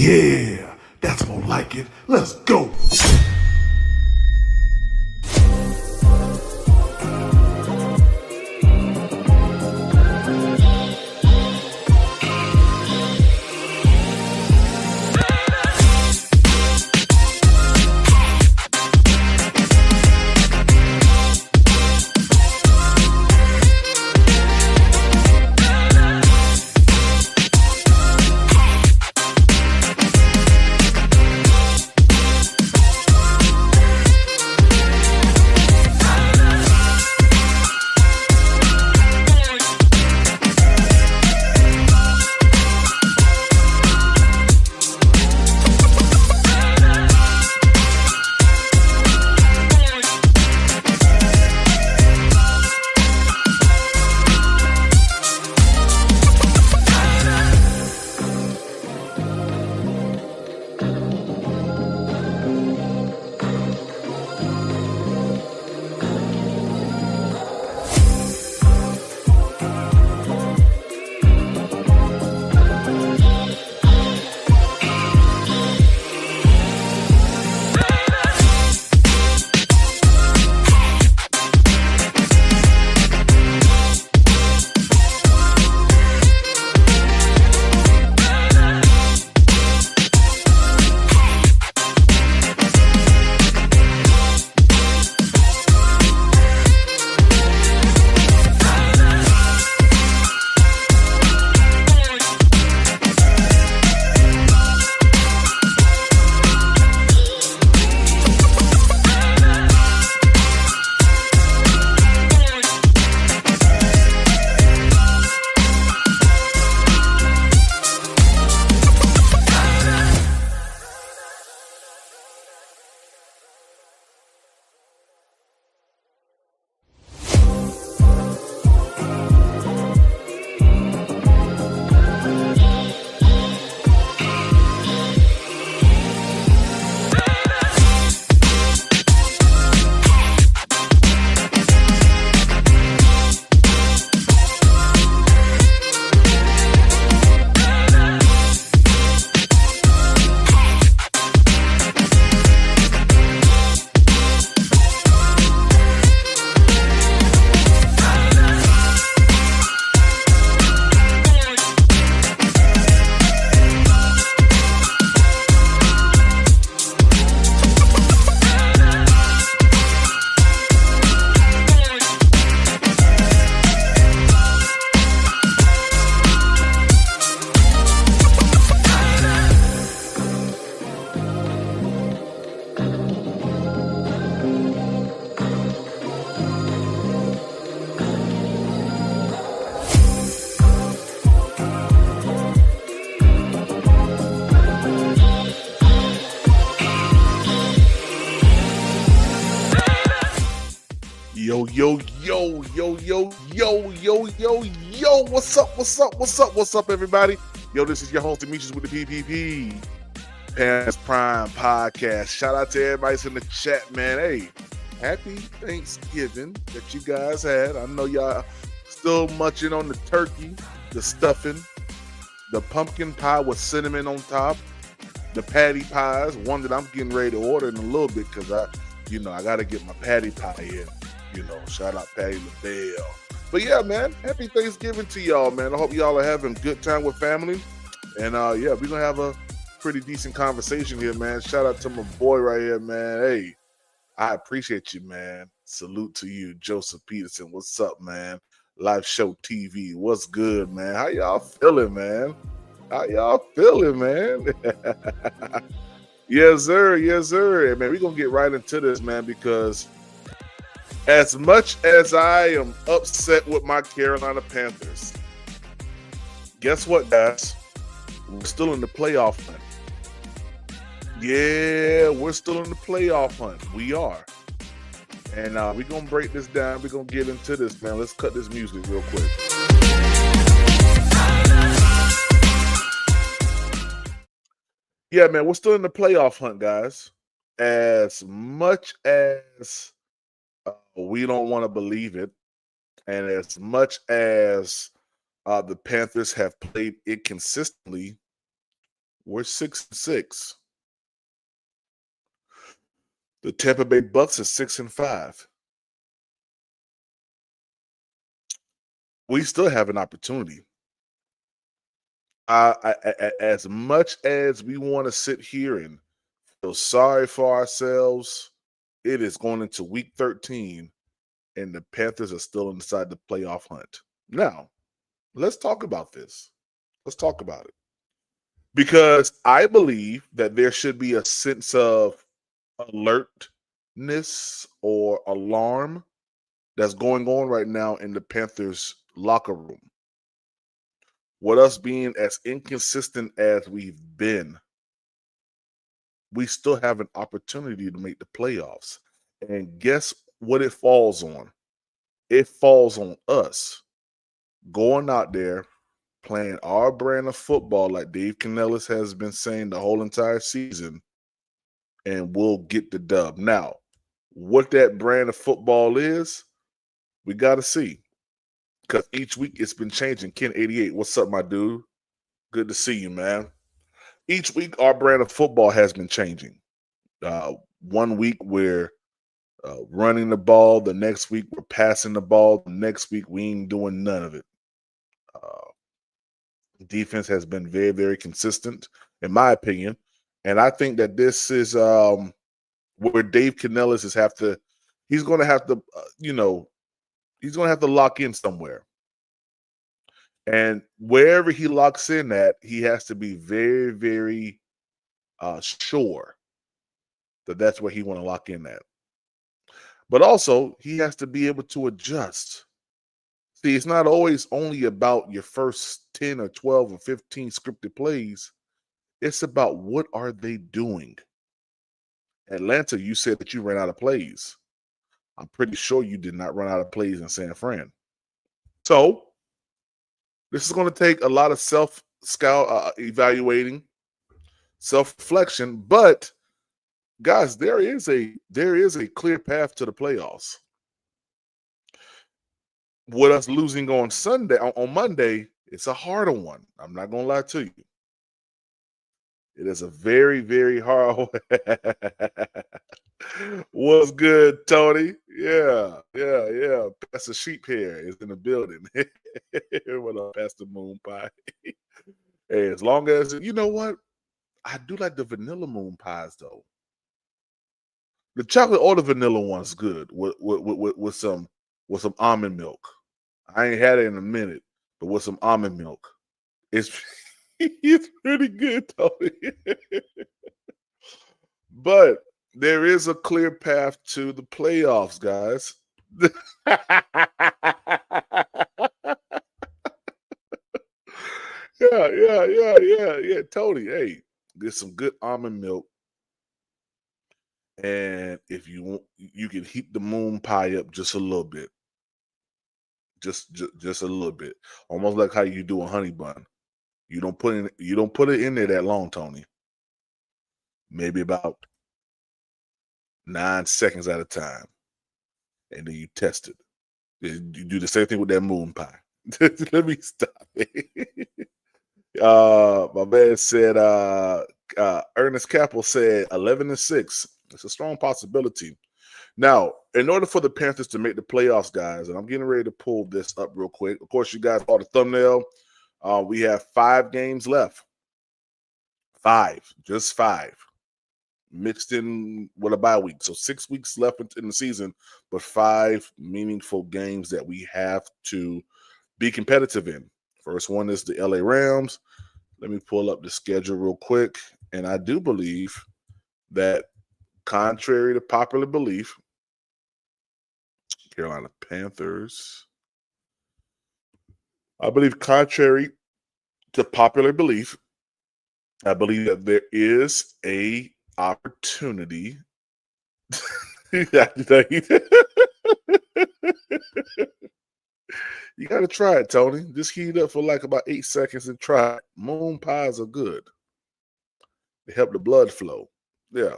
Yeah, that's more like it. Let's go. Yo, yo, yo, yo, yo, yo, yo, yo, yo, what's up, everybody? Yo, this is your host, Demetrius with the PPP, Panthers Prime Podcast. Shout out to everybody that's in the chat, man. Hey, happy Thanksgiving that you guys had. I know y'all still munching on the turkey, the stuffing, the pumpkin pie with cinnamon on top, the patty pies, one that I'm getting ready to order in a little bit because I got to get my patty pie in. Shout out Patty LaBelle. But yeah, man, happy Thanksgiving to y'all, man. I hope y'all are having a good time with family. And yeah, we're going to have a pretty decent conversation here, man. Shout out to my boy right here, man. Hey, I appreciate you, man. Salute to you, Joseph Peterson. What's up, man? Live Show TV. What's good, man? How y'all feeling, man? Yes, sir. Yes, sir. And man, we're going to get right into this, man, because as much as I am upset with my Carolina Panthers, guess what, guys? We're still in the playoff hunt. Yeah, we're still in the playoff hunt. We are. And we're going to break this down. We're going to get into this, man. Let's cut this music real quick. Yeah, man, we're still in the playoff hunt, guys. As much as we don't want to believe it, and as much as the Panthers have played inconsistently, We're 6-6. The Tampa Bay Bucks are 6-5. We still have an opportunity. As much as we want to sit here and feel sorry for ourselves, it is going into week 13, and the Panthers are still inside the playoff hunt. Now, let's talk about this. Let's talk about it. Because I believe that there should be a sense of alertness or alarm that's going on right now in the Panthers locker room. With us being as inconsistent as we've been, we still have an opportunity to make the playoffs. And guess what it falls on? It falls on us going out there, playing our brand of football like Dave Canellis has been saying the whole entire season, and we'll get the dub. Now, what that brand of football is, we got to see. Because each week it's been changing. Ken88, what's up, my dude? Good to see you, man. Each week our brand of football has been changing. 1 week we're running the ball. The next week we're passing the ball. The next week we ain't doing none of it. Defense has been very, very consistent, in my opinion. And I think that this is where Dave Canellis he's going to have to, he's going to have to lock in somewhere. And wherever he locks in at, he has to be very, very sure that that's where he want to lock in at. But also, he has to be able to adjust. See, it's not always only about your first 10 or 12 or 15 scripted plays. It's about what are they doing. Atlanta, you said that you ran out of plays. I'm pretty sure you did not run out of plays in San Fran. So, this is going to take a lot of self-scout evaluating, self-reflection, but guys, there is a clear path to the playoffs. With us losing on Monday, it's a harder one. I'm not going to lie to you. It is a very, very hard one. What's good, Tony? Yeah. Pastor Sheep Hair is in the building. What up, Pastor Moon Pie? Hey, as long as, you know what? I do like the vanilla moon pies, though. The chocolate or the vanilla one's good with some almond milk. I ain't had it in a minute, but with some almond milk, it's pretty good, Tony. But there is a clear path to the playoffs, guys. Yeah. Tony, hey, get some good almond milk. And if you want, you can heat the moon pie up just a little bit. Just a little bit. Almost like how you do a honey bun. You don't put it in there that long, Tony. Maybe about 9 seconds at a time. And then you test it. You do the same thing with that moon pie. Let me stop it. My man said Ernest Capel said 11-6. It's a strong possibility. Now, in order for the Panthers to make the playoffs, guys, and I'm getting ready to pull this up real quick. Of course, you guys saw the thumbnail. We have 5 games left. 5, just 5. Mixed in with a bye week. So 6 weeks left in the season, but 5 meaningful games that we have to be competitive in. First one is the LA Rams. Let me pull up the schedule real quick. And I do believe that, contrary to popular belief, Carolina Panthers. I believe, contrary to popular belief, I believe that there is a opportunity. You got to try it, Tony. Just heat up for like about 8 seconds and try it. Moon pies are good. They help the blood flow. Yeah.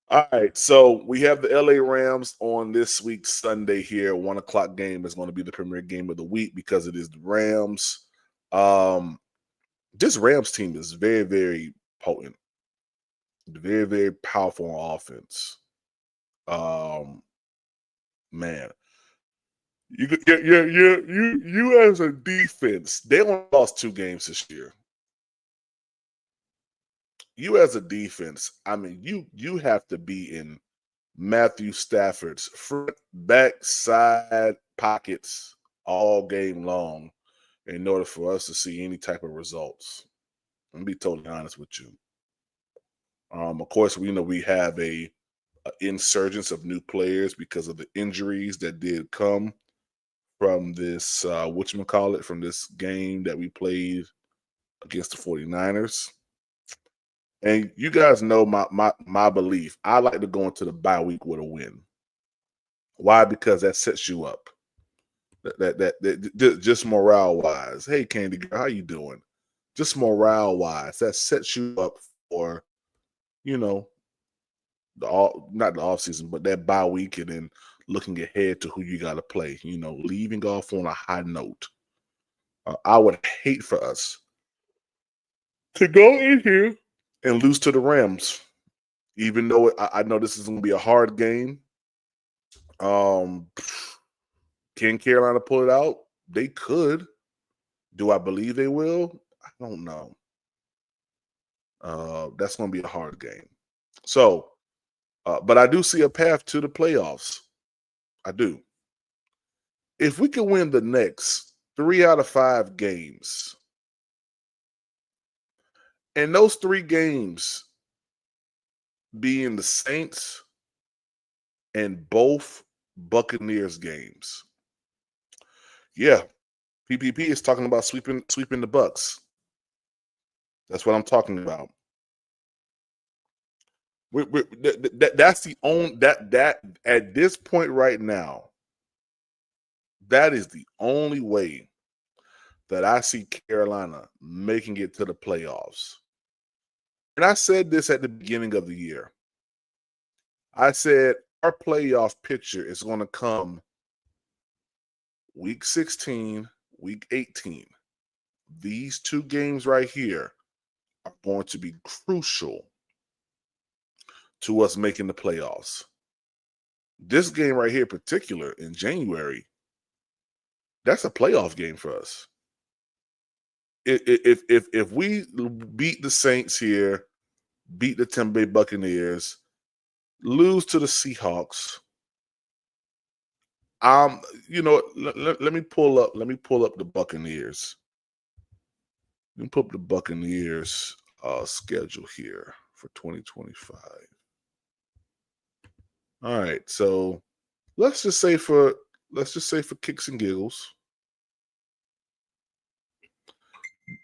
All right, so we have the LA Rams on this week's Sunday here. 1 o'clock game is going to be the premier game of the week because it is the Rams Um, this Rams team is very, very potent, very, very powerful on offense. Um, man, you as a defense, they only lost 2 games this year. You as a defense, I mean, you have to be in Matthew Stafford's front, back, side pockets all game long in order for us to see any type of results. I'm gonna be totally honest with you. Of course, we know we have a insurgence of new players because of the injuries that did come from this whatchamacallit, from this game that we played against the 49ers. And you guys know my belief. I like to go into the bye week with a win. Why? Because that sets you up. Just morale wise. Hey, Candy girl, how you doing? Just morale wise, that sets you up for, you know, not the off season, but that bye week, and then looking ahead to who you got to play. Leaving off on a high note. I would hate for us to go in here and lose to the Rams, even though I know this is going to be a hard game. Um, can Carolina pull it out? They could. Do I believe they will? I don't know. That's going to be a hard game. So, but I do see a path to the playoffs. I do. If we can win the next 3 out of 5 games, and those 3 games being the Saints and both Buccaneers games, yeah, PPP is talking about sweeping the Bucks. That's what I'm talking about. That's the only that at this point right now, that is the only way that I see Carolina making it to the playoffs. And I said this at the beginning of the year. I said our playoff picture is going to come week 16, week 18. These 2 games right here are going to be crucial to us making the playoffs. This game right here, in particular, in January, that's a playoff game for us. If we beat the Saints here, beat the Tampa Bay Buccaneers, lose to the Seahawks, let me pull up the Buccaneers. Let me pull up the Buccaneers schedule here for 2025. All right, so let's just say for kicks and giggles,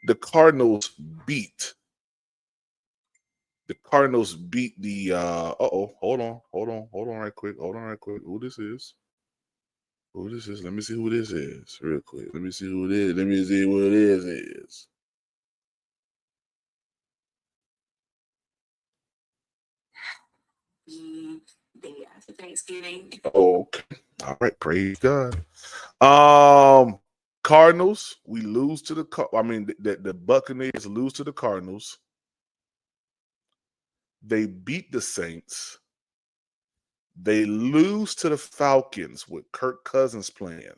the Cardinals beat the hold on right quick. Who this is? Let me see who this is real quick. Let me see who it is. Let me see what this is. Day after Thanksgiving. Okay. All right. Praise God. Cardinals, we lose to the Buccaneers lose to the Cardinals. They beat the Saints. They lose to the Falcons with Kirk Cousins playing.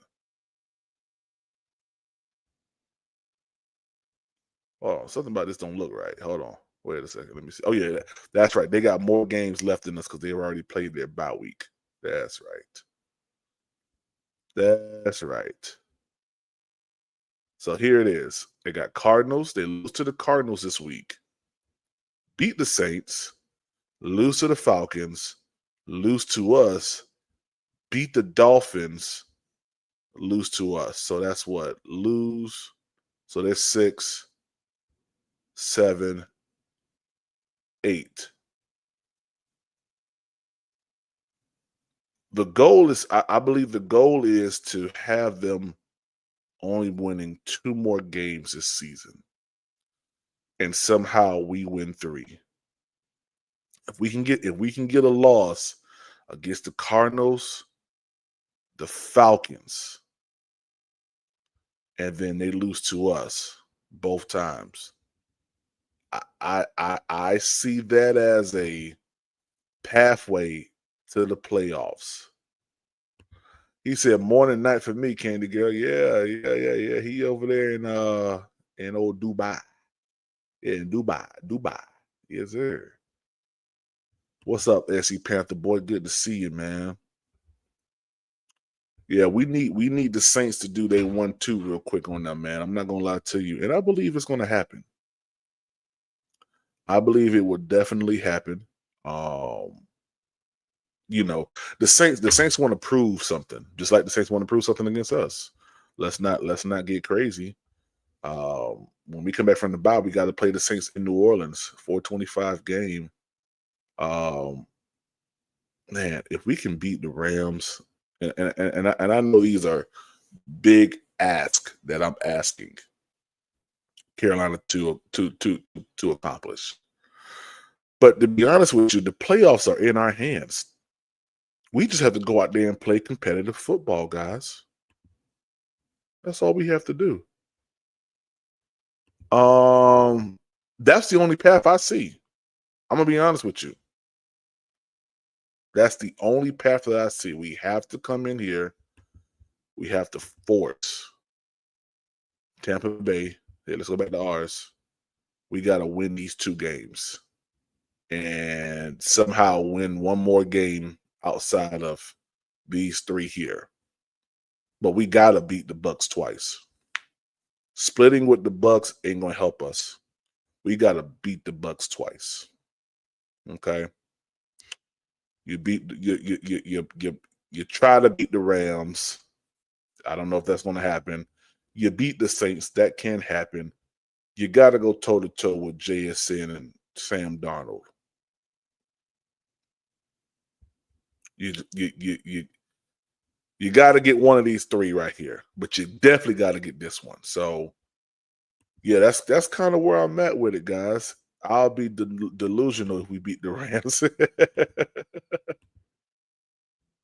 Oh, something about this don't look right. Hold on. Wait a second. Let me see. Oh, yeah, that's right. They got more games left in us because they've already played their bye week. That's right. That's right. So here it is. They got Cardinals. They lose to the Cardinals this week. Beat the Saints. Lose to the Falcons. Lose to us. Beat the Dolphins. Lose to us. So that's what? Lose. So there's 6, 7, 8. The goal is, I believe the goal is to have them only winning 2 more games this season. And somehow we win 3. If we can get a loss against the Cardinals, the Falcons, and then they lose to us, both times. I see that as a pathway to the playoffs. He said morning night for me, Candy Girl. Yeah, yeah, yeah, yeah. He over there in old Dubai. Yeah, in Dubai. Dubai. Yes, sir. What's up, SC Panther boy? Good to see you, man. Yeah, we need the Saints to do their 1-2 real quick on them, man. I'm not gonna lie to you. And I believe it's gonna happen. I believe it will definitely happen. Um, you know, the Saints want to prove something, just like the Saints want to prove something against us. Let's not get crazy. When we come back from the bye, we got to play the Saints in New Orleans, 425 game. Um, man, if we can beat the Rams, and I know these are big ask that I'm asking Carolina to accomplish. But to be honest with you, the playoffs are in our hands. We just have to go out there and play competitive football, guys. That's all we have to do. That's the only path I see. I'm gonna be honest with you. That's the only path that I see. We have to come in here. We have to force Tampa Bay. Hey, let's go back to ours. We got to win these 2 games and somehow win one more game outside of these 3 here. But we got to beat the Bucks twice. Splitting with the Bucks ain't gonna help us. We got to beat the Bucks twice. Okay. You beat you try to beat the Rams. I don't know if that's going to happen. You beat the Saints. That can happen. You got to go toe to toe with JSN and Sam Darnold. You got to get one of these 3 right here, but you definitely got to get this one. So yeah, that's kind of where I'm at with it, guys. I'll be delusional if we beat the Rams.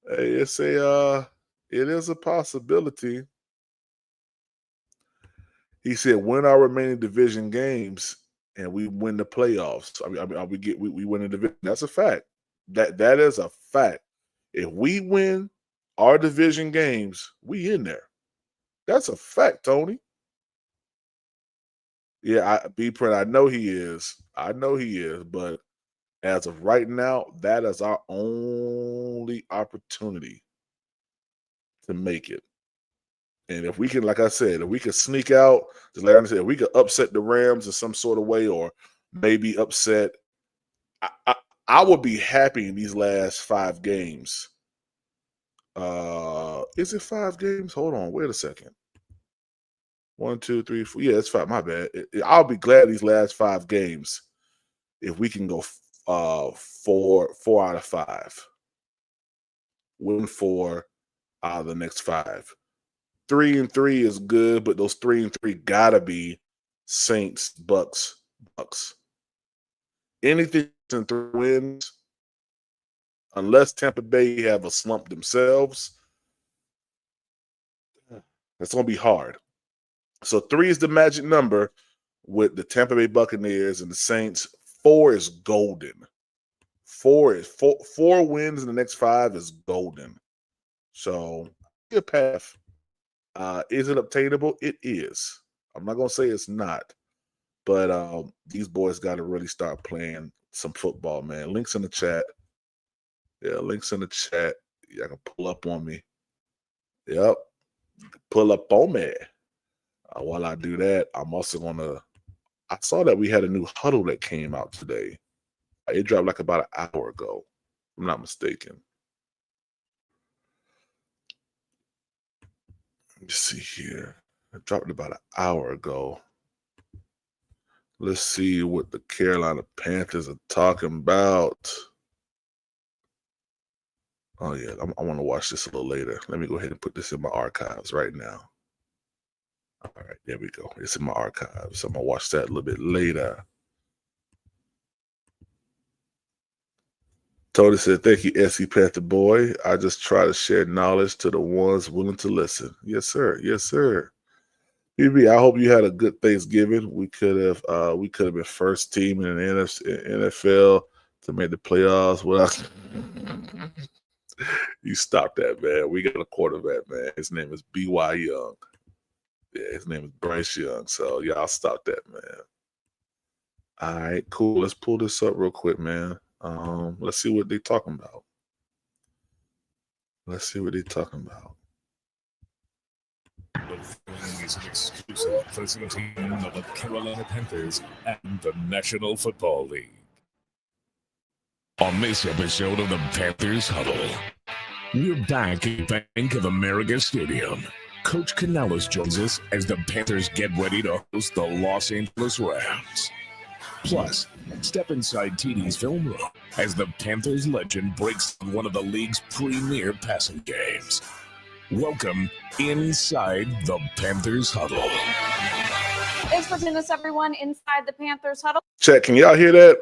Hey, it is a possibility. He said, win our remaining division games and we win the playoffs. We win the division. That's a fact. That is a fact. If we win our division games, we in there. That's a fact, Tony. Yeah, I know he is. I know he is, but as of right now, that is our only opportunity to make it. And if we can, like I said, if we can sneak out, just like I said, if we could upset the Rams in some sort of way, or maybe upset, I, I, I would be happy in these last 5 games. Is it 5 games? Hold on, wait a second. 1, 2, 3, 4. Yeah, it's 5. My bad. I'll be glad these last 5 games if we can go 4 out of 5, win 4 out of the next 5. 3-3 is good, but those 3-3 gotta be Saints, Bucks. Anything in 3 wins, unless Tampa Bay have a slump themselves, it's gonna be hard. So 3 is the magic number with the Tampa Bay Buccaneers and the Saints. 4 is golden. 4 wins in the next 5 is golden. So good path. Is it obtainable? It is. I'm not gonna say it's not, but these boys got to really start playing some football, man. Links in the chat. Yeah, links in the chat. Y'all can pull up on me. Yep, pull up on me. While I do that, I'm also gonna. I saw that we had a new huddle that came out today. It dropped like about an hour ago. If I'm not mistaken. Let me see here. It dropped about an hour ago. Let's see what the Carolina Panthers are talking about. Oh, yeah. I want to watch this a little later. Let me go ahead and put this in my archives right now. All right, there we go. It's in my archives. I'm going to watch that a little bit later. Tony said, thank you, SC Panther boy. I just try to share knowledge to the ones willing to listen. Yes, sir. Yes, sir. PB, I hope you had a good Thanksgiving. We could have been first team in the NFL to make the playoffs. Well, you stop that, man. We got a quarterback, man. His name is B.Y. Young. Yeah, his name is Bryce Young. So y'all stop that, man. All right, cool. Let's pull this up real quick, man. Let's see what they talking about. Let's see what they talking about. The following is an exclusive presentation of the Carolina Panthers and the National Football League. On this episode of the Panthers Huddle, we're back at Bank of America Stadium. Coach Canales joins us as the Panthers get ready to host the Los Angeles Rams. Plus, step inside TD's film room as the Panthers legend breaks on one of the league's premier passing games. Welcome inside the Panthers Huddle. Thanks for joining us, everyone, inside the Panthers Huddle. Check, can y'all hear that?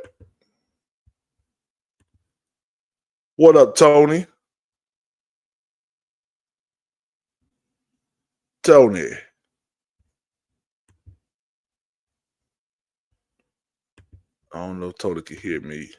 What up, Tony? Tony. I don't know if Tony can hear me.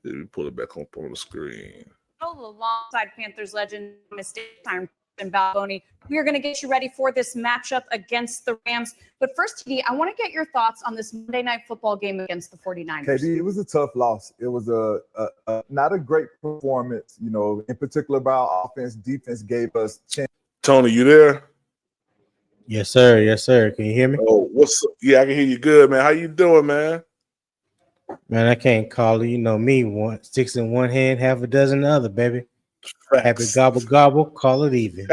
Let me pull it back up on the screen. Alongside Panthers legend, mistake time and Balboni. We are going to get you ready for this matchup against the Rams. But first, TD, I want to get your thoughts on this Monday Night Football game against the 49ers. KD, it was a tough loss. It was a not a great performance, in particular by our offense. Defense gave us chance. Tony, you there? Yes, sir. Yes, sir. Can you hear me? Oh, what's up? Yeah, I can hear you good, man. How you doing, man? Man, I can't call it. You know me, six in one hand, half a dozen in the other, baby. Facts. Happy gobble gobble, call it even.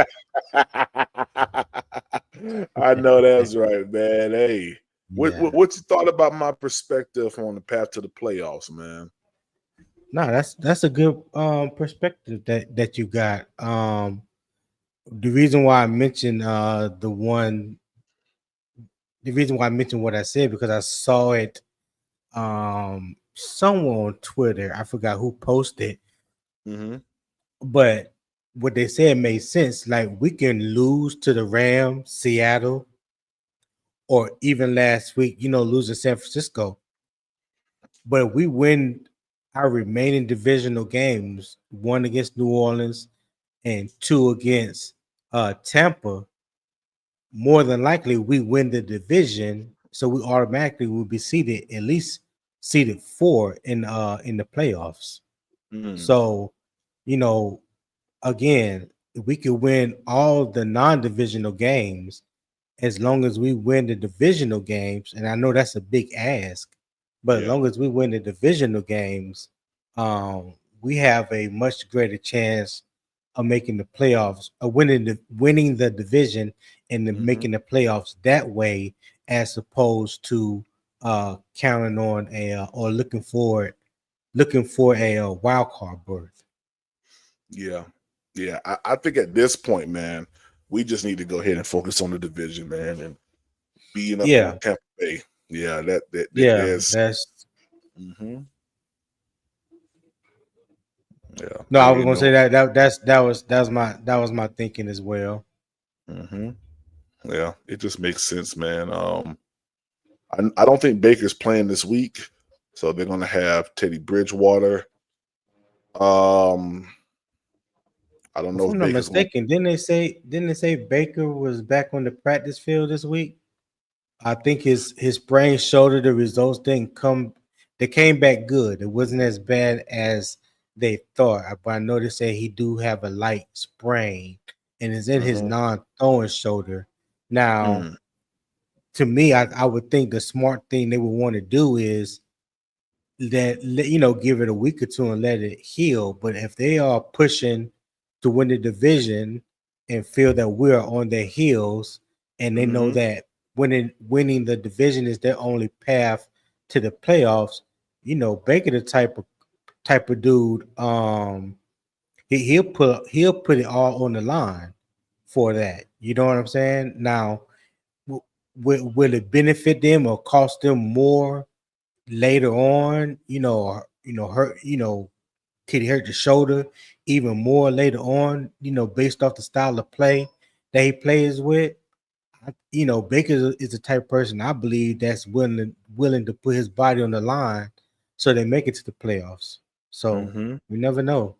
I know that's right, man. Hey, Yeah. what you thought about my perspective on the path to the playoffs, man? No, that's a good perspective that you got. The reason why I mentioned the reason why I mentioned what I said, because I saw it somewhere on Twitter. I forgot who posted. Mm-hmm. But what they said made sense. Like, we can lose to the Rams, Seattle, or even last week, losing San Francisco. But if we win our remaining divisional games, one against New Orleans and two against Tampa, more than likely we win the division. So we automatically will be seated, at least seated 4 in the playoffs. Mm-hmm. So, again, we could win all the non-divisional games as long as we win the divisional games. And I know that's a big ask, but as long as we win the divisional games, we have a much greater chance of making the playoffs, of winning the division and making the playoffs that way, as opposed to counting on or looking for a wild card berth. Yeah. I think at this point, man, we just need to go ahead and focus on the division, man, and being up in Tampa Bay. Yeah, that's. Mm-hmm. Yeah. No, I was gonna say that was my thinking as well. Mm-hmm. Yeah, it just makes sense, man. I don't think Baker's playing this week, so they're gonna have Teddy Bridgewater. I don't know if I'm not mistaken. Didn't they say Baker was back on the practice field this week? I think his sprained shoulder, the results didn't come. They came back good. It wasn't as bad as they thought. But I know they say he do have a light sprain, and it's in his non-throwing shoulder. Now, to me, I would think the smart thing they would want to do is give it a week or two and let it heal. But if they are pushing to win the division and feel that we're on their heels, and they know that winning the division is their only path to the playoffs, Baker the type of dude, he'll put it all on the line for that. You know what I'm saying? Now, will it benefit them or cost them more later on? Could he hurt the shoulder even more later on? Based off the style of play that he plays with, Baker is the type of person I believe that's willing to put his body on the line so they make it to the playoffs. So we never know.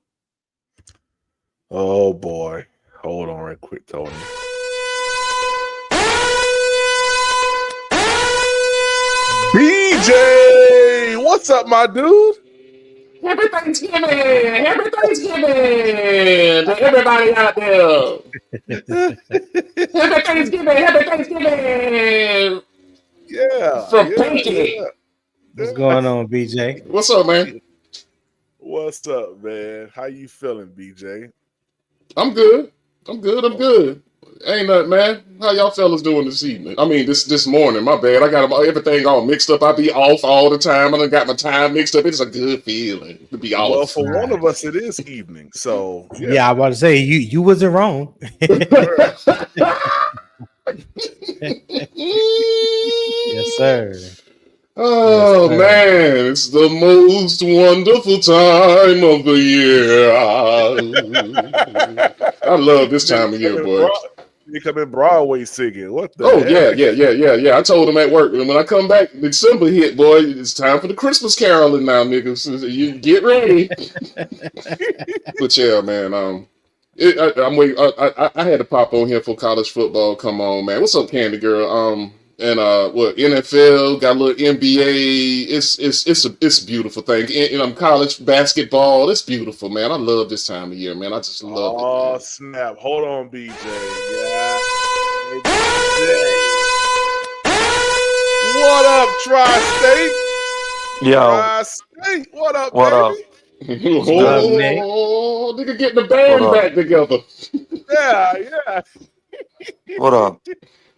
Oh boy. Hold on right quick, Tony. BJ! What's up, my dude? Happy Thanksgiving! Happy Thanksgiving to everybody out there! Happy Thanksgiving! Happy Thanksgiving! Yeah. From Pinky. What's going on, BJ? What's up, man? What's up, man? How you feeling, BJ? I'm good. I'm good. Ain't nothing, man. How y'all fellas doing this evening? I mean, this morning. My bad. I got everything all mixed up. I be off all the time. I done got my time mixed up. It's a good feeling to be off. Well, for one of us, it is evening. So yeah, I was about to say you wasn't wrong. Yes, sir. Oh, yes, man, it's the most wonderful time of the year. I love this time of year, boy. You come in Broadway singing. What the heck? Yeah. I told him at work, when I come back, December hit, boy, it's time for the Christmas caroling now, niggas. You get ready. But yeah, man, I'm waiting. I had to pop on here for college football. Come on, man. What's up, Candy Girl? And what NFL got a little NBA. It's a beautiful thing. And college basketball. It's beautiful, man. I love this time of year, man. I just love it. Oh snap! Hold on, BJ. Yeah. What up, Tri-State? Yo. Tri-State. What up, what baby? Up? Oh, nigga, getting the band back together. Yeah. What up?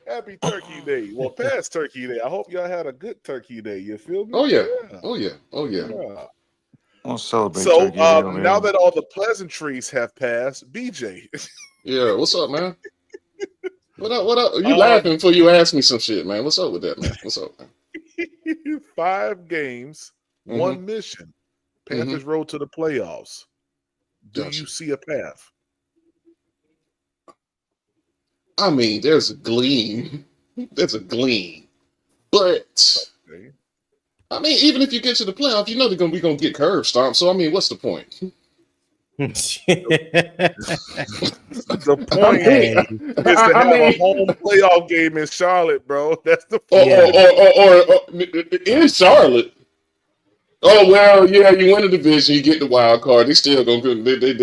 Happy Turkey Day. Well, past Turkey Day. I hope y'all had a good Turkey Day. You feel me? Oh, yeah. We'll celebrate. So, Turkey Day, now that all the pleasantries have passed, BJ. Yeah, what's up, man? What up? You laughing before you ask me some shit, man. What's up with that, man? What's up, man? 5 games, 1 mission. Panthers road to the playoffs. Do you see a path? I mean, there's a gleam. But I mean, even if you get to the playoff, you know we're gonna get curb stomped. So I mean, what's the point? The point is to have a home playoff game in Charlotte, bro. That's the point. Or in Charlotte. Oh well, yeah, you win the division, you get the wild card. They still they're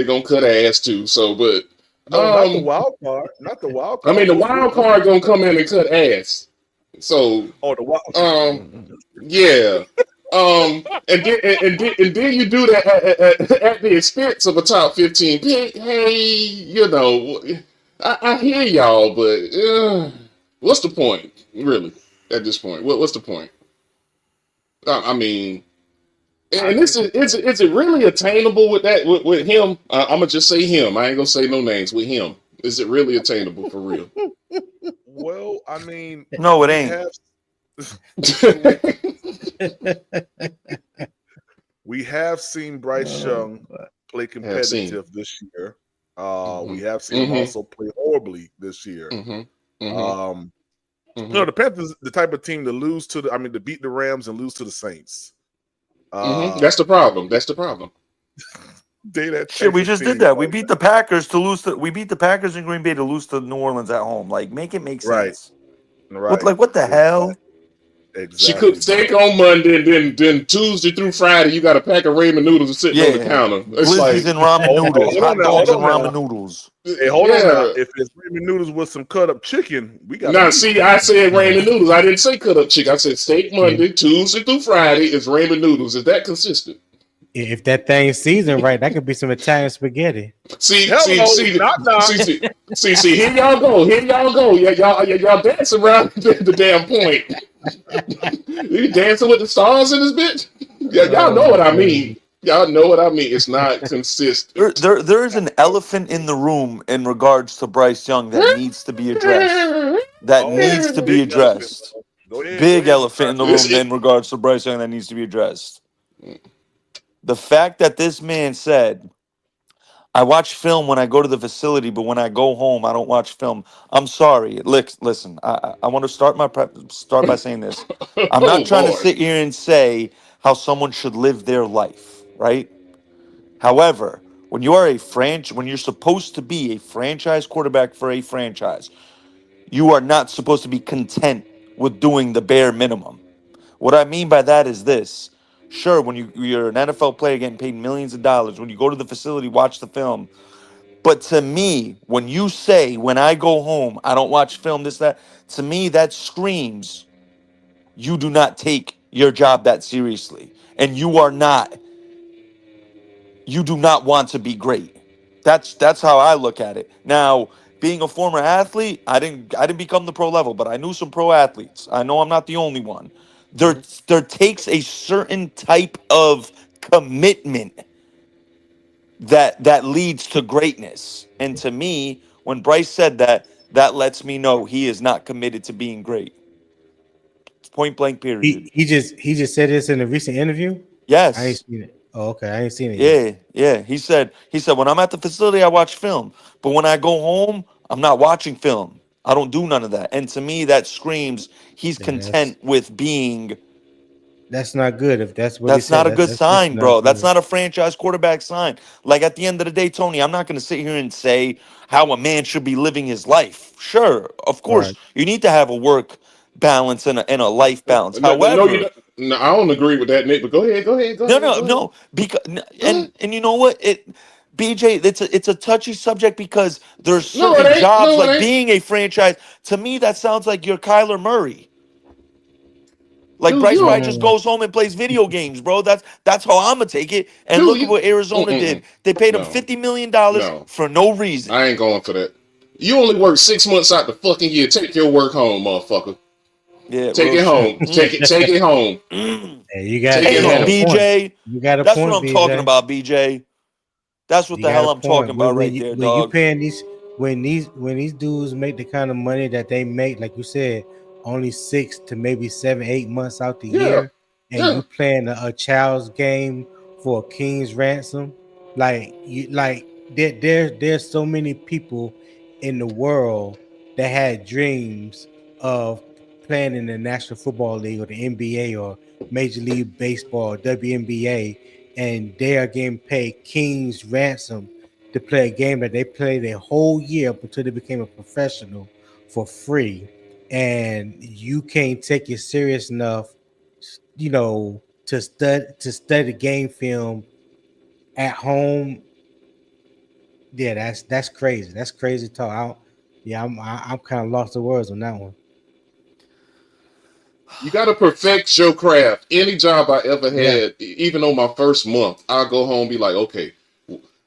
gonna cut ass too. So, but no, not the wild card. Not the wild card. I mean, the wild card gonna come in and cut ass. So, the wild. Yeah. And then you do that at the expense of a top 15 pick. Hey, I hear y'all, but what's the point, really? At this point, what's the point? I mean, and is it really attainable with that with him? I'm gonna just say him. I ain't gonna say no names with him. Is it really attainable for real? Well, I mean, no, it ain't. We have seen Bryce Young play competitive this year. We have seen him also play horribly this year. The Panthers, the type of team to beat the Rams and lose to the Saints. That's the problem. Shit, we just did that. We beat the Packers we beat the Packers in Green Bay to lose to New Orleans at home. Like, make it make sense. Right. What the hell? Exactly. She cooked steak on Monday, and then Tuesday through Friday, you got a pack of ramen noodles sitting on the counter. It's Glizzies and ramen noodles. Hot dogs and ramen noodles. Hey, hold on now. If it's ramen noodles with some cut up chicken, we got. Now, see, I said ramen noodles. I didn't say cut up chicken. I said steak Monday, Tuesday through Friday is ramen noodles. Is that consistent? If that thing's seasoned right, that could be some Italian spaghetti. See, here y'all go. Yeah, y'all dancing around the damn point. You dancing with the stars in this bitch? Yeah, y'all know what I mean. It's not consistent. There is an elephant in the room in regards to Bryce Young that needs to be addressed. Big elephant in the room in regards to Bryce Young that needs to be addressed. The fact that this man said, I watch film when I go to the facility, but when I go home, I don't watch film. I'm sorry. Listen, I want to start by saying this. I'm not Oh trying to Lord. sit here and say how someone should live their life, right? However, when you are when you're supposed to be a franchise quarterback for a franchise, you are not supposed to be content with doing the bare minimum. What I mean by that is this. Sure, when you're an NFL player getting paid millions of dollars, when you go to the facility, watch the film. But to me, when you say, when I go home, I don't watch film, this, that, to me, that screams you do not take your job that seriously. And you do not want to be great. That's how I look at it. Now, being a former athlete, I didn't become the pro level, but I knew some pro athletes. I know I'm not the only one. There takes a certain type of commitment that leads to greatness. And to me, when Bryce said that, that lets me know he is not committed to being great. Point blank period. He just said this in a recent interview. I ain't Yes. seen it. Oh, okay. I ain't seen it yet. Yeah. He said when I'm at the facility, I watch film. But when I go home, I'm not watching film. I don't do none of that. And to me, that screams he's Yeah, that's content with being. that's not good. If that's what he That's said, not a good that's just sign, not bro. That's good. not a franchise quarterback sign. Like at the end of the day, Tony, I'm not going to sit here and say how a man should be living his life. Sure, of course, Right. you need to have a work balance and a life balance. No, you However, don't. No, I don't agree with that, Nick. But go ahead, go ahead, no, because go ahead. and you know what BJ, it's a touchy subject because there's No, it certain ain't. jobs No, it like ain't. being a franchise. To me, that sounds like you're Kyler Murray. Like Dude, Bryce you probably don't. just Mm, goes home and plays video games, bro. That's how I'm gonna take it. And Dude, look at you. what Arizona did. Mm-mm. They paid him No, $50 million no. for no reason. I ain't going for that. You only work 6 months out the fucking year. Take your work home, motherfucker. Yeah, Take real it shit. home. Take it home. Mm. hey, Take it you got Damn, a home. point. BJ. You got a That's what point, I'm talking BJ. about, BJ. That's what You the got a hell I'm talking point. about right there, When you dog. paying these dudes make the kind of money that they make, like you said, only 6 to maybe 7, 8 months out the Yeah, year, and yeah. you playing a child's game for a king's ransom, there's so many people in the world that had dreams of playing in the National Football League or the NBA or Major League Baseball or WNBA, and they are getting paid king's ransom to play a game that they played their whole year up until they became a professional for free. And you can't take it serious enough, to study game film at home. Yeah, that's crazy. That's crazy talk. I'm kind of lost for words on that one. You got to perfect your craft. Any job I ever Yeah, had, even on my first month, I'll go home and be like, okay,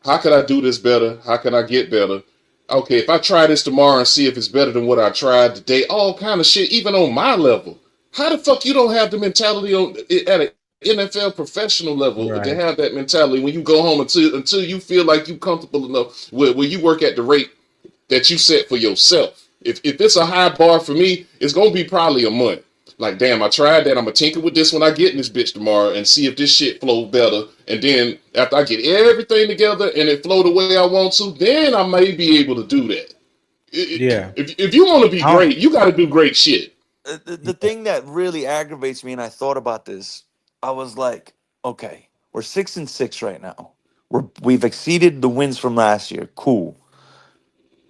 how can I do this better? How can I get better? Okay, if I try this tomorrow and see if it's better than what I tried today, all kind of shit, even on my level. How the fuck you don't have the mentality on at an NFL professional level to right. have that mentality when you go home until you feel like you comfortable enough where you work at the rate that you set for yourself. If it's a high bar for me, it's gonna be probably a month. Like, damn, I tried that. I'm gonna tinker with this when I get in this bitch tomorrow and see if this shit flows better. And then after I get everything together and it flow the way I want to, then I may be able to do that. Yeah. If you want to be I don't, great, you got to do great shit. The thing that really aggravates me, and I thought about this, I was like, okay, we're 6-6 right now. We've exceeded the wins from last year. Cool.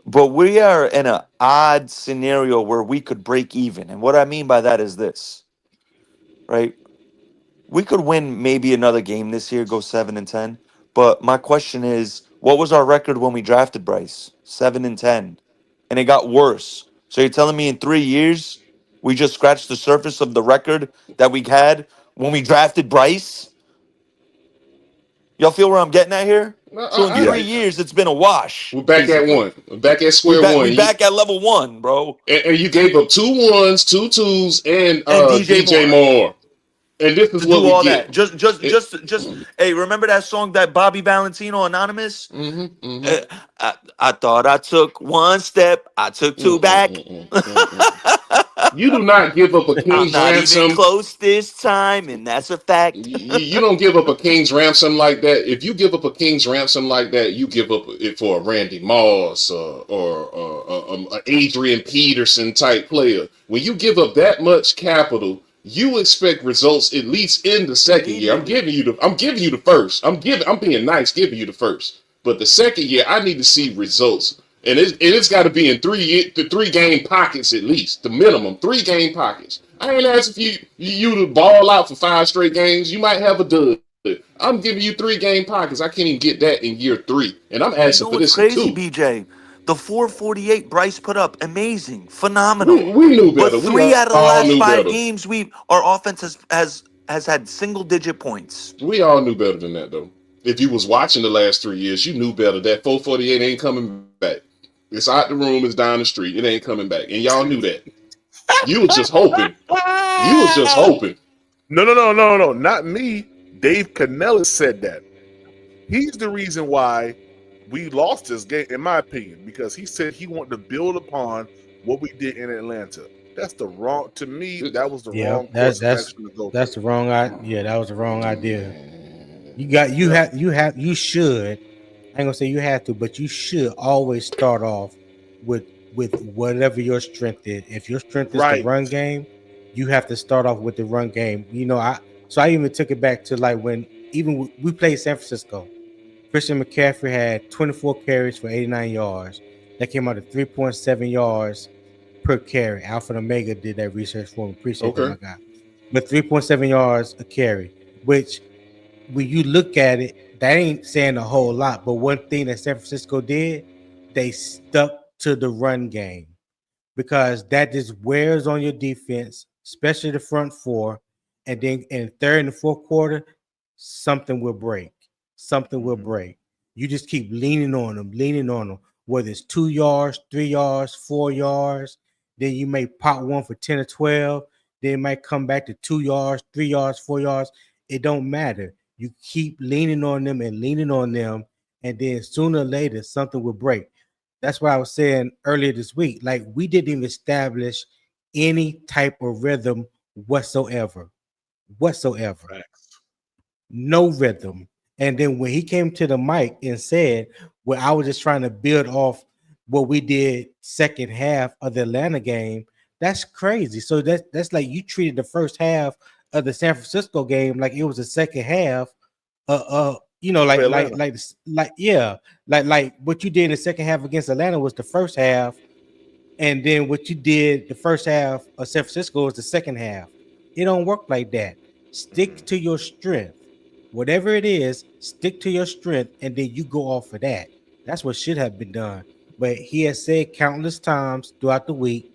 But we are in an odd scenario where we could break even. And what I mean by that is this, right? We could win maybe another game this year, go 7-10. But my question is, what was our record when we drafted Bryce? 7-10. And it got worse. So you're telling me in 3 years, we just scratched the surface of the record that we had when we drafted Bryce? Y'all feel where I'm getting at here? So in I, three I, yeah. years, it's been a wash, we're back at basically. one. We're back at We square back we one. back at level one, bro. And you gave up 2 1s, 2 2s, and And DJ DJ Moore Moore. And this is to what do we all get. that. Just hey, remember that song that Bobby Valentino Anonymous? Mm-hmm, mm-hmm. Uh, I thought I took one step, I took two back. Mm-mm-mm-mm-mm-mm. You do not give up a I'm king's not even ransom. close this time, and that's a fact. You don't give up a king's ransom like that. If you give up a king's ransom like that, you give up it for a Randy Moss or a Adrian Peterson type player. When you give up that much capital, you expect results at least in the second year. I'm Immediately. giving you the first. I'm being nice, giving you the first. But the second year, I need to see results. And it's got to be in the 3 game pockets at least, the minimum 3 game pockets. I ain't asking you to ball out for 5 straight games. You might have a dud. I'm giving you 3 game pockets. I can't even get that in year 3, and I'm You asking know for what's this in crazy, 2. BJ? The 448 Bryce put up, amazing, phenomenal. We knew But better. We 3 out of the all last knew 5 games, better. our offense has had single digit points. We all knew better than that, though. If you was watching the last 3 years, you knew better. That 448 ain't coming back. It's out the room. It's down the street. It ain't coming back, and y'all knew that. You was just hoping. You was just hoping. No, not me. Dave Canellis said that. He's the reason why we lost this game, in my opinion, because he said he wanted to build upon what we did in Atlanta. That's the wrong, to me, that was the Yeah, wrong course of action to go that's the for. wrong idea. That was the wrong idea. Yeah. You should. I ain't gonna say you have to, but you should always start off with whatever your strength is. If your strength is the Right. run game, you have to start off with the run game. I even took it back to like when we played San Francisco. Christian McCaffrey had 24 carries for 89 yards. That came out to 3.7 yards per carry. Alpha and Omega did that research for me. Appreciate that, Okay. my guy. But 3.7 yards a carry, which when you look at it, that ain't saying a whole lot. But one thing that San Francisco did, they stuck to the run game because that just wears on your defense, especially the front four. And then in third and fourth quarter, something will break. Something will break. You just keep leaning on them, whether it's 2 yards, 3 yards, 4 yards. Then you may pop one for 10 or 12. Then it might come back to 2 yards, 3 yards, 4 yards. It don't matter. You keep leaning on them and leaning on them. And then sooner or later, something will break. That's what I was saying earlier this week. Like, we didn't even establish any type of rhythm whatsoever. Facts. No rhythm. And then when he came to the mic and said, well, I was just trying to build off what we did second half of the Atlanta game, that's crazy. So that's like you treated the first half of the San Francisco game like it was the second half Atlanta. like what you did in the second half against Atlanta was the first half, and then what you did the first half of San Francisco was the second half. It don't work like that. Stick to your strength. Whatever it is, stick to your strength, and then you go off of that. That's what should have been done. But he has said countless times throughout the week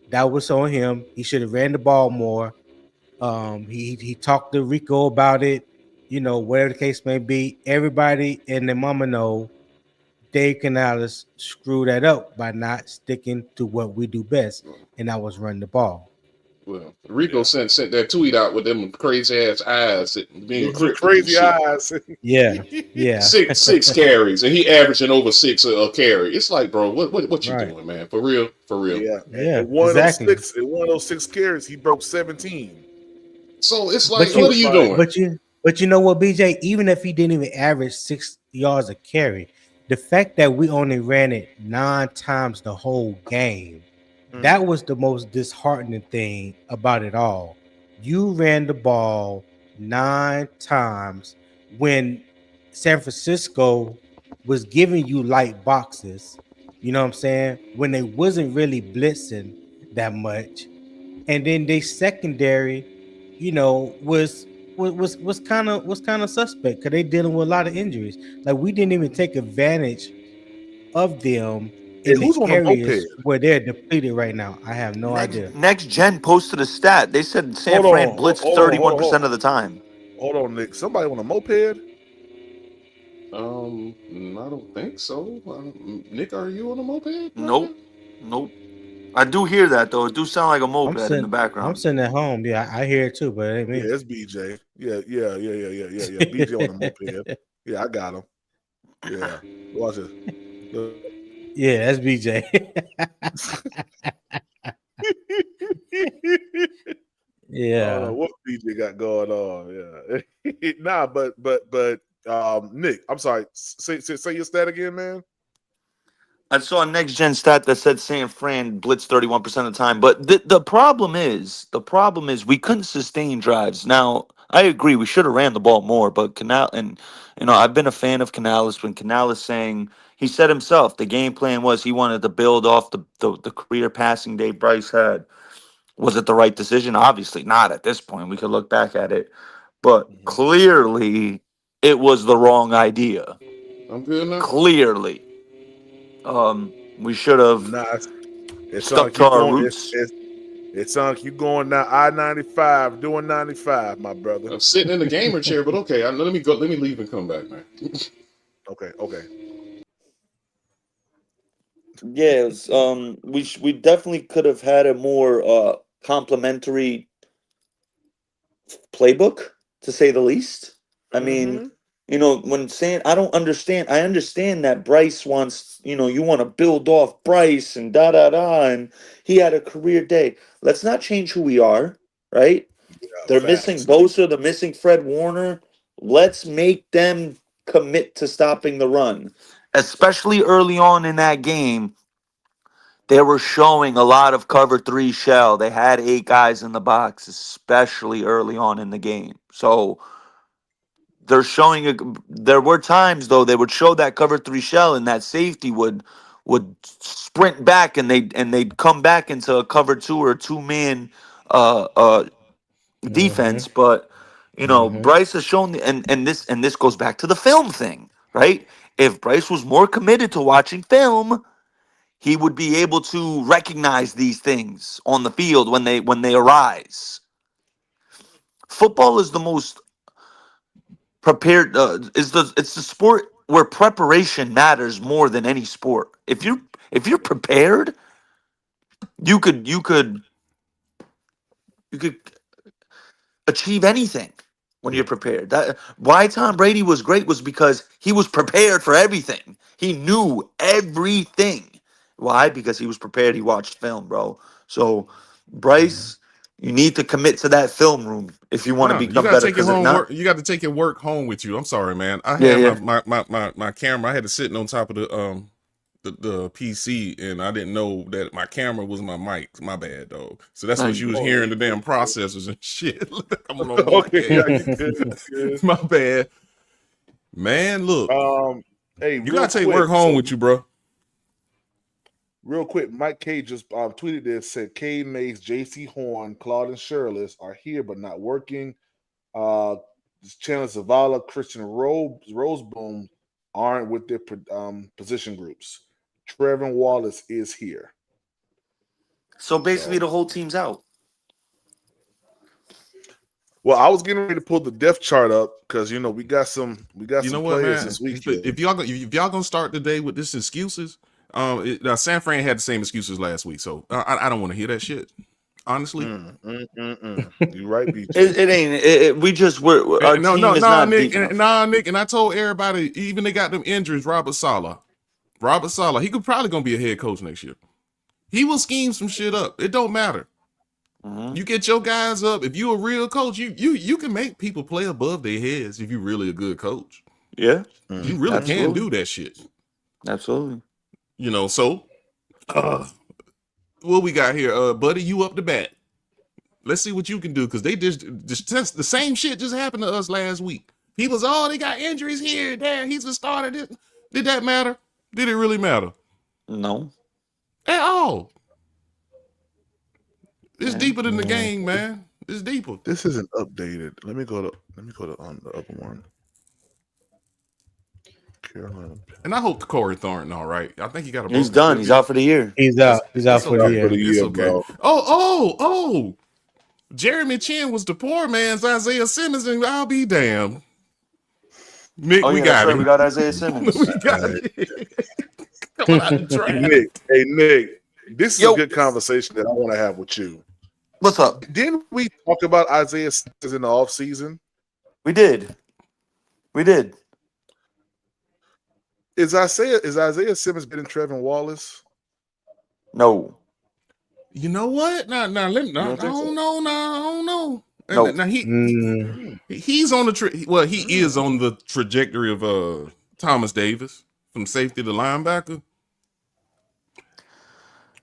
that was on him. He should have ran the ball more. He talked to Rico about it. Whatever the case may be, everybody and their mama know Dave Canales screwed that up by not sticking to what we do best, and that was run the ball. Well, Rico sent that tweet out with them crazy ass eyes, being Those cryptic and crazy shit. eyes. Yeah. Six carries, and he averaging over 6 a carry. It's like, bro, what you Right. doing, man? For real. Yeah. Yeah, And one exactly. of those six carries, he broke 17. So it's like, But what you, are you like, doing? but you know what, BJ? Even if he didn't even average 6 yards a carry, the fact that we only ran it 9 times the whole game, that was the most disheartening thing about it all. You ran the ball 9 times when San Francisco was giving you light boxes. You know what I'm saying? When they wasn't really blitzing that much, and then they secondary, was kind of suspect because they dealing with a lot of injuries. Like, we didn't even take advantage of them hey, in the who's on a moped? areas where they're depleted right now. I have no idea. Next Gen posted a stat. They said San Hold Fran on. blitzed 31% of the time. Hold on, Nick. Somebody on a moped? I don't think so. Nick, are you on a moped? Nope. I do hear that though. It do sound like a I'm moped in the sitting, I'm background. sitting at home. Yeah, I hear it too, but it ain't me. Yeah, it's BJ. Yeah. BJ on a moped. Yeah, I got him. Yeah. Watch it. Look. Yeah, that's BJ. I don't know Yeah. what PJ got going on. Yeah. Nah, but Nick, I'm sorry. Say your stat again, man. I saw a next gen stat that said San Fran blitzed 31% of the time, but the problem is we couldn't sustain drives. Now I agree we should have ran the ball more, but Canal and I've been a fan of Canales when Canales saying he said himself the game plan was he wanted to build off the career passing day Bryce had. Was it the right decision? Obviously not at this point. We could look back at it, but Mhm. clearly it was the wrong idea. I'm good now. Clearly, we should have Nah, it sounds stuck like to you our going. roots. It sounds like you going now I-95, doing 95, my brother. I'm sitting in the gamer chair, but okay. Let me go. Let me leave and come back, man. Okay. Yeah, we definitely could have had a more complimentary playbook, to say the least. I mean, Mm-hmm. when saying I understand that Bryce wants, you want to build off Bryce and da da da, and he had a career day. Let's not change who we are, right? They're missing Facts. Bosa, they're missing Fred Warner. Let's make them commit to stopping the run, especially early on in that game. They were showing a lot of cover three shell. They had 8 guys in the box, especially early on in the game. So they're showing there were times though they would show that cover three shell and that safety would sprint back and they'd come back into a cover two or a two-man Mm-hmm. defense. But Mm-hmm. Bryce has shown and this goes back to the film thing, right? If Bryce was more committed to watching film, he would be able to recognize these things on the field when they arise. Football is the most prepared it's the sport where preparation matters more than any sport. If you're prepared, you could achieve anything when you're Yeah. prepared. That why Tom Brady was great was because he was prepared for everything. He knew everything. Why? Because he was prepared. He watched film, bro. So Bryce, you need to commit to that film room if you want to No, you become gotta better. take your Because if home not, work. You got to take your work home with you. I'm sorry, man. I yeah, had yeah. my camera. I had it sitting on top of the PC, and I didn't know that my camera was my mic. My bad, dog. So that's No, what you you was good. Oh, hearing the damn processors and shit. I'm on mute. okay. Yeah, you good. You My bad, man. good. Look, Hey, you gotta take work home with you, bro. real quick, Mike K just tweeted this, said K Mays, JC Horn, Claude and Shirless are here but not working. Chandler Zavala, Christian Roseboom aren't with their position groups. Trevin Wallace is here. So basically, So, the whole team's out. well, I was getting ready to pull the depth chart up because we got some You know what, players man? this weekend. If y'all gonna start the day with this excuses, San Fran had the same excuses last week, so I don't want to hear that shit. Honestly, You right, BJ. It ain't. Our team is not Nick, deep enough. Nick, and I told everybody, even they got them injuries. Robert Sala, he could probably gonna be a head coach next year. He will scheme some shit up. It don't matter. Mhm. You get your guys up. If you a real coach, you can make people play above their heads if you really a good coach. Yeah, You really can absolutely, do that shit. absolutely. So what we got here, buddy? You up to bat? Let's see what you can do because they just the same shit just happened to us last week. People's they got injuries here, there. He's a starter. Did that matter? Did it really matter No. at all? It's Yeah. deeper than the game, man. It's deeper. This isn't updated. Let me go to on the other one. Carolina. And I hope Corey Thornton all right. I think he got a He's broken done. rib. He's out for the year. He's out. He's out It's for the okay. year. It's okay. bro. Oh. Jeremy Chin was the poor man's Isaiah Simmons, and I'll be damned. Nick, Oh we yeah, got that's right. him. We got Isaiah Simmons. We got it. Coming out the draft. Nick, this is Yo. a good conversation that I want to have with you. What's up? Didn't we talk about Isaiah Simmons in the offseason? We did. Is Isaiah Simmons better than Trevin Wallace? No. You know what? Now, let me. You I don't think so? don't know. Now, I don't know. No. Now Mm, he's on the he is on the trajectory of Thomas Davis from safety to linebacker.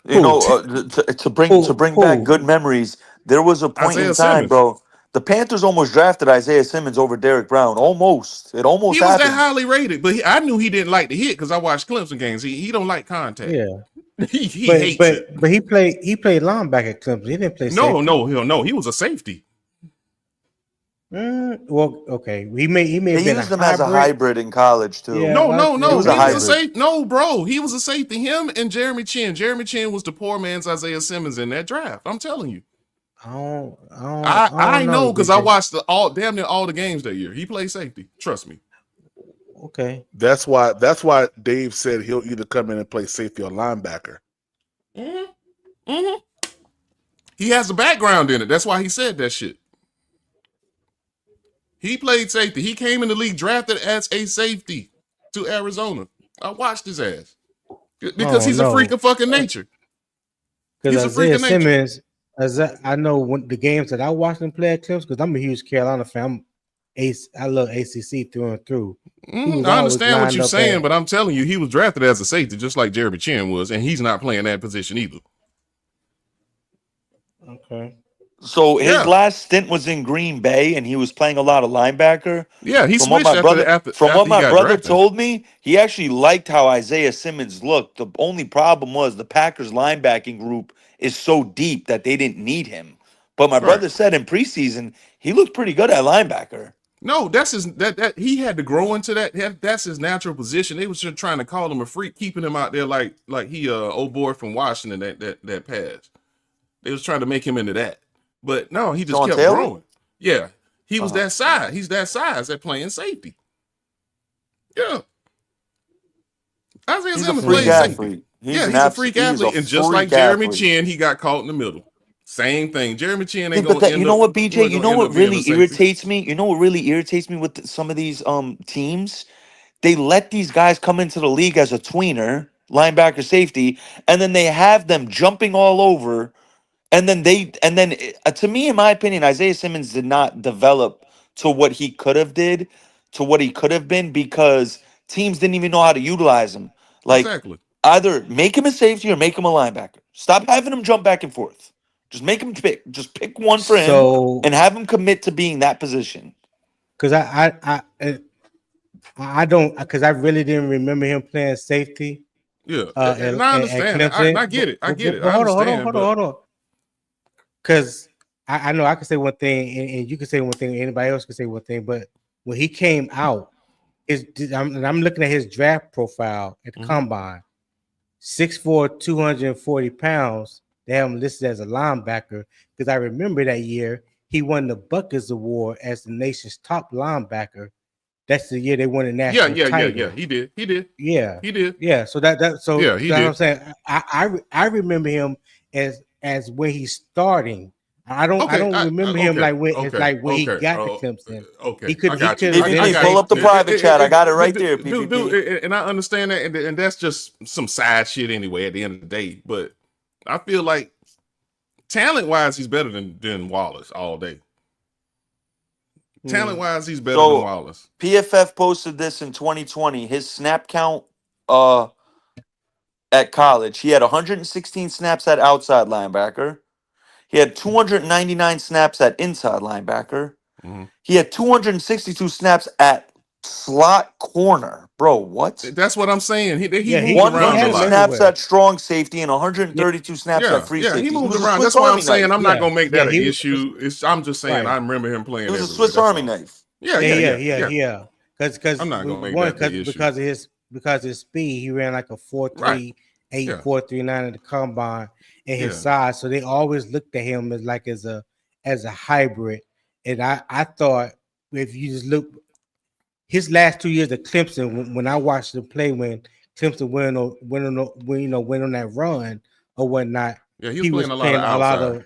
You who? know, to Who? bring back good Who? memories, there was a point in Isaiah time, Simmons. bro. The Panthers almost drafted Isaiah Simmons over Derek Brown. Almost. It almost He was that happened. highly rated, but I knew he didn't like to hit because I watched Clemson games. He don't like contact. Yeah. He But hates it. but but he played linebacker at Clemson. He didn't play No, safety. no. He was a safety. Well, okay. He may have They been a used him as a hybrid. hybrid in college too. Yeah, No, well, no, He no. was a He was a hybrid. safety. No, bro. He was a safety. Him and Jeremy Chin. Jeremy Chin was the poor man's Isaiah Simmons in that draft. I'm telling you. I don't I know, know because I BJ. watched damn near all the games that year. He played safety. Trust me. Okay. That's why Dave said he'll either come in and play safety or linebacker. Mm-hmm. He has a background in it. That's why he said that shit. He played safety. He came in the league drafted as a safety to Arizona. I watched his ass because Oh he's a freak no, of fucking nature. because He's a freak Isaiah of nature. Simmons, I know when the games that I watched him play at Clemson, because I'm a huge Carolina fan. I love ACC through and through. He was I always understand what lined you're up saying, at. but I'm telling you, he was drafted as a safety, just like Jeremy Chin was, and he's not playing that position either. Okay. So his Yeah, last stint was in Green Bay, and he was playing a lot of linebacker. yeah, he From what switched my brother, from after what he my got brother drafted. told me, he actually liked how Isaiah Simmons looked. The only problem was the Packers linebacking group is so deep that they didn't need him. But my Right. brother said in preseason he looked pretty good at linebacker. No, that's his that he had to grow into that. That's his natural position. They was just trying to call him a freak, keeping him out there like he old boy from Washington that passed. They was trying to make him into that. But no, he just Sean kept Taylor? growing. Yeah. He was Uh-huh. that size. He's that size at playing safety. Yeah. Isaiah He's a Simmons freak played safety. athlete. Yeah, he's a freak He's a athlete. And just like freak Jeremy athlete. Chin, he got caught in the middle. Same thing. Jeremy Chin Yeah, ain't but gonna you end know up what, BJ? You know end what up being really a safety. irritates me? You know what really irritates me with some of these teams? They let these guys come into the league as a tweener, linebacker, safety, and then they have them jumping all over. To me, in my opinion, Isaiah Simmons did not develop to what he could have did, to what he could have been, because teams didn't even know how to utilize him. Like Exactly. either make him a safety or make him a linebacker. Stop having him jump back and forth. Just make him pick. Just pick one for him So, and have him commit to being that position. because I don't, because I really didn't remember him playing safety Yeah. at, And I at understand. Clemson. I get it. I get it. But I hold on, understand. But hold on. Because I know I can say one thing, and you can say one thing, anybody else can say one thing. But when he came out, I'm looking at his draft profile at the Mhm. combine. 6'4", 240 pounds. They have him listed as a linebacker because I remember that year he won the Buckets Award as the nation's top linebacker. That's the year they won the yeah, national yeah, yeah, title. yeah. He did. He did. Yeah, He did. yeah. So that's Yeah, he what I'm did. saying. I remember him as when he's starting. I don't remember him Okay, like when he okay, got to Clemson. okay. He could I got you. have been PPP, got pull you. up the safety. private chat. I got it right there, Dude, PPP. and I understand that, and that's just some side shit anyway. At the end of the day, but I feel like talent wise, he's better than Wallace all day. Talent wise, he's better than So Wallace. PFF posted this in 2020. His snap count at college. He had 116 snaps at outside linebacker. He had 299 snaps at inside linebacker. Mhm. He had 262 snaps at slot corner. Bro, what? That's what I'm saying. He Yeah, moved he around a had 100 him lot. snaps everywhere. at strong safety and Yeah, 132 snaps at Yeah, free yeah, he safety. He moved was a around. That's Swiss why I'm Army saying knife. I'm not yeah, gonna make yeah. that an issue. I'm just saying Right. I remember him playing He was a everywhere. Swiss That's Army all. knife. Yeah. Because I'm not gonna make one that the issue. because of his speed, he ran like a Right. 4.38, Yeah. 4.39 at the combine, and his Yeah. size. So they always looked at him as a hybrid. And I thought if you just look his last 2 years at Clemson, when I watched him play, when Clemson went on that run or whatnot, Yeah, he was he was playing a lot of playing a lot outside. of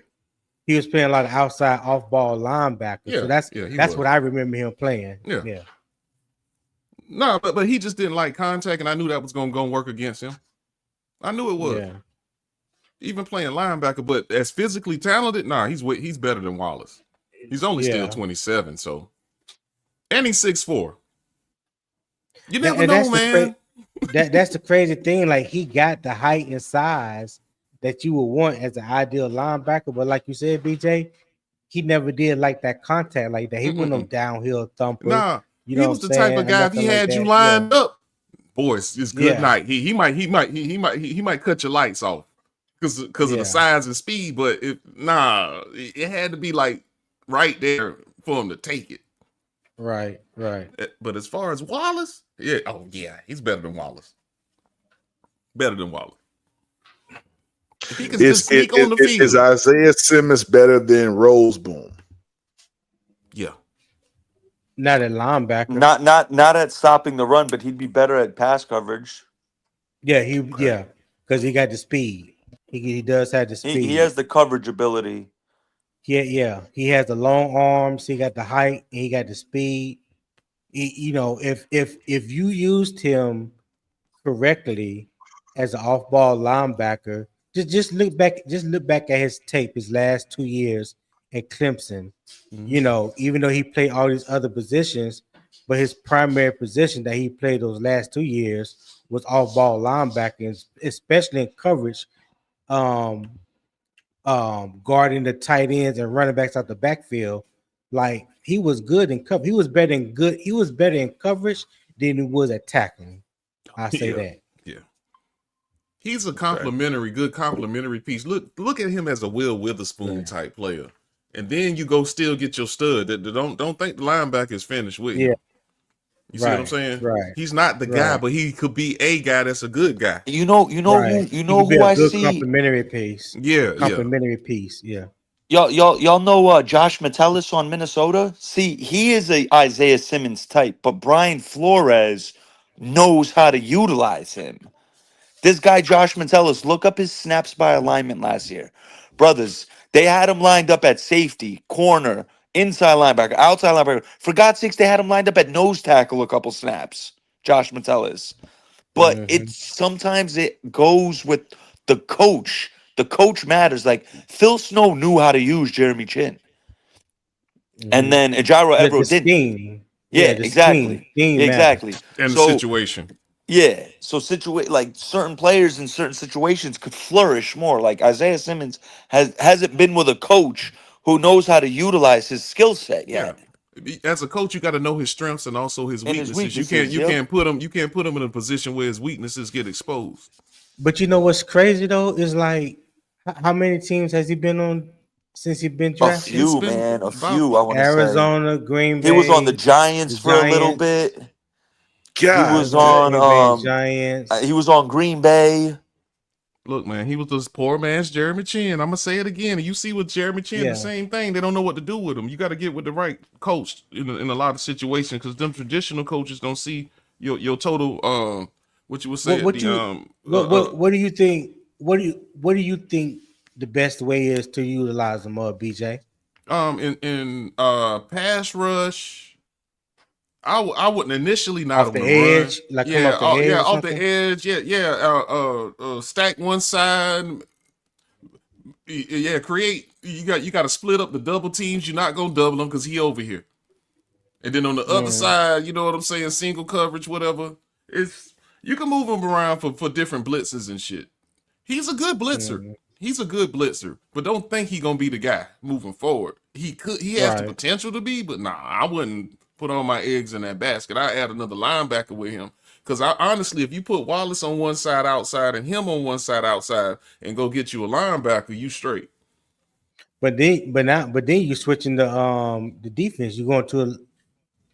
he was playing a lot of outside off ball linebackers. So Yeah, he that's was. what I remember him playing. Yeah. Yeah. No, but he just didn't like contact, and I knew that was gonna work against him. I knew it would. Yeah. even playing linebacker, but as physically talented, nah, he's better than Wallace. He's only still 27, so and he's 6'4". You never know, man. That's the crazy thing. Like he got the height and size that you would want as an ideal linebacker, but like you said, BJ, he never did like that contact like that. He wasn't no downhill thumper. Nah, You he know what was I'm the type saying? of Or guy if he nothing like had you that. lined up, boys, it's good Yeah. night. He might cut your lights off because of the size and speed, but it had to be like right there for him to take it. Right. But as far as Wallace, he's better than Wallace. Better than Wallace. If he can just sneak on the field. Is Isaiah Simmons better than Roseboom? Yeah. Not a linebacker. Not at stopping the run, but he'd be better at pass coverage. Yeah, because he got the speed. He does have the speed. He has the coverage ability. Yeah. He has the long arms. He got the height. And he got the speed. If you used him correctly as an off-ball linebacker, just look back. Just look back at his tape. His last 2 years at Clemson. Mm-hmm. Even though he played all these other positions, but his primary position that he played those last 2 years was off-ball linebacker, especially in coverage, guarding the tight ends and running backs out the backfield. Like he was good in cover. He was better in coverage than he was at tackling. I say that. Yeah. He's a good complimentary piece. Look at him as a Will Witherspoon type player. And then you go still get your stud. Don't think the linebacker is finished with him. You see what I'm saying? Right. He's not the guy, but he could be a guy that's a good guy. You know who I see. Complimentary piece. Complimentary piece. Yeah. Y'all know Josh Metellus on Minnesota? See, he is a Isaiah Simmons type, but Brian Flores knows how to utilize him. This guy, Josh Metellus, look up his snaps by alignment last year. Brothers, they had him lined up at safety, corner, inside linebacker, outside linebacker. For God's sakes, they had him lined up at nose tackle a couple snaps, Josh Metellus. But sometimes it goes with the coach. The coach matters. Like Phil Snow knew how to use Jeremy Chin. And then Ejiro Evero didn't. Yeah, exactly. Exactly. And the situation. Yeah. So like certain players in certain situations could flourish more. Like Isaiah Simmons hasn't been with a coach who knows how to utilize his skill set yet. Yeah. As a coach, you got to know his strengths and also his weaknesses. You can't put him in a position where his weaknesses get exposed. But you know what's crazy though is like how many teams has he been on since he been drafted? A few. I want to say Arizona, Green Bay. He was on the Giants for a little bit. God, he was on Giants. He was on Green Bay. Look, man, he was this poor man's Jeremy Chin. I'm gonna say it again. You see with Jeremy Chin, the same thing. They don't know what to do with him. You got to get with the right coach in a lot of situations because them traditional coaches don't see your total. What you would say? What do you think? What do you think the best way is to utilize them, BJ? In pass rush. I wouldn't initially not off the edge, run. Off the edge, stack one side. Yeah, create. You got to split up the double teams. You're not gonna double them because he over here, and then on the other side, you know what I'm saying, single coverage, whatever. You can move him around for different blitzes and shit. He's a good blitzer. He's a good blitzer, but don't think he's gonna be the guy moving forward. He has the potential to be, but nah, I wouldn't put all my eggs in that basket. I add another linebacker with him because honestly, if you put Wallace on one side outside and him on one side outside and go get you a linebacker, you straight. But then you switching the defense. You're going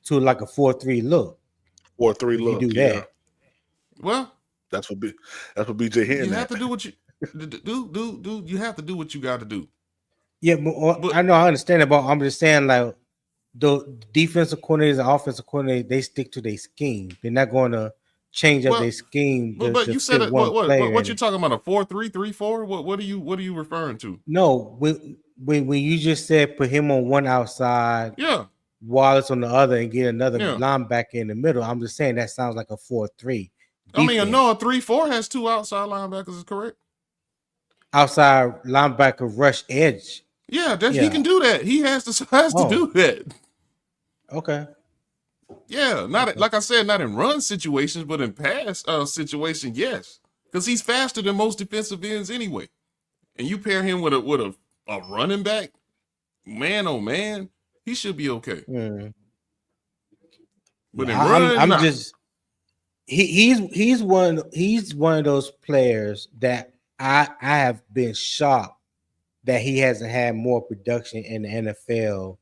to like a 4-3 look. 4-3 look. You do that. Well, that's what BJ hitting. You have to do what you do. You have to do what you got to do. Yeah, but I know I understand it, but I'm just saying like the defensive coordinators and offensive coordinators, they stick to their scheme. They're not going to change up their scheme. But you said what you're talking about, a 4-3-3-4? What are you referring to? No, when you just said put him on one outside, Wallace on the other, and get another linebacker in the middle. I'm just saying that sounds like a 4-3. I mean, no, a 3-4 has two outside linebackers, is correct? outside linebacker rush edge. Yeah, he Yeah. can do that. He has the size to do Oh, that. okay. Yeah, not like I said, not in run situations, but in pass situations, yes, because he's faster than most defensive ends anyway. And you pair him with a running back, man, oh man, he should be okay. Mm. But Yeah, in run, I'm nah. just he's one of those players that I have been shocked that he hasn't had more production in the NFL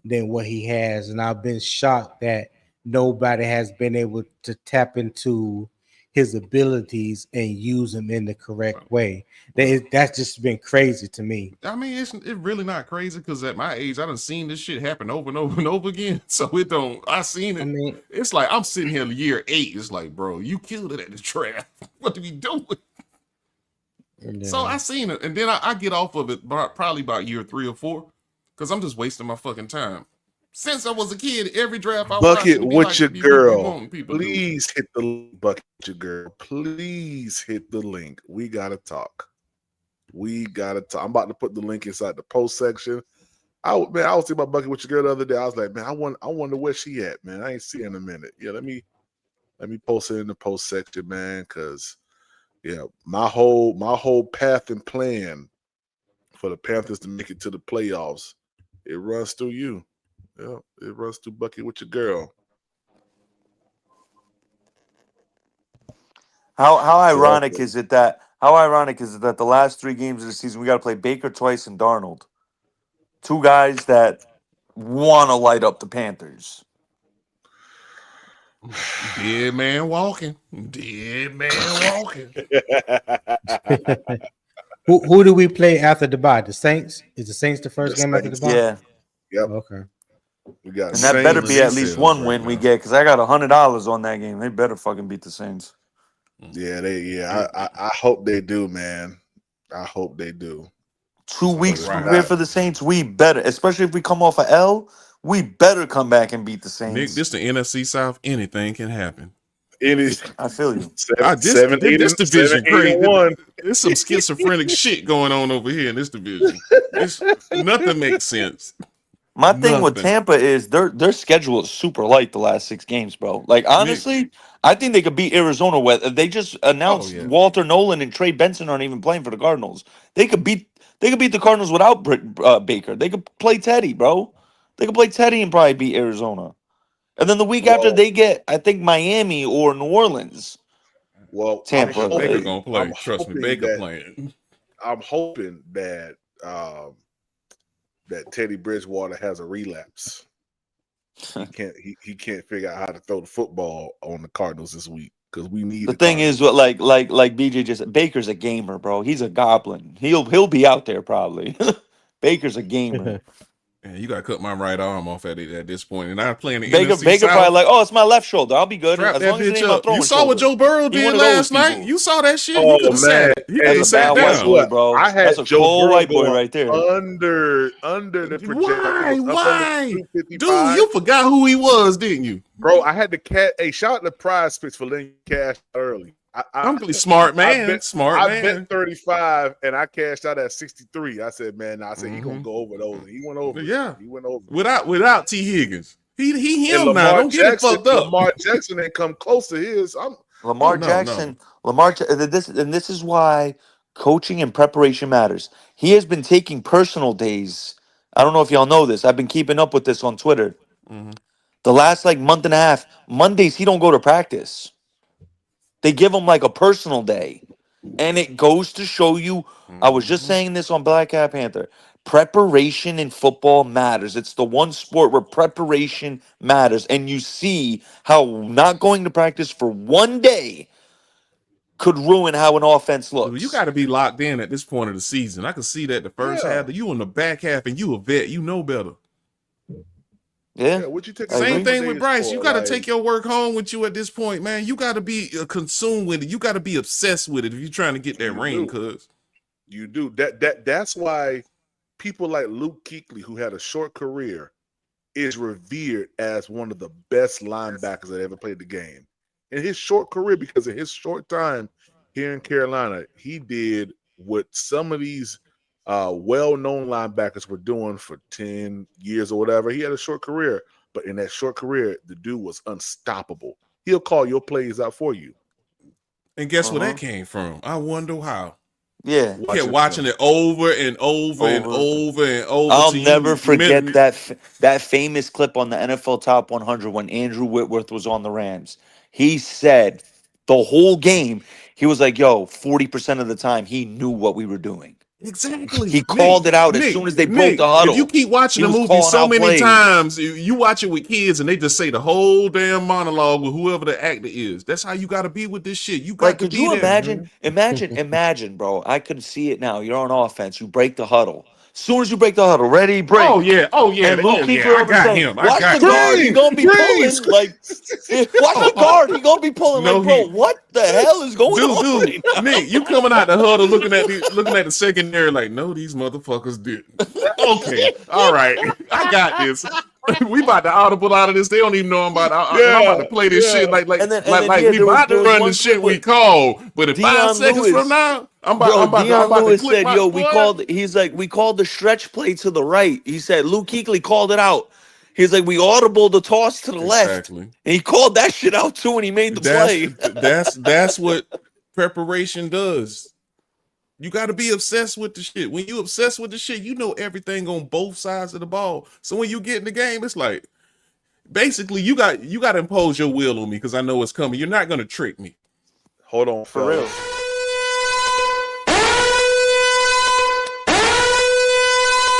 than what he has, and I've been shocked that nobody has been able to tap into his abilities and use them in the correct way. That's just been crazy to me. I mean, it's really not crazy because at my age, I done seen this shit happen over and over and over again. So it don't. I seen it. I mean, It's like I'm sitting here year 8. It's like, bro, you killed it at the draft. What are we doing? yeah. So I seen it, and then I get off of it probably about year 3 or 4 because I'm just wasting my fucking time. Since I was a kid, every draft I watched, Bucket it'd be with like, your be girl. wanting people to do. Please hit the link, Bucket with your girl. Please hit the link. We gotta talk. We gotta talk. I'm about to put the link inside the post section. I was thinking about Bucket with your girl the other day. I was like, man, I wonder where she at, man. I ain't seen her in a minute. Yeah, let me post it in the post section, man, because yeah, my whole path and plan for the Panthers to make it to the playoffs, it runs through you. Yeah, it runs through Bucket with your girl. How ironic is it that the last 3 games of the season we got to play Baker twice and Darnold, 2 guys that want to light up the Panthers. Dead man walking. Dead man walking. Who do we play after the bye? The Saints? Is the Saints the first The game after the Saints. bye? Yeah, Yep. Okay. We got and that better Saints. be at least one win we get because I got $100 on that game. They better fucking beat the Saints. Yeah, I hope they do, man. I hope they do. 2 weeks to Right. prepare for the Saints. We better, especially if we come off a L, we better come back and beat the Nick, Saints. this the NFC South. Anything can happen. I feel you. This division great. 7-8-1. There's some schizophrenic shit going on over here in this division. Nothing makes sense. My thing with Nothing. Tampa is their schedule is super light the last 6 games, bro. Like honestly, I think they could beat Arizona. They just announced Walter Nolan and Trey Benson aren't even playing for the Cardinals. They could beat the Cardinals without Baker. They could play Teddy, bro. They could play Teddy and probably beat Arizona. And then the week after they get, I think, Miami or New Orleans. Well, Tampa. Baker gonna play. I'm Trust me, hoping Baker that- playing. I'm hoping that that Teddy Bridgewater has a relapse. He can't figure out how to throw the football on the Cardinals this week because we need The thing is, what like BJ just said, Baker's a gamer, bro. He's a goblin. He'll be out there probably. Baker's a gamer. Yeah, you gotta cut my right arm off at this point, and I'm playing the Baker NFC South. probably like, oh, it's my left shoulder. I'll be good Strap as that long as it bitch ain't my up. throwing You saw what shoulder. Joe Burrow He did one of those last night. people. You saw that shit. Oh, You could have man. sat. You Hey, could have sat bad white down. boy, bro. I had That's a Joe cold Burrow white boy going right there. under the projection. Why? Dude, 255. you forgot who he was, didn't you? Bro, I had to catch. Hey, shout out to Prize Picks for letting you cash out early. I'm smart man. I bet 35 and I cashed out at 63. I said, man, I said he gonna go over those. And he went over. Yeah. He went over. Without T. Higgins. He And him now. Don't get it fucked up. Lamar Jackson ain't come close to his. Lamar Jackson, this is why coaching and preparation matters. He has been taking personal days. I don't know if y'all know this. I've been keeping up with this on Twitter. The last month and a half, Mondays he don't go to practice. They give him a personal day. And it goes to show you, I was just saying this on Black Cat Panther. Preparation in football matters. It's the one sport where preparation matters. And you see how not going to practice for one day could ruin how an offense looks. Dude, you got to be locked in at this point of the season. I can see that the first half, you in the back half, and you a vet. You know better. Yeah. What you take? Same thing with Bryce. You got to take your work home with you at this point, man. You got to be consumed with it. You got to be obsessed with it if you're trying to get that ring, cuz. You do. That's why people like Luke Kuechly, who had a short career, is revered as one of the best linebackers that ever played the game. In his short career, because of his short time here in Carolina, he did what some of these well-known linebackers were doing for 10 years or whatever. He had a short career, but in that short career, the dude was unstoppable. He'll call your plays out for you. And guess where that came from? I wonder how. Yeah. Kept watching it over and over and over and over. I'll till never you forget men- that famous clip on the NFL Top 100 when Andrew Whitworth was on the Rams. He said the whole game, he was like, "Yo, 40% of the time he knew what we were doing." Exactly. He called it out as soon as they broke the huddle. If you keep watching He the was movie calling so out many plays. times, you watch it with kids and they just say the whole damn monologue with whoever the actor is. That's how you got to be with this shit. You got Like, to could be you there. imagine, bro? I could see it now. You're on offense. You break the huddle. As soon as you break the huddle, ready, break. Oh yeah, And Luke Kuechly I over got saying, him. I "Watch got the guard. He Freeze! gonna be Freeze! pulling like, watch the guard. He gonna be pulling No, like, bro. he- What the hell is going on Dude, right now?" Nick, you coming out the huddle looking at the secondary like, no, these motherfuckers didn't. Okay, all right, I got this. We about to audible out of this. They don't even know I'm about. And I'm about to play this shit like And then yeah, we there about to was run one the shit clip we with call. But in 5 Deion seconds Lewis. from now, I'm Bro, about Deion to Lewis click said, my "Yo, boy. He's like, we called the stretch play to the right." He said, Luke Kuechly called it out. He's like, we audible the toss to the left, Exactly. and he called that shit out too when he made the play. That's what preparation does. You got to be obsessed with the shit. When you obsessed with the shit, you know everything on both sides of the ball. So when you get in the game, it's like basically you got to impose your will on me because I know it's coming. You're not gonna trick me. Hold on, For real. fellas.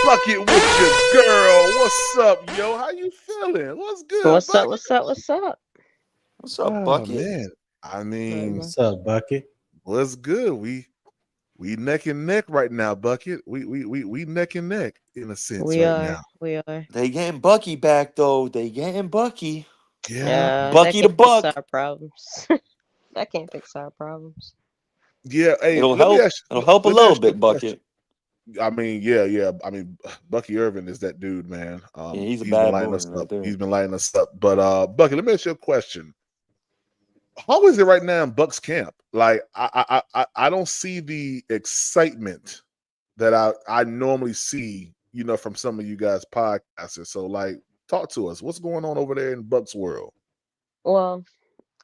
Bucket with your girl. What's up, yo? How you feeling? What's good? What's up? Bucket? What's up? What's up? What's up, Oh Bucket? man. I mean, What's up, Bucket? what's good? We neck and neck right now, Bucket. We neck and neck in a sense We right are. now. We are. They getting Bucky back though. They getting Bucky. Yeah. Bucky that the can't fix Buck. our problems. That can't fix our problems. Yeah. Hey, It'll let me help. ask It'll help a let me little ask you a bit, question. Bucket. I mean, yeah. I mean, Bucky Irvin is that dude, man. Yeah, he's a He's been bad lighting boy us right up. there. He's been lighting us up. But Bucky, let me ask you a question. How is it right now in Bucks camp? Like, I don't see the excitement that I normally see, from some of you guys podcasters. So, like, talk to us. What's going on over there in Bucks world? Well,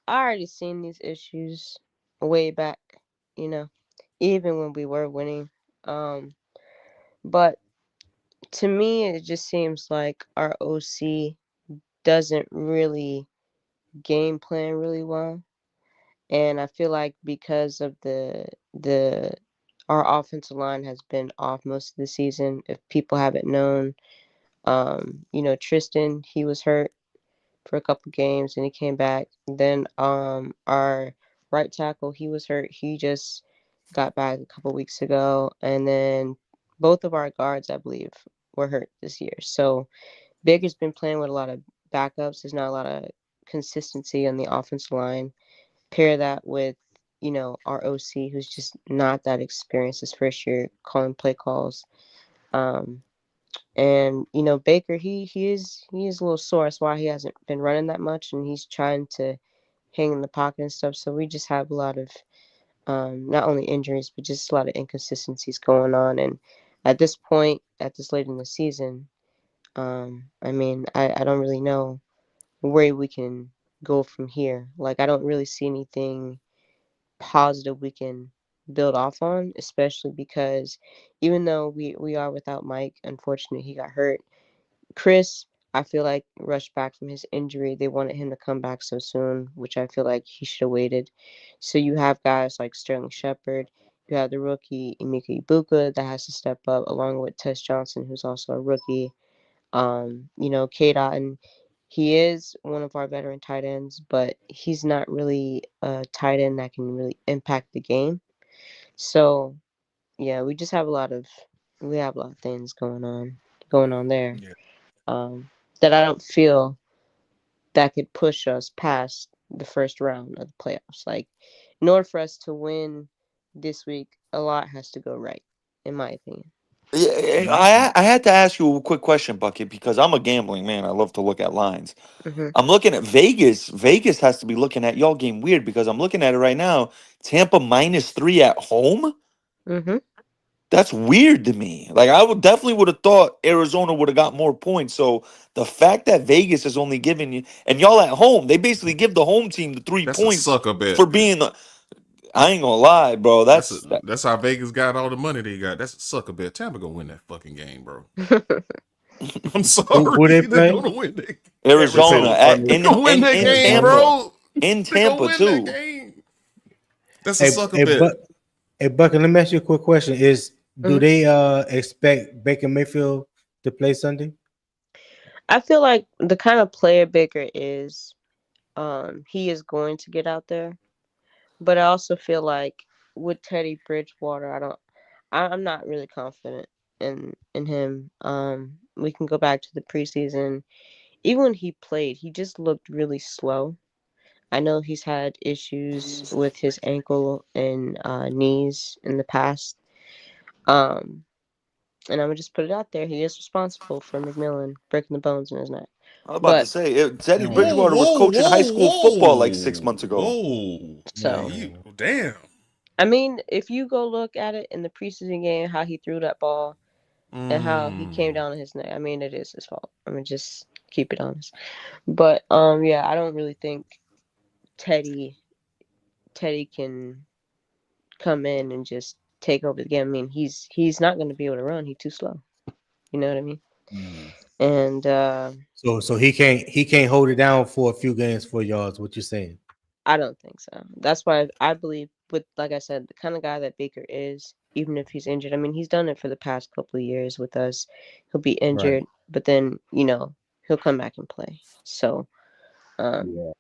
I already seen these issues way back, you know, even when we were winning. But to me, it just seems like our OC doesn't really game plan really well. And I feel like because of the our offensive line has been off most of the season. If people haven't known, Tristan, he was hurt for a couple games and he came back. Then our right tackle, he was hurt. He just got back a couple weeks ago. And then both of our guards, I believe, were hurt this year. So Baker's been playing with a lot of backups. There's not a lot of consistency on the offensive line. Pair that with, our OC, who's just not that experienced his first year calling play calls. Um, and Baker, he is a little sore. That's why he hasn't been running that much, and he's trying to hang in the pocket and stuff. So we just have a lot of not only injuries, but just a lot of inconsistencies going on. And at this point, at this late in the season, I mean, I don't really know where we can go from here. Like, I don't really see anything positive we can build off on, especially because even though we are without Mike, unfortunately he got hurt. Chris, I feel like rushed back from his injury. They wanted him to come back so soon, which I feel like he should have waited. So you have guys like Sterling Shepard. You have the rookie Emeka Ibuka that has to step up, along with Tess Johnson, who's also a rookie. K. Dotton, he is one of our veteran tight ends, but he's not really a tight end that can really impact the game. So yeah, we have a lot of things going on there. Yeah. That I don't feel that could push us past the first round of the playoffs. Like, in order for us to win this week, a lot has to go right, in my opinion. Yeah, I had to ask you a quick question, Bucket, because I'm a gambling man. I love to look at lines. Hmm. I'm looking at Vegas. Vegas has to be looking at y'all game weird because I'm looking at it right now. Tampa -3 at home. Mm-hmm. That's weird to me. Like I would have thought Arizona would have got more points. So the fact that Vegas is only giving you and y'all at home, they basically give the home team the 3 That's a points sucker bet. for being the. I ain't gonna lie, bro. That's how Vegas got all the money they got. That's a sucker bet. Tampa gonna win that fucking game, bro. I'm Who sorry, they they're play? gonna win that. Arizona Arizona. They're gonna win that in game, Tampa. bro. In They're gonna Tampa win that too. game. That's a Hey, sucker hey, bet. hey, Bucky, let me ask you a quick question. Do Mhm. they expect Baker Mayfield to play Sunday? I feel like the kind of player Baker is, he is going to get out there. But I also feel like with Teddy Bridgewater, I'm not really confident in him. We can go back to the preseason. Even when he played, he just looked really slow. I know he's had issues with his ankle and knees in the past. Um, and I'm gonna just put it out there. He is responsible for McMillan breaking the bones in his neck. I was about to But say Teddy Mm, Bridgewater was coaching high school football like 6 months ago. whoa. so, Damn. I mean, if you go look at it in the preseason game, how he threw that ball and how he came down on his neck, I mean, it is his fault. I mean, just keep it honest. But yeah, I don't really think Teddy can come in and just take over the game. I mean, he's not going to be able to run. He's too slow. You know what I mean? And So he can't hold it down for a few games for y'all. Is what you're saying? I don't think so. That's why I believe, with like I said, the kind of guy that Baker is, even if he's injured. I mean, he's done it for the past couple of years with us. He'll be Right. injured, but then he'll come back and play. So Yeah.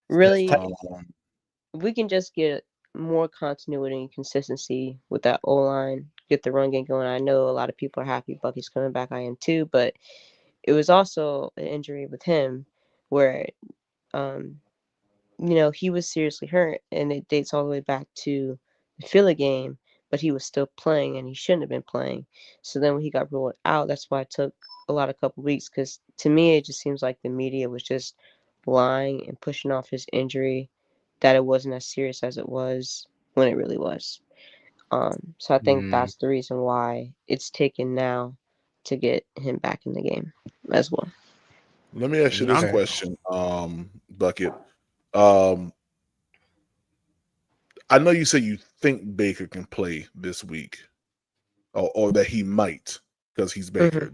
really, Um, we can just get more continuity and consistency with that O line, get the run game going. I know a lot of people are happy Bucky's coming back. I am too, but it was also an injury with him where um, he was seriously hurt, and it dates all the way back to the Philly game, but he was still playing, and he shouldn't have been playing. So then when he got ruled out, that's why it took a couple weeks, because to me, it just seems like the media was just lying and pushing off his injury, that it wasn't as serious as it was when it really was. So I think Mm. that's the reason why it's taken now to get him back in the game as well. let me ask you this Okay. question, Bucket. Um, I know you say you think Baker can play this week, or that he might because he's Baker.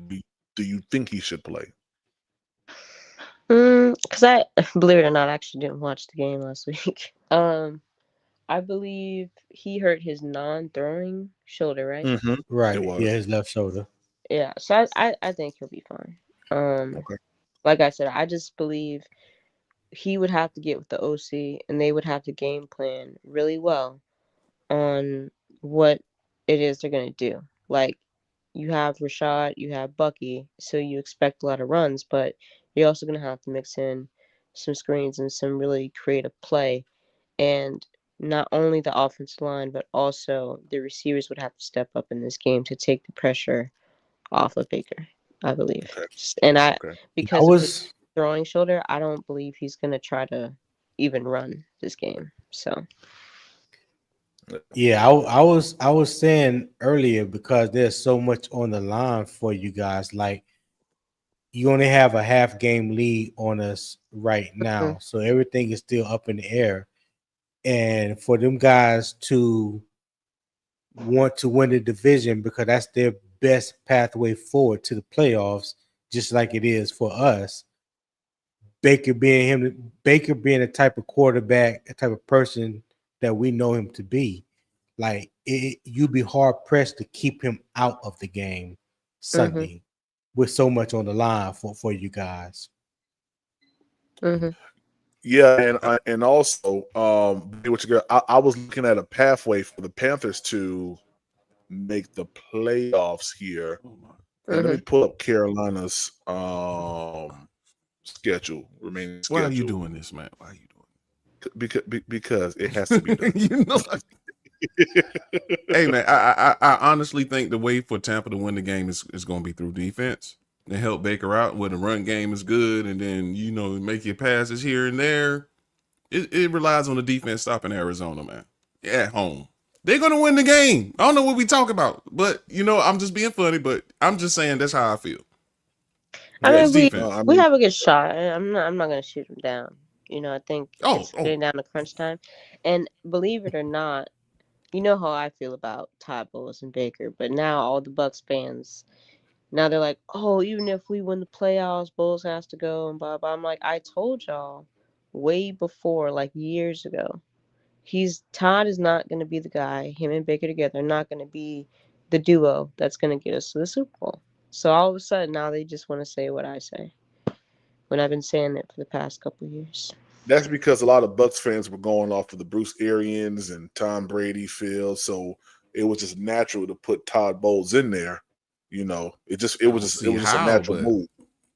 Do you think he should play? Because I, believe it or not, I actually didn't watch the game last week. I believe he hurt his non-throwing shoulder, right? Mm-hmm. It Right. was Yeah, his left shoulder. Yeah, so I think he'll be fine. okay. Like I said, I just believe he would have to get with the OC, and they would have to game plan really well on what it is they're gonna do. Like, you have Rashad, you have Bucky, so you expect a lot of runs, but you're also gonna have to mix in some screens and some really creative play. And not only the offensive line, but also the receivers would have to step up in this game to take the pressure off of Baker, I believe. Okay. And Okay. I because of his was throwing shoulder, I don't believe he's going to try to even run this game. So, Yeah, I was saying earlier, because there's so much on the line for you guys. Like, you only have a half game lead on us right mhm, now, so everything is still up in the air. And for them guys to want to win the division, because that's their best pathway forward to the playoffs, just like it is for us. Baker being the type of quarterback, a type of person that we know him to be, like you'd be hard pressed to keep him out of the game mhm, Sunday, with so much on the line for you guys. mhm, Yeah, and also, what you got? I was looking at a pathway for the Panthers to make the playoffs here, and let me mhm. pull up Carolina's schedule, remaining Why are you schedule, doing this, man? Why are you because it has to be doing done. this? You know. Hey man, I honestly think the way for Tampa to win the game is going to be through defense and help Baker out where the run game is good, and then make your passes here and there. It relies on the defense stopping Arizona, man. At home, They're gonna win the game. I don't know what we talk about, but I'm just being funny. But I'm just saying that's how I feel. I It's mean, defense. we have a good shot. I'm not gonna shoot them down. I think Oh, it's getting down to crunch time, and believe it or not, you know how I feel about Todd Bowles and Baker, but now all the Bucks fans, now they're like, oh, even if we win the playoffs, Bowles has to go and blah blah. I'm like, I told y'all way before, like years ago. Todd is not going to be the guy. Him and Baker together are not going to be the duo that's going to get us to the Super Bowl. So all of a sudden now they just want to say what I say when I've been saying it for the past couple of years. That's because a lot of Bucks fans were going off of the Bruce Arians and Tom Brady feel, so it was just natural to put Todd Bowles in there. It was just a natural move.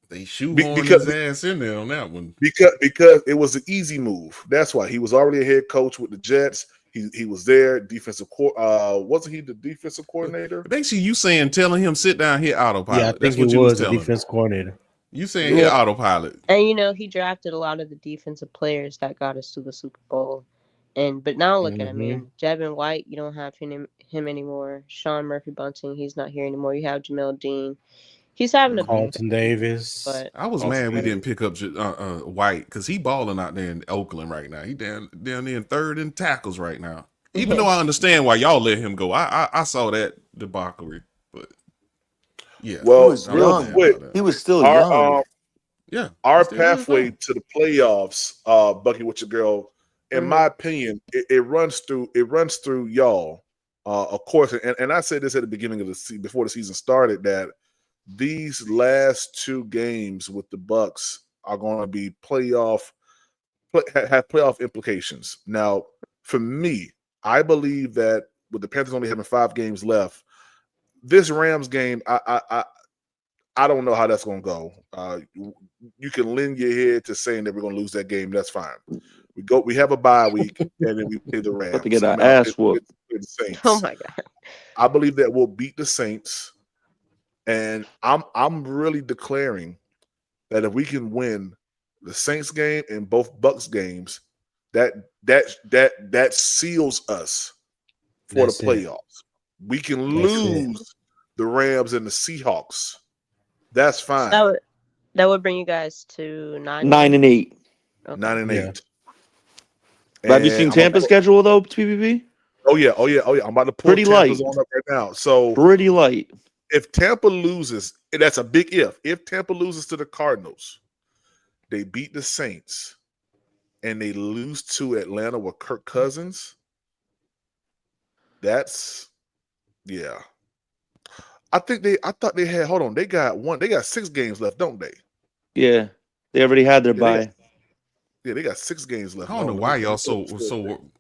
They shoehorned his ass in there on that one because it was an easy move. That's why he was already a head coach with the Jets. He was there, defensive wasn't he the defensive coordinator? Basically, you telling him sit down here autopilot. Yeah, I think that's he what you was the telling. defense coordinator. You saying here autopilot. And he drafted a lot of the defensive players that got us to the Super Bowl. But now look at him. Jevin White, you don't have him anymore. Sean Murphy Bunting, he's not here anymore. You have Jamel Dean. He's having a Carlton Davis. But I was mad we didn't pick up White because he balling out there in Oakland right now. He down there in third in tackles right now. Even though I understand why y'all let him go, I saw that debauchery. But yeah, well, real quick, he was still young. Yeah, our pathway to the playoffs, Bucky with your girl. In my opinion, it runs through y'all. Of course, and I said this at the beginning of before the season started, that these last two games with the Bucks are going to be have playoff implications. Now, for me, I believe that with the Panthers only having 5 games left, this Rams game, I don't know how that's going to go. You can lend your head to saying that we're going to lose that game. That's fine. We have a bye week, and then we play the Rams. About to get our ass whooped. The Saints. Oh my God! I believe that we'll beat the Saints, and I'm really declaring that if we can win the Saints game and both Bucks games, that seals us for the playoffs. We can lose the Rams and the Seahawks. That's fine. That would bring you guys to 9-8. 9-8. Okay. 9-8. Have you seen Tampa's schedule though, PPP? Oh yeah. I'm about to pull pretty Tampa's light on up right now. So pretty light. If Tampa loses, that's a big if. If Tampa loses to the Cardinals, they beat the Saints, and they lose to Atlanta with Kirk Cousins. That's I thought they had. Hold on, they got 6 games left, don't they? Yeah, they already had their bye. They got 6 games left. I don't know why y'all so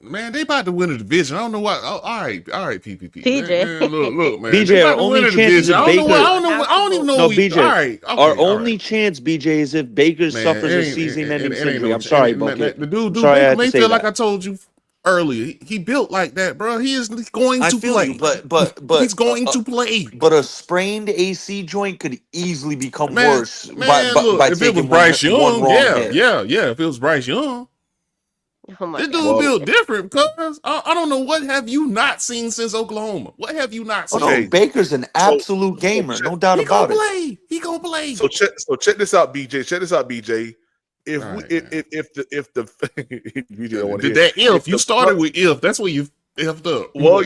man. They about to win a division. I don't know why. Oh, all right, PPP. BJ, man, look, man. BJ, our only chance is if Baker. I don't even know. No, BJ. All right, okay, our only chance, BJ, is if Baker suffers a season-ending injury. I'm sorry, Bucket. The dude Baker Mayfield, like I told you earlier, he built like that, bro. He's going to play. But he's going to play. But a sprained AC joint could easily become worse by if taking it was Bryce Young, hit. yeah. If it was Bryce Young, this dude built different. Because I don't know, what have you not seen since Oklahoma? What have you not seen? Oh, no, Baker's an absolute gamer, no doubt about it. He gonna play. So check this out, BJ. If the you started with if, that's where you effed up. Well,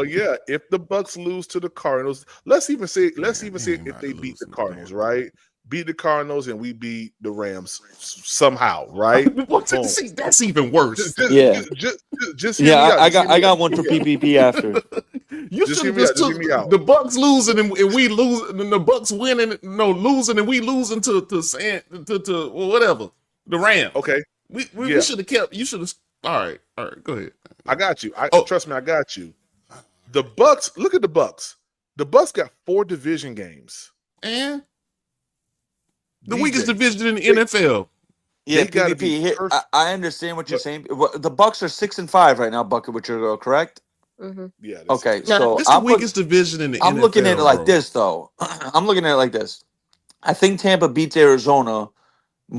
yeah. If the Bucks lose to the Cardinals, let's even say if they beat the Cardinals, right? Beat the Cardinals and we beat the Rams somehow, right? See, that's even worse. Just I got one for PPP after. You should have just took the Bucks losing and we losing, and the Bucks winning, losing and we losing to whatever, the Rams. Okay, we should have kept. You should have. All right, go ahead. I got you. Trust me, I got you. The Bucks. Look at the Bucks. The Bucks got 4 division games and the weakest division in the NFL. Yeah, PPP. I understand what you're saying. The Bucks are 6-5 right now, Bucket, with your girl, correct? Mm-hmm. Yeah. Okay, so it's the weakest division in the NFL. I'm looking at it like this, though. I'm looking at it like this. I think Tampa beats Arizona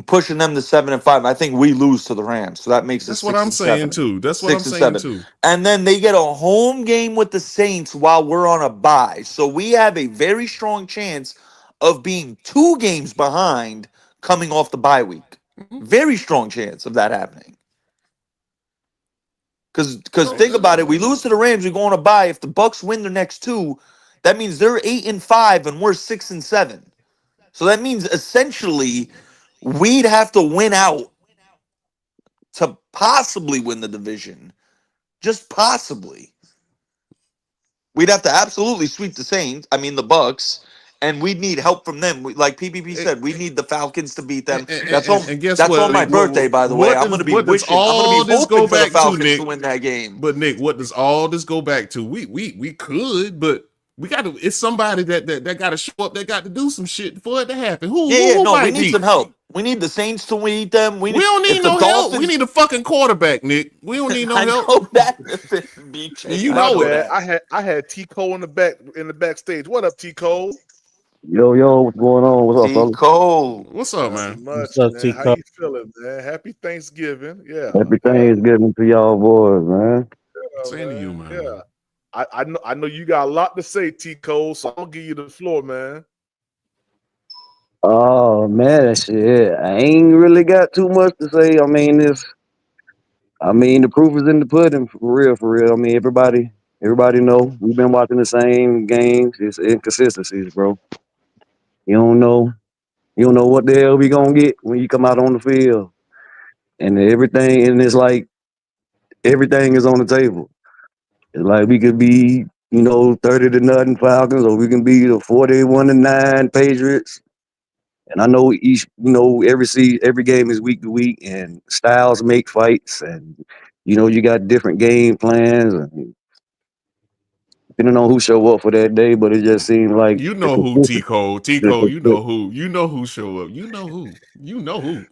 pushing them to 7-5. I think we lose to the Rams, so that makes us That's what 6 I'm and saying 7. too. That's what I'm 6 and saying 7. too. And then they get a home game with the Saints while we're on a bye. So we have a very strong chance of being 2 games behind coming off the bye week. Mhm. Very strong chance of that happening. Because So, think about it, we lose to the Rams, we go on a bye. If the Bucks win their next 2, that means they're 8 and 5 and we're 6 and 7. So that means essentially we'd have to win out to possibly win the division. Just possibly. We'd have to absolutely sweep the Saints, the Bucks, and we'd need help from them. Like PPP said, we need the Falcons to beat them. and guess That's what, on my Nick? birthday, by the way. I'm Does gonna be what does wishing. I'm gonna be all this hoping go for the back to, Falcons Nick? to win that game. But Nick, what does all this go back to? We could, but we got to. It's somebody that got to show up. That got to do some shit for it to happen. Who No, we might need be? some help. We need the Saints to beat them. We don't need If the no help. We Dolphins. need a fucking quarterback, Nick. We don't need no I help. know that, BJ. You My know it. bad. I had T Cole in the backstage. What up, T Cole? Yo, what's going on? What's up, T. fellas? Cole. What's up, Nothing man? much, What's up, man. How T-Cup? you feeling, man? Happy Thanksgiving. Yeah. Happy Yeah. Thanksgiving to y'all boys, man. Saying to you, man. Yeah. I know you got a lot to say, T Cole, so I'll give you the floor, man. Oh man, shit. I ain't really got too much to say. The proof is in the pudding, for real, for real. I mean, everybody know we've been watching the same games. It's inconsistencies, bro. You don't know, you don't know what the hell we gonna get when you come out on the field, and it's like everything is on the table. It's like we could be, 30-0 Falcons, or we can be the 41-9 Patriots. And I know every game is week to week, and styles make fights, and you got different game plans, and depending on who show up for that day. But it just seems like You the know who, T consistent. Cole. T The, Cole, you the, know who. You know who show up. You know who. You know who.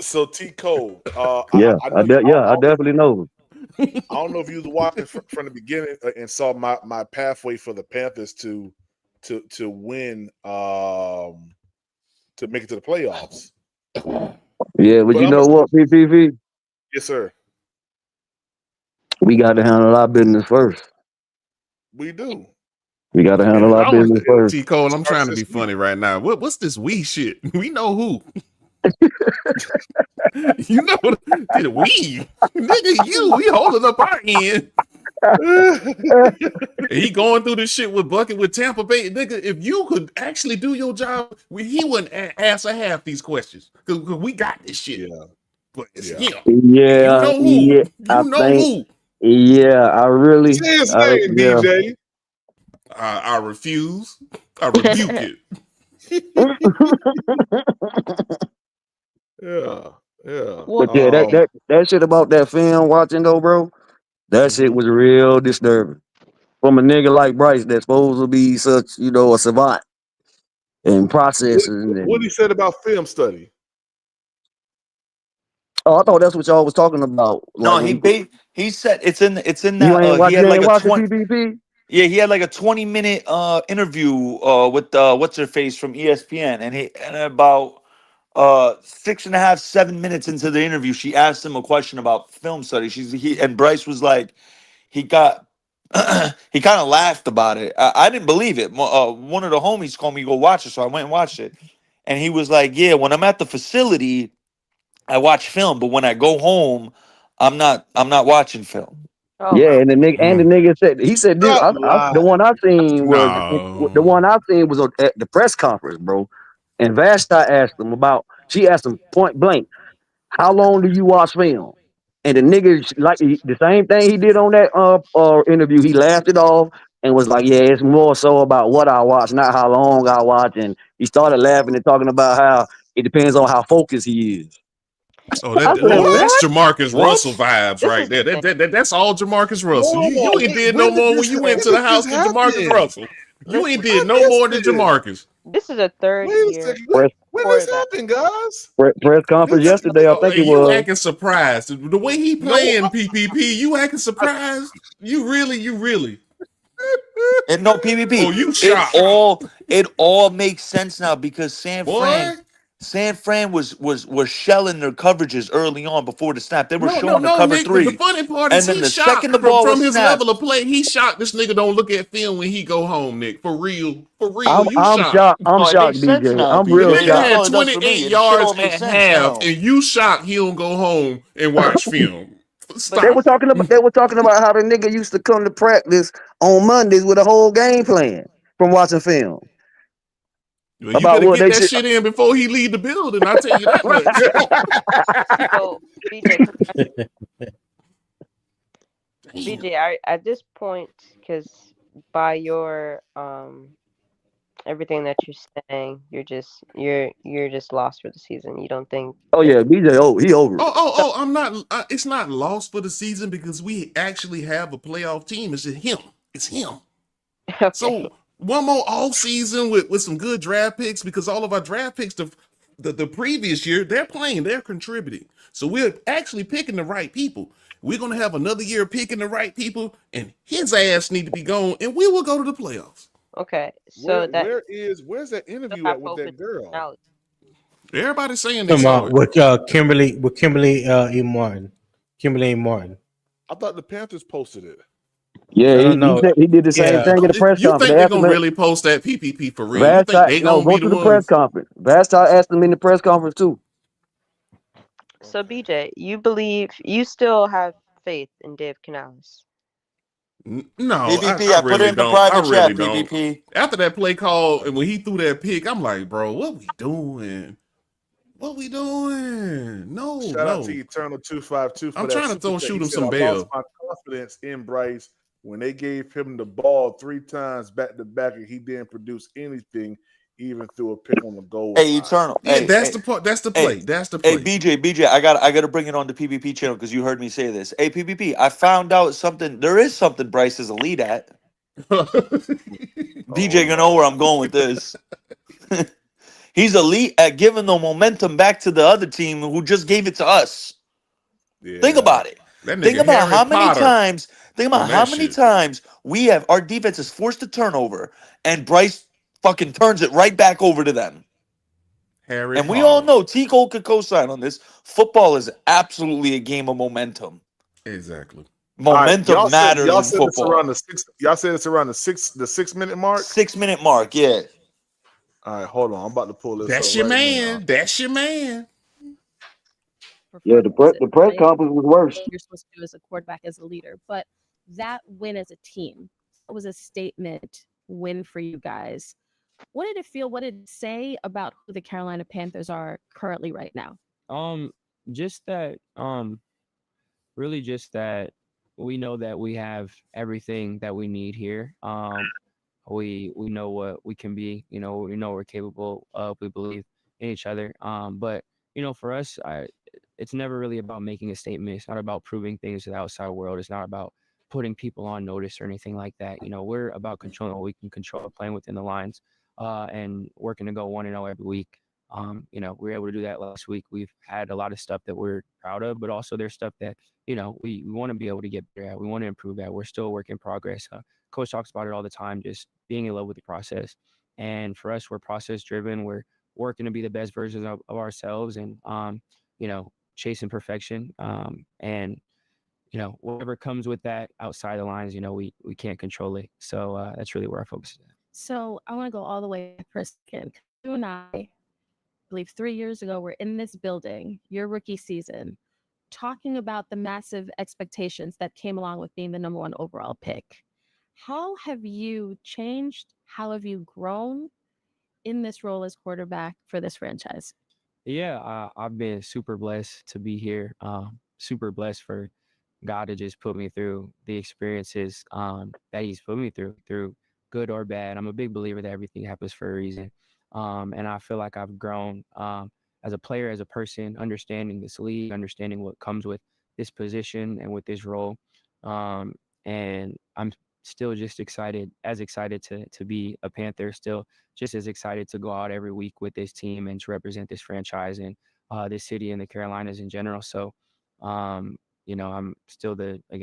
So T Cole, yeah, I know you. I definitely know. I don't know if you was watching from the beginning and saw my pathway for the Panthers to win to make it to the playoffs. Yeah, but But you I'm know what, PPV, yes, sir. we got to handle our business first. We do, We got to handle and our I was business first. T Cole, I'm trying to be since we funny right now. What's this we shit? We know who. You know what? Did we? Nigga, we holding up our end. And he going through this shit with Bucket with Tampa Bay. Nigga, if you could actually do your job, he wouldn't answer half these questions. Because we got this shit. yeah. But it's Yeah. him. And you Yeah, know who. yeah, I You know think, who. yeah, Say his name, yeah. DJ. I refuse. I rebuke it. Yeah, yeah. Well, But yeah, that shit about that film watching though, bro, that shit Mhm. was real disturbing. From a nigga like Bryce that's supposed to be such, a savant and processing What he and said about film study. oh, I thought that's what y'all was talking about. Like No, when he said it's in you that he you had like ain't a watching 20. PPP? Yeah, he had like a 20-minute interview with what's her face from ESPN, and about 6.5, 7 minutes into the interview, she asked him a question about film study. And Bryce was like, he got he kind of laughed about it. I didn't believe it. One of the homies told me to go watch it, so I went and watched it, and he was like, "Yeah, when I'm at the facility, I watch film, but when I go home, I'm not watching film." oh Yeah, my, and the nigga said he said this. Stop lying. The one I seen was the No. one I seen was at the press conference, bro. And Vashta asked him about. She asked him point blank, "How long do you watch film?" And the nigga the same thing he did on that interview. He laughed it off and was like, "Yeah, it's more so about what I watch, not how long I watch." And he started laughing and talking about how it depends on how focused he is. Oh, I said, that's "What? Jamarcus What?" Russell vibes this right is the there. thing. That's all Jamarcus Russell. You Whoa, ain't did no when did more when you went to the this house than Jamarcus happen? Russell. You ain't Listen, did When no this more than happened? Jamarcus. this is a third Wait a year second. Press, When this quarterback. happened, guys? press When conference this yesterday, I Oh, think hey, it you was. acting surprised. The way he no, playing PPP, you acting surprised. You really. And no Oh, PvP. you It shocked, all it all makes sense now because San boy. Fran San Fran was shelling their coverages early on before the snap. They were showing the No, cover Nick. The 3. funny part is And then he's the second shocked the ball from was his snapped, level of play. He's shocked this nigga don't look at film when he go home, Nick. For real. You I'm shocked. shocked. I'm no, it makes shocked, sense BJ. now, I'm The BJ. real nigga shocked. had It does for 28 me. It shit yards all makes at sense half, now. and you shocked he don't go home and watch film. But They Stop were it. talking about how the nigga used to come to practice on Mondays with a whole game plan from watching film Well, you about better what get they that should. shit in before he leave the building. I tell you that much. so BJ, at this point, because by your everything that you're saying, you're just lost for the season. You don't think Oh that yeah, BJ. Oh, he over it. I'm not. It's not lost for the season because we actually have a playoff team. It's just him. It's him. okay. So one more off season with some good draft picks because all of our draft picks the previous year they're playing, they're contributing. So we're actually picking the right people. We're gonna have another year picking the right people, and his ass need to be gone, and we will go to the playoffs. Okay. So Where's that still interview have at with hope in that girl? personality. Everybody's saying they Come saw on, it. with Kimberly E. Martin. Kimberly E. Martin. I thought the Panthers posted it. Yeah, No, no, he no. said he did the same Yeah. thing at the press You conference. think They they're asked him. gonna really post that PPP for real? You think Vast, they no, gonna go be the to the press ones? conference. Vast asked him in the press conference too. So BJ, you still have faith in Dave Canales? No, PvP, I I put it really in the don't. I private really chat, don't. PvP. After that play call and when he threw that pick, I'm like, bro, what we doing? What we doing? No, Shout out to no. Eternal 252 I'm for that trying to super chat. shoot He him said, some I lost bail. my confidence in Bryce when they gave him the ball 3 times back to back and he didn't produce anything, even threw a pick on the goal Hey, line. Eternal. Yeah, Hey, that's hey, the part. That's the hey, play. That's the hey, play. BJ, I gotta bring it on the PvP channel because you heard me say this. Hey, PvP, I found out something. There is something Bryce is a lead at. Oh BJ gonna know where I'm going with this. He's elite at giving the momentum back to the other team who just gave it to us. Think yeah. about it. That Think nigga about Harry how many Potter times. Think on about how that many shit. times we have our defense is forced to turnover, and Bryce fucking turns it right back over to them. Harry And we all Potter. know T. Cole could co-sign on this. Football is absolutely a game of momentum. Exactly. All right, Momentum matters y'all in said it's around football. the 6 y'all said it's around the 6-minute mark. 6 minute mark, yeah. All right, hold on. I'm about to pull this That's up your right now. man. That's your man. Yeah, Performances, the press right? conference was worse. You're supposed to do as a quarterback, as a leader. But that win as a team, that was a statement win for you guys. What did it feel? What did it say about who the Carolina Panthers are currently right now? Just that really just that we know that we have everything that we need here. We know what we can be, we know we're capable of, we believe in each other. But for us, it's never really about making a statement. It's not about proving things to the outside world. It's not about putting people on notice or anything like that. We're about controlling what we can control, playing within the lines, and working to go 1-0 every week. We were able to do that last week. We've had a lot of stuff that we're proud of, but also there's stuff that, we want to be able to get better at. We want to improve at. We're still a work in progress. Coach talks about it all the time, just being in love with the process. And for us, we're process driven. We're working to be the best versions of ourselves and, chasing perfection. And whatever comes with that outside the lines, we can't control it. So that's really where our focus is at. So I want to go all the way back for a second. You and I believe 3 years ago, we're in this building, your rookie season, talking about the massive expectations that came along with being the number 1 overall pick. How have you changed? How have you grown in this role as quarterback for this franchise? Yeah, I've been super blessed to be here. Super blessed for God to just put me through the experiences that He's put me through good or bad. I'm a big believer that everything happens for a reason, and I feel like I've grown as a player, as a person, understanding this league, understanding what comes with this position and with this role. And I'm still just excited to be a Panther. Still just as excited to go out every week with this team and to represent this franchise and this city and the Carolinas in general. So, I'm still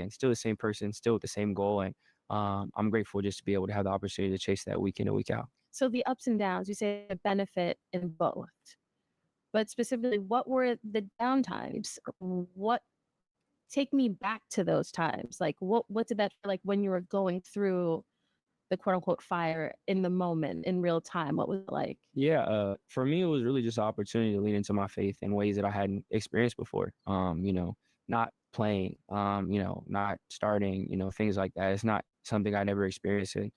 still the same person, still with the same goal. And I'm grateful just to be able to have the opportunity to chase that week in and week out. So the ups and downs, you say a benefit in both. but specifically, what were the downtimes? What take me back to those times? Like, what did that feel like when you were going through the quote unquote fire in the moment in real time? What was it like? Yeah, for me, it was really just an opportunity to lean into my faith in ways that I hadn't experienced before. Not playing, not starting, things like that. It's not something I never experienced. And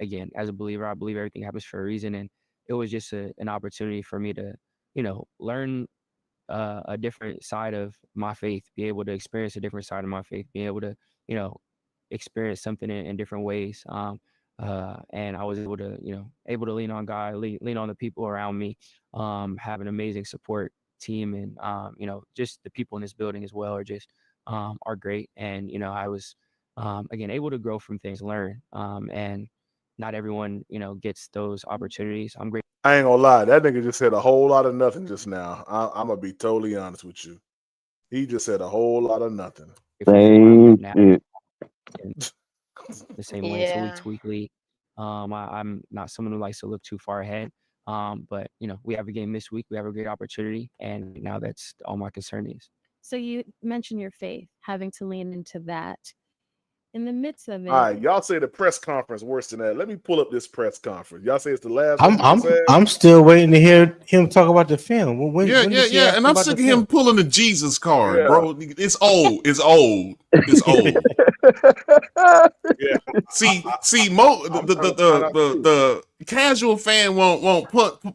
again, as a believer, I believe everything happens for a reason. And it was just an opportunity for me to, learn a different side of my faith, be able to experience a different side of my faith, be able to, you know, experience something in different ways. And I was able to, able to lean on God, lean on the people around me, have an amazing support team. And, just the people in this building as well are great. And, I was, again, able to grow from things, learn. And not everyone, gets those opportunities. I'm grateful. I ain't gonna lie, that nigga just said a whole lot of nothing just now. I'm gonna be totally honest with you. He just said a whole lot of nothing. For where I'm at now. Shit. The same way. So Yeah. weekly. I'm not someone who likes to look too far ahead. But we have a game this week. We have a great opportunity, and now that's all my concern is. So you mentioned your faith, having to lean into that. In the midst of All it, right, y'all say the press conference worse than that. Let me pull up this press conference. Y'all say it's the last I'm one we I'm just had? I'm still waiting to hear him talk about the film. When Yeah, does he ask and I'm about sick the of him film? pulling the Jesus card, Yeah. bro. It's old. It's old. It's old. Yeah. See, I'm the trying to find out too. the casual fan won't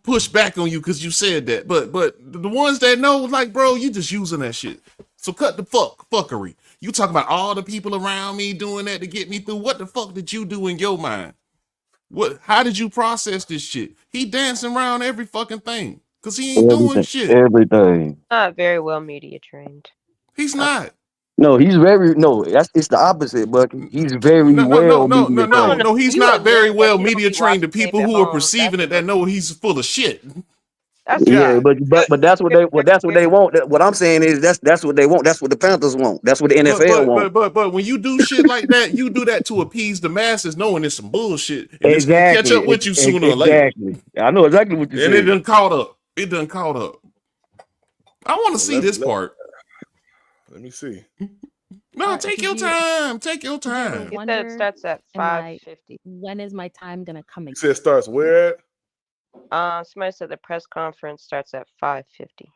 push back on you because you said that, but the ones that know, like, bro, you just using that shit. So cut the fuckery. You talk about all the people around me doing that to get me through. What the fuck did you do in your mind? How did you process this shit? He dancing around every fucking thing because he ain't doing Everything. shit. Everything. Not very well media trained. He's not. No, it's the opposite, Bucky. He's very well media trained. No. He's You not very admit that well you don't media be trained to watching tape people at who are home. perceiving it that know he's full of shit. That's Yeah, God. but that's what they want. What I'm saying is that's what they want. That's what the Panthers want. That's what the NFL want. But when you do shit like that, you do that to appease the masses, knowing it's some bullshit, and it's gonna catch Exactly. up with you sooner or later. Exactly. I know exactly what you're And it saying. done caught up. It done caught up. I want to see this part. Let me see. No, take your time. Take your time. He said it starts at am I- 5:50. when is my time gonna come You again? said it starts where? Somebody said the press conference starts at 5:50.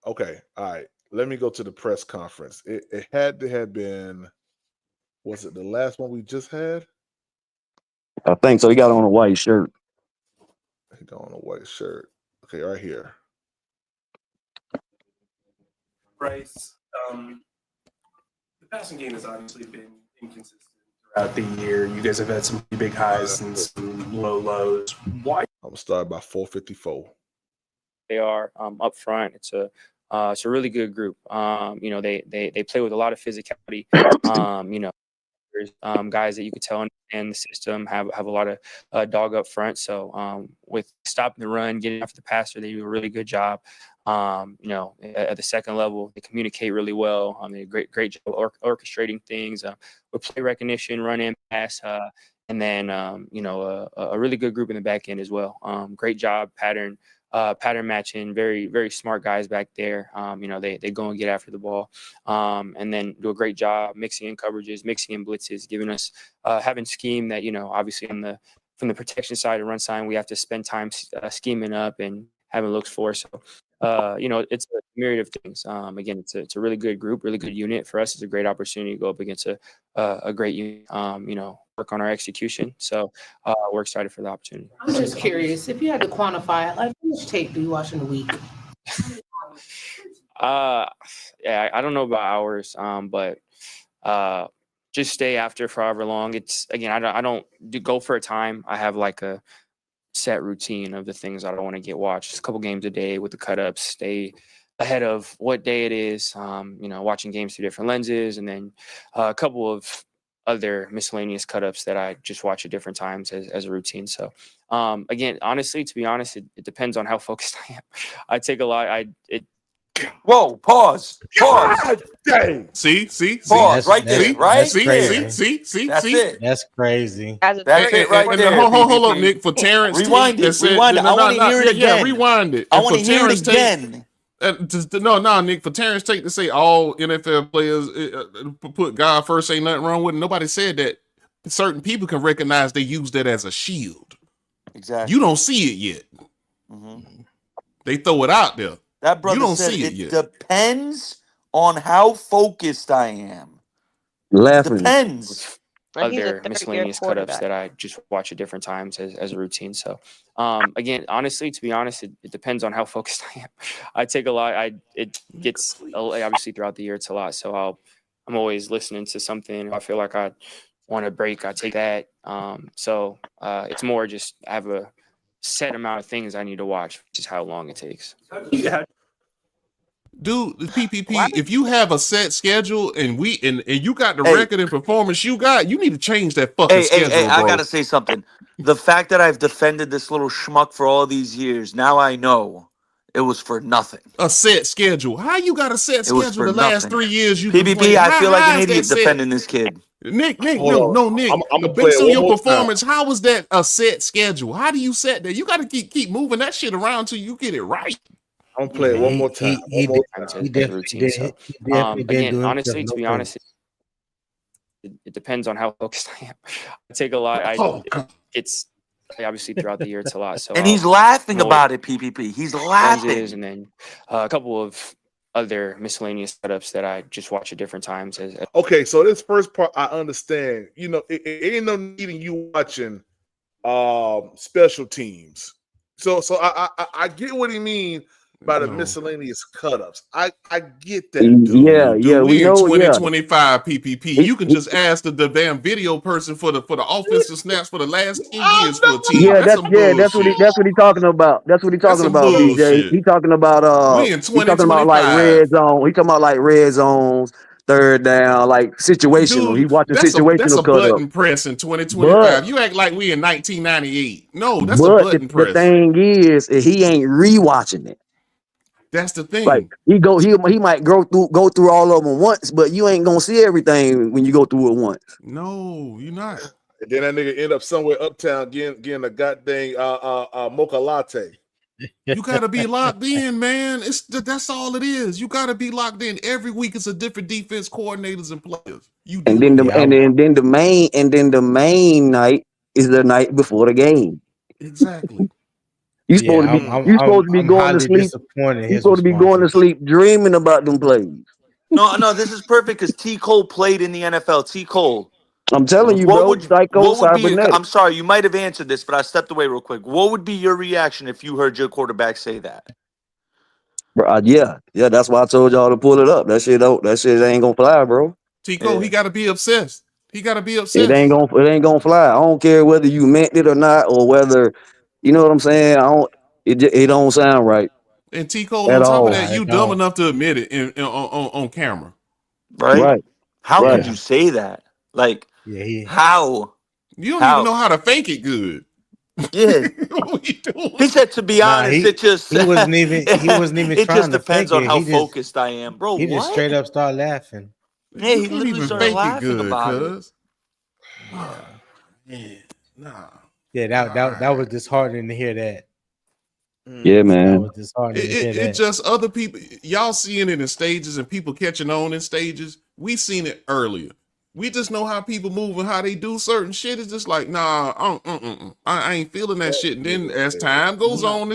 Okay, all right. Let me go to the press conference. It had to have been, was it the last one we just had? I think so. He got on a white shirt. He got on a white shirt. Okay, right here. Bryce, the passing game has obviously been inconsistent throughout the year. You guys have had some big highs and some low lows. Why? I'm gonna start by 454. They are up front. It's a really good group. They play with a lot of physicality. There's guys that you could tell understand the system, have a lot of dog up front. So with stopping the run, getting after the passer, they do a really good job. At the second level, they communicate really well. They do great job orchestrating things with play recognition, run in, pass, and then a really good group in the back end as well. Great job pattern matching, very, very smart guys back there. They go and get after the ball, and then do a great job mixing in coverages, mixing in blitzes, giving us having scheme that, obviously from the protection side and run side, we have to spend time scheming up and having looks for. So, it's a myriad of things. Again, it's a really good group, really good unit. For us, it's a great opportunity to go up against a great unit, work on our execution. So we're excited for the opportunity. I'm just curious, if you had to quantify it, like how much tape do you watch in a week? Yeah, I don't know about hours, but just stay after for however long. It's, again, I don't go for a time. I have like a set routine of the things I don't want to get watched. Just a couple games a day with the cut ups, stay ahead of what day it is, watching games through different lenses, and then a couple of other miscellaneous cut ups that I just watch at different times as a routine. So again, honestly, to be honest, it depends on how focused I am. I take a lot. Whoa, pause. Pause. God dang. See, Pause. Right there. Right see, there. see. That's it. That's crazy. As a That's third it right And there, hold up, PPP. Nick, for Terrence Tate Rewind that it. said, Rewind it. I want to hear it yeah, again. rewind it. I And want for to hear it Terrence Tate, again. Nick, for Terrence Tate to say all NFL players put God first, ain't nothing wrong with it. Nobody said that. Certain people can recognize they use that as a shield. Exactly. You don't see it yet. Mm-hmm. They throw it out there. That brother You don't said see it it yet. depends on how focused I am. Laughing. Depends. And he's a Other third-year miscellaneous cut-ups quarterback. that I just watch at different times as a routine. So again, honestly, to be honest, it depends on how focused I am. I take a lot. It gets obviously throughout the year it's a lot. So I'm always listening to something. If I feel like I want a break, I take that. So it's more just I have a set amount of things I need to watch, which is how long it takes. Dude, the PPP, if you have a set schedule and you got the Hey. record and performance you got, you need to change that fucking schedule, Hey, I bro. gotta say something. The fact that I've defended this little schmuck for all these years, now I know it was for nothing. A set schedule. How you got a set It was schedule for the last nothing. 3 years you've been PPP, playing? I feel like an How is that idiot set? defending this kid. Nick, Hold on. Nick. I'm gonna play Based it on one your more time. performance, how was that a set schedule? How do you set that? You got to keep moving that shit around till you get it right. I'm gonna play it one more time. He One more Times time. as a routine. So definitely didn't again, do honestly, himself to no be honest, it depends on how focused I am. I take a lot. It's obviously throughout the year it's a lot. So And he's laughing about it, PPP. He's laughing. lenses, and then a couple of other miscellaneous setups that I just watch at different times. Okay, so this first part I understand. You know, it ain't no need in you watching special teams. So I get what he mean by the miscellaneous cut-ups. I get that, dude. Yeah, we We in know. Yeah, 2025 PPP. You can just ask the damn video person for the offensive snaps for the last 10 years for a team. yeah, That's some bullshit. that's what he talking about. That's what he That's talking some about, BJ. bullshit. He talking about We in he talking about like 2025. red zone. He talking about like red zones, third down, like situational. He Dude, watching that's a situational cut up. button press in But 2025. You act like we in 1998. No, that's a but button the press. thing is, he ain't rewatching it. That's the Like thing. he might go through all of them once, but you ain't gonna see everything when you go through it once. No, you're not. And then that nigga end up somewhere uptown getting a goddamn mocha latte. You gotta be locked in, man. That's all it is. You gotta be locked in. Every week it's a different defense coordinators and players. You And dealing then with. the main night is the night before the game. Exactly. You supposed to be I'm going to highly sleep. disappointed in You his supposed to be going to responses. sleep dreaming about them plays. No, this is perfect because T. Cole played in the NFL. T. Cole. I'm telling you, What bro. would Psycho be? cybernetic. I'm sorry, you might have answered this, but I stepped away real quick. What would be your reaction if you heard your quarterback say that? Bro, yeah. That's why I told y'all to pull it up. That shit ain't gonna fly, bro. Tico, he gotta be obsessed. He gotta be It obsessed. ain't gonna fly. I don't care whether you meant it or not, or whether you know what I'm saying. It don't sound right And T Cole, at on top of all. that, you dumb enough to admit it on camera. Right? Right. How Right. could you say that? Like, Yeah, how? You don't even know how to fake it good. Yeah. He said, to be honest, it just he wasn't even it trying just to depends fake on it. how focused I am, bro. He just What? straight up started laughing. Yeah, You he can't literally even started fake it laughing good, about it. cuz. Nah. Yeah, that was disheartening to hear that. Yeah, That man. was disheartening to hear It that. just other people, y'all seeing it in stages and people catching on in stages. We seen it earlier. We just know how people move and how they do certain shit. It's just like, nah, I ain't feeling that shit. And then as time goes on,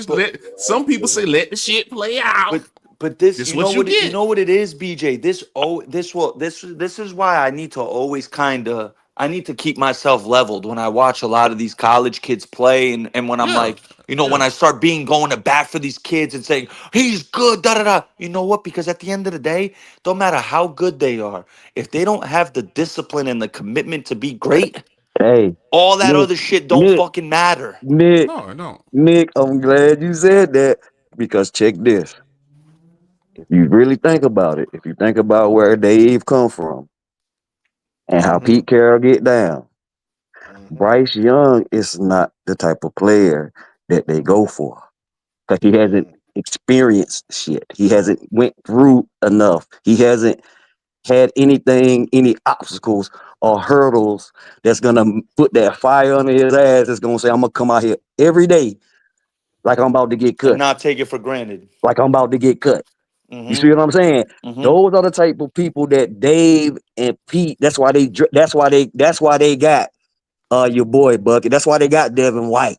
some people say let the shit play out. But this, This you what know you what get. you know what it is, BJ. This is why I need to always I need to keep myself leveled when I watch a lot of these college kids play, and when I'm like, when I start going to bat for these kids and saying he's good, da da da. You know what? Because at the end of the day, don't matter how good they are, if they don't have the discipline and the commitment to be great, Hey, all that Nick, other shit don't fucking matter. Nick, No, I don't. Nick, I'm glad you said that because check this. If you really think about it, if you think about where Dave come from and how Pete Carroll get down, Bryce Young is not the type of player that they go for because experienced shit. He hasn't went through enough. He hasn't had any obstacles or hurdles that's gonna put that fire under his ass. That's gonna say, I'm gonna come out here every day like I'm about to get And cut, not take it for granted. like I'm about to get cut. You see Mm-hmm. what I'm saying? Mm-hmm. Those are the type of people that Dave and Pete. That's why they got your boy Bucket. That's why they got Devin White.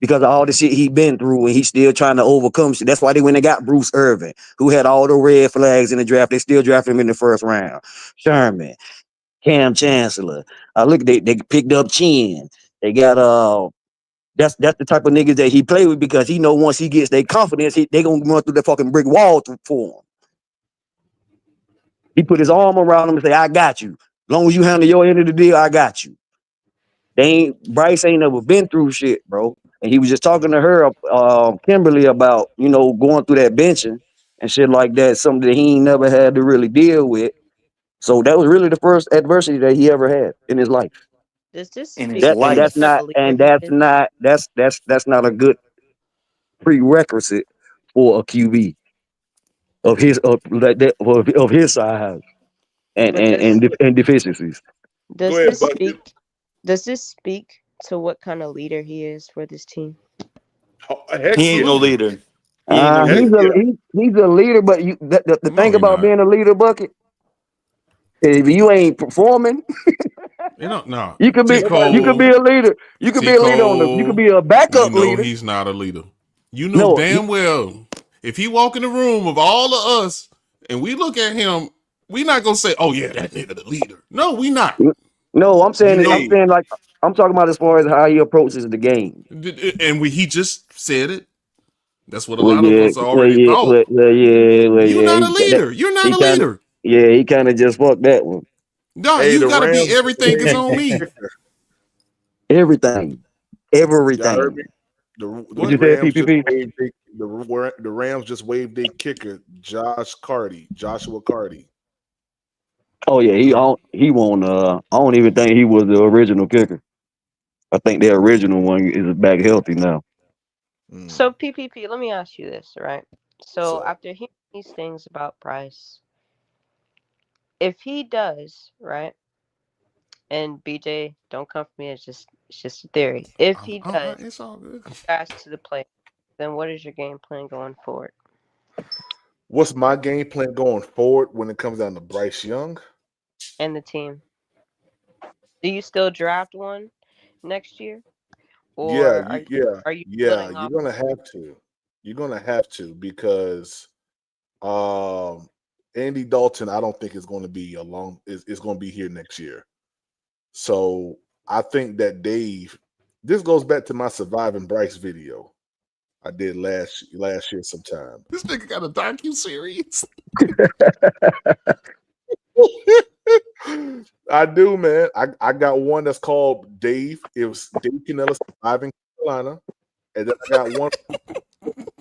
Because of all the shit he been through and he's still trying to overcome shit. That's why they went and got Bruce Irvin, who had all the red flags in the draft. They still drafted him in the first round. Sherman, Cam Chancellor. Look, they picked up Chin. They got that's the type of niggas that he play with because he know once he gets their confidence, they gonna run through the fucking brick wall for him. He put his arm around him and say, I got you. As long as you handle your end of the deal, I got you. Bryce ain't never been through shit, bro. And he was just talking to her, Kimberly, about, going through that benching and shit like that, something that he ain't never had to really deal with. So that was really the first adversity that he ever had in his life. Does this In his speak to what life. kind of leader he is? That's not a good prerequisite for a QB of his size and But and and, and deficiencies. Go does ahead, this Bucky. speak does this speak to what kind of leader he is for this team? Oh, heck He ain't yeah. no Absolutely. leader. He ain't no Heck He's leader. yeah. a leader, but the No, thing he about not. being a leader, Bucket, if you ain't performing, You know, no. you could be Nobody you could Cole, be a leader. You could be a leader you could Cole, be a you backup know leader. he's not a leader. You know No, damn well if he walk in the room of all of us and we look at him, we not gonna say, "Oh yeah, that nigga the leader." No, we not. no, I'm You saying know, like I'm talking about as far as how he approaches the game. and he just said it. That's what a Well, lot of yeah, us already thought. You're not a leader. You're not He a kind of, leader. yeah, he kind of just fucked that one. No, Hey, you the got to be Rams everything is waived on their me. kicker. Everything, Y'all heard me? everything. The What you What? said, Rams just PPP? waived the Rams just waived their kicker, Joshua Cardi. Oh yeah, Uh, he won't. I don't even think he was the original kicker. I think the original one is back healthy now. So PPP, let me ask you this, right? What's So up? after hearing these things about Bryce, if he does, right? And BJ, don't come for me. It's just a theory. If he does it's all good. pass to the play, then what is your game plan going forward What's my game plan going forward when it comes down to Bryce Young? and the team? Do you still draft one next year, Yeah, or are you yeah. building off? You're gonna have to. You're gonna have to because um Andy Dalton, I don't think is going to be is going to be here next year. So I think that Dave. This goes back to my surviving Bryce video I did last year sometime. This nigga got a docu series. I do, man. I got one that's called Dave. It was Dave Canella surviving Carolina, and then I got one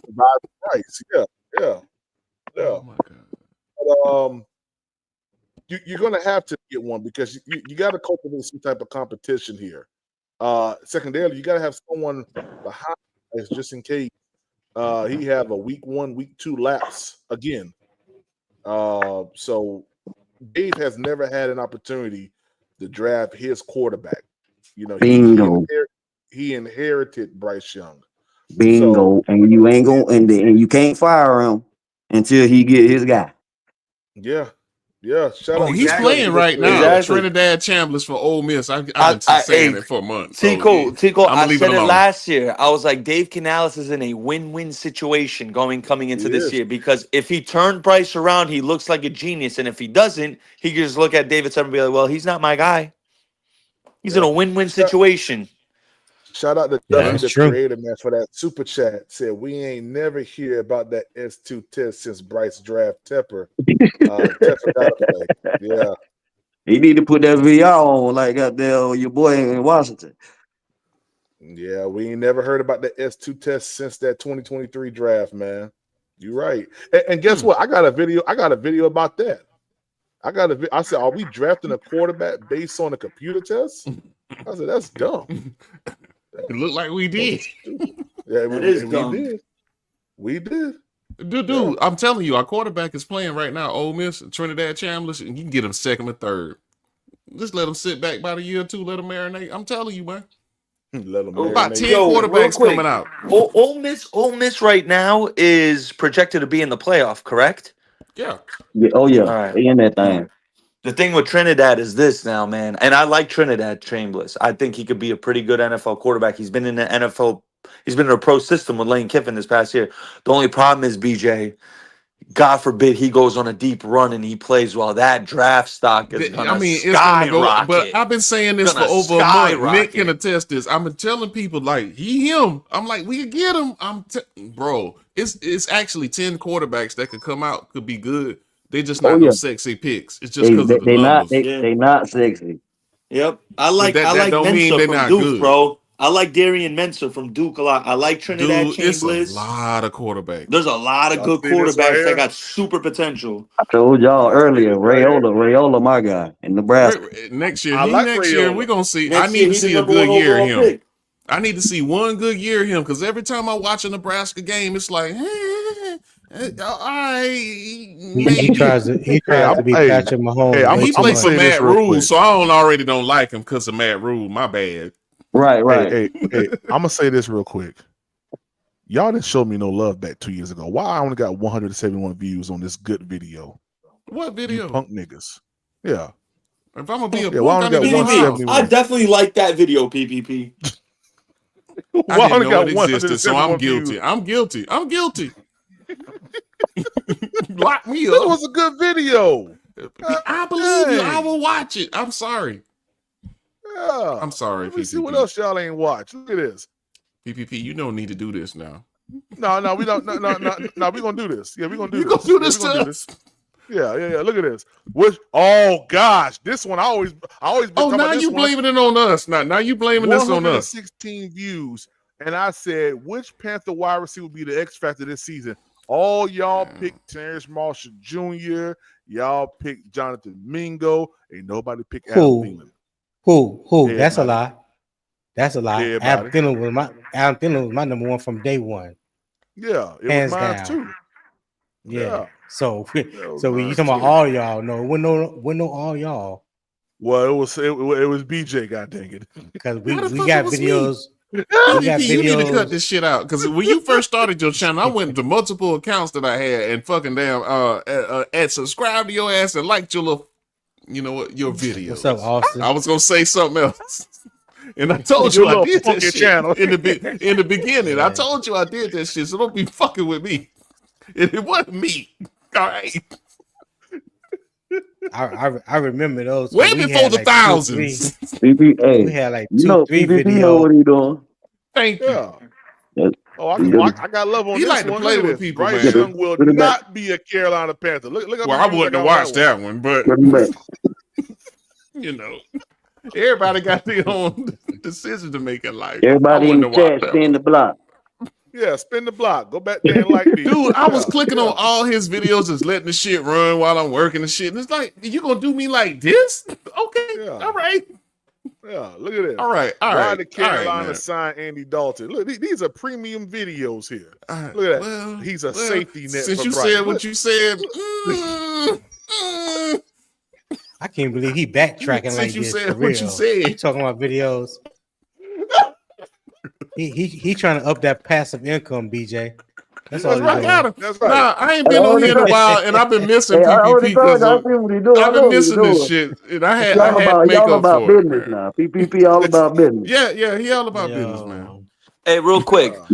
surviving Bryce. Yeah, yeah, yeah. Oh my god. But, you're gonna have to get one because you got to cultivate some type of competition here. Secondarily, you got to have someone behind us just in case he have a week 1, week 2 lapse again. So Dave has never had an opportunity to draft his quarterback. You know, Bingo, he inherited Bryce Young. So bingo, and you ain't gonna and you can't fire him until he get his guy. yeah, yeah. Shout Oh, out he's to Gus playing for just right saying now. that. Exactly. Trinidad Chambliss for Ole Miss. I've been saying Hey, it for months. So yeah, Tico, I'm I gonna leave it said it alone. last year. I was like, Dave Canales is in a win-win situation coming He into this is. year because if he turned Bryce around, he looks like a genius, and if he doesn't, he can just look at David Tepper and be like, "Well, he's not my guy." He's in Yeah. a win-win Shout, situation. shout out to Yeah, Duffy that's the true. Creator, man, for that super chat. Said we ain't never hear about that S2 test since Bryce draft Tepper. Tepper got to play. Yeah. He need to put that VR on like out there on your boy in Washington. Yeah, we ain't never heard about the S2 test since that 2023 draft, man. You're right. And guess what? I got a video about that. I said, are we drafting a quarterback based on a computer test? I said, that's dumb. It looked like we So did. stupid. Yeah, That is we dumb. did. We did. Dude, I'm telling you, our quarterback is playing right now. Ole Miss, Trinidad Chambliss, and you can get him second or third. Just let him sit back about a year or two. Let him marinate. I'm telling you, man. Let them About marinate. 10 Yo, real quarterbacks quick. coming out. Ole Miss right now is projected to be in the playoff, correct? Yeah. Yeah, oh yeah, All right. they in that All thing. right. The thing with Trinidad is this now, man, and I like Trinidad Chambliss. I think he could be a pretty good NFL quarterback. He's been in the NFL. He's been in a pro system with Lane Kiffin this past year. The only problem is, BJ, God forbid he goes on a deep run and he plays well. That draft stock is I gonna mean, it's gonna go. But skyrocket. I've been saying this for Gonna over a month. Nick can skyrocket. attest this. I've been telling people like him. I'm like, we can get him. Bro. It's actually 10 quarterbacks that could come out, could be good. They just Oh not no yeah, sexy picks. It's just because of the they not numbers. they not sexy. Yep. But I that like don't mean Mensa they're from not Duke, good. bro. I like Darian Mensa from Duke a lot. I like Trinidad Dude, it's a Chambliss. lot of quarterbacks. There's a lot of Y'all good see this right quarterbacks that here? got super potential. I told y'all Y'all see earlier, this right here? Rayola, my guy in Nebraska. Next I year, like we're Rayola. gonna see. I Next need year, to he's the see a number good one year of overall him. pick. I need to see one good year of him because every time I watch a Nebraska game, it's like, all right, He maybe. tries to Hey, be Patrick Mahomes I'm And way he too gonna plays for much. say this Matt real Rule, quick. so I already don't like him because of Matt Rule. My bad. Right. Hey, I'm gonna say this real quick. Y'all didn't show me no love back 2 years ago. Why I only got 171 views on this good video? What You video? punk niggas. Yeah. If I'm gonna be a Yeah, why punk, only I need got to go PPP. house. I 171? definitely like that video, PPP. I Why didn't only know got it existed, so I'm 171 views? guilty. I'm guilty. Lock me This up. was a good video. I believe you. I Dang. will watch it. I'm sorry. Yeah. I'm sorry, Let me see what PPP. else y'all ain't watched. Look at this. PPP, you don't need to do this now. No, we don't. No, we're gonna do this. Yeah, we're gonna do You this. gonna do this we're gonna to do us? this. Yeah. Look at this. Oh gosh, this one I always been Oh, talking now about this you one. blaming it on us. Now you blaming this on us. 116 views, and I said, which Panther wide receiver will be the X factor this season? All y'all picked Terrence Marshall Jr. Y'all picked Jonathan Mingo. Ain't nobody picked Adam Thielen. Who? That's a Everybody. lie. That's a lie. Everybody. Adam Thielen was my number one from day one. Yeah, it Hands was mine down. too. Yeah. So was when you mine talking about too. all y'all, no, we no all y'all. Well, it was BJ. God dang it! Because How the we fuck got it was me? videos. We got PPP, you need to cut videos. this shit out. Because when you first started your channel, I went to multiple accounts that I had and fucking damn and subscribed to your ass and liked your little, you know what, your videos. What's up, Austin? I was gonna say something else. And I told Your you I little did that funky shit channel. in the beginning. Yeah. I told you I did that shit, so don't be fucking with me. It wasn't me. All right. I remember those. Way We before had the like thousands. PPP, we had like you 2, know 3 PPP know videos. what he doing. Thank you. Yeah. Yes. Oh, He just I got love on He this like to one. play Look at with this. people, Bryce put man. Young will it back. not be a Carolina Panther. Look how Well, many I views wouldn't got have on watched that that one, but Put it back. you know, everybody got their own decision to make in life. I Everybody in wouldn't the have watched chat, that stay in one. the block. Yeah, spin the block. Go back there and like these. Dude, I was Yeah, clicking yeah, on all his videos, just letting the shit run while I'm working and shit. And it's like, you gonna do me like this? Okay, yeah. all right, Yeah, look at this. all right, Why did all right, Carolina man. sign Andy Dalton? Look, these are premium videos here. All right. Look at that. Well, He's a safety net since for you Bryce. said what you said, I can't believe he backtracking since like you this for said what you real. said. He talking about videos. He trying to up that passive income, BJ. That's all That's he's right, doing. got him. That's right. Nah, I ain't I been on already here in a told while, and I've been missing Hey, I already PPP told because you. I see what he doing. I I've know been what he missing this doing. shit, and I It's had to make y'all up about for it, business man. now. PPP all about business. Yeah, he all about business, man. Yo, Hey, real quick. Yeah.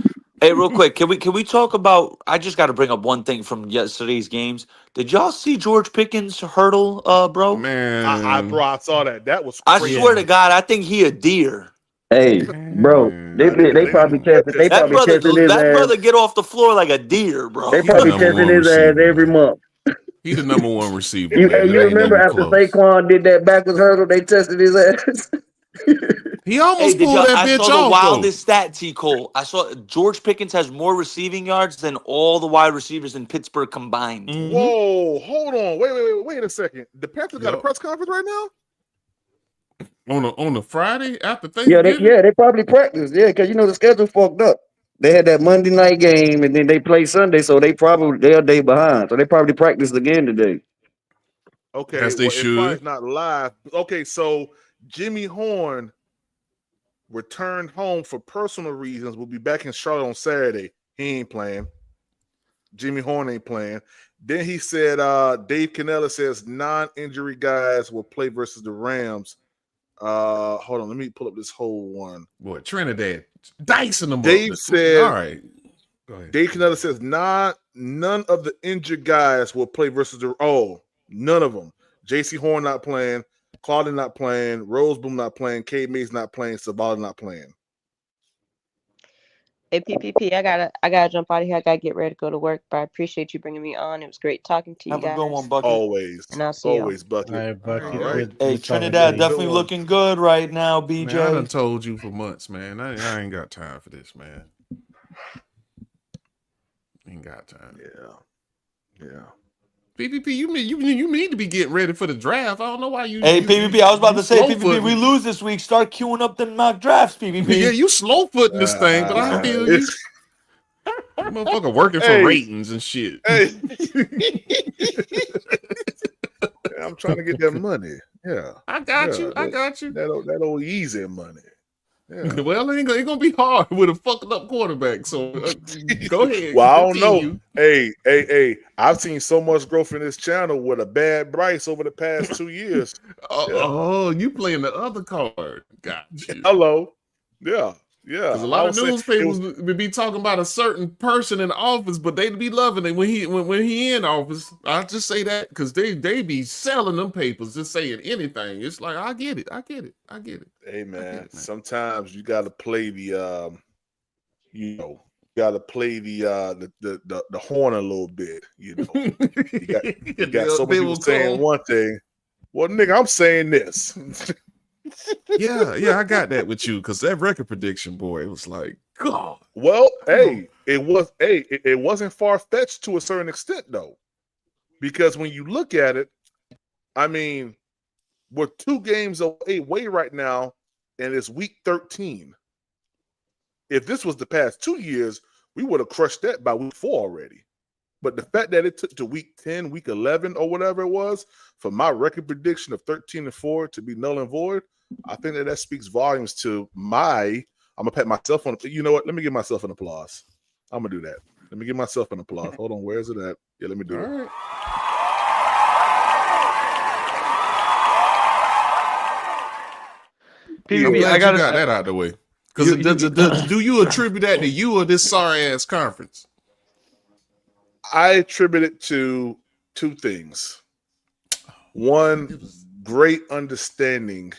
Hey, real quick. Can we talk about? I just got to bring up one thing from yesterday's games. Did y'all see George Pickens hurdle, bro? Man, I saw that. That was I crazy. swear to yeah. God, I think he a deer. Hey, bro, they I didn't probably even look tested. at They That probably that. brother, testing his that ass. brother get off the floor like a deer, bro. They he the probably number testing one his ass receiver, every man. month. He the number one receiver, You man. It you ain't remember nothing after close. Saquon did that backwards hurdle, they tested his ass. He Hey, almost did pulled y'all? that I bitch saw the off though. wildest stat, T. Cole. I saw George Pickens has more receiving yards than all the wide receivers in Pittsburgh combined. Mm-hmm. Whoa, hold on. Wait a second. The Panthers got a Yep. press conference right now? On a Friday after yeah, Thanksgiving. they probably practiced. Yeah, because you know the schedule fucked up. They had that Monday night game, and then they play Sunday, so they're a day behind. So they probably practiced again today. Okay, As they well, it probably should. not live. Okay, so Jimmy Horn returned home for personal reasons. Will be back in Charlotte on Saturday. He ain't playing. Jimmy Horn ain't playing. Then he said, Dave Canella says non-injury guys will play versus the Rams. Hold on, let me pull up this whole one. Boy, Trinidad dicing them Dave up. said, all right. Go ahead. Dave Canella says none of the injured guys will play versus the none of them. JC Horn not playing, Claudia not playing, Roseboom not playing, K Mays not playing, Sabala not playing. Hey, PPP, I gotta jump out of here. I gotta get ready to go to work. But I appreciate you bringing me on. It was great talking to you Have a guys. good one, Bucket. Always. And I'll see y'all. Always, Bucket. All right, Bucky. All right. Good Hey, talking to Trinidad you. definitely Good one. looking good right now, BJ. Man, I done told you for months, man. I ain't got time for this, man. Ain't got time. Yeah. PPP, you need to be getting ready for the draft. I don't know why you. Hey, PPP, I was about to say, PPP, slow-footing. we lose this week. Start queuing up the mock drafts, PPP. Yeah, you slow footing this thing, but I feel you. Motherfucker working for ratings and shit. Hey. I'm trying to get that money. Yeah. I got you. That old easy money. Yeah. Well, it ain't gonna be hard with a fucking up quarterback. So go ahead. Well, I don't know. Hey, I've seen so much growth in this channel with a bad Bryce over the past 2 years. Oh, you playing the other card. Got you. Hello. Yeah. Because a lot of newspapers would be talking about a certain person in office, but they'd be loving it when he in office. I'll just say that because they be selling them papers, just saying anything. It's like I get it. Hey man, sometimes you got to play the the horn a little bit. You got so many people saying one thing. Well, nigga, I'm saying this. Yeah, I got that with you because that record prediction, boy, it was like, God. Well, it wasn't far fetched to a certain extent though, because when you look at it, I mean, we're 2 games away right now, and it's week 13. If this was the past 2 years, we would have crushed that by week 4 already. But the fact that it took to week 10, week 11, or whatever it was for my record prediction of 13-4 to be null and void, I think that speaks volumes to I'm gonna pat myself on. You know what? Let me give myself an applause. I'm gonna do that. Let me give myself an applause. Hold on, where is it at? Yeah, let me do it. Right. I'm glad you got that out of the way. Because do you attribute that to you or this sorry ass conference? I attribute it to 2 things. One, great understanding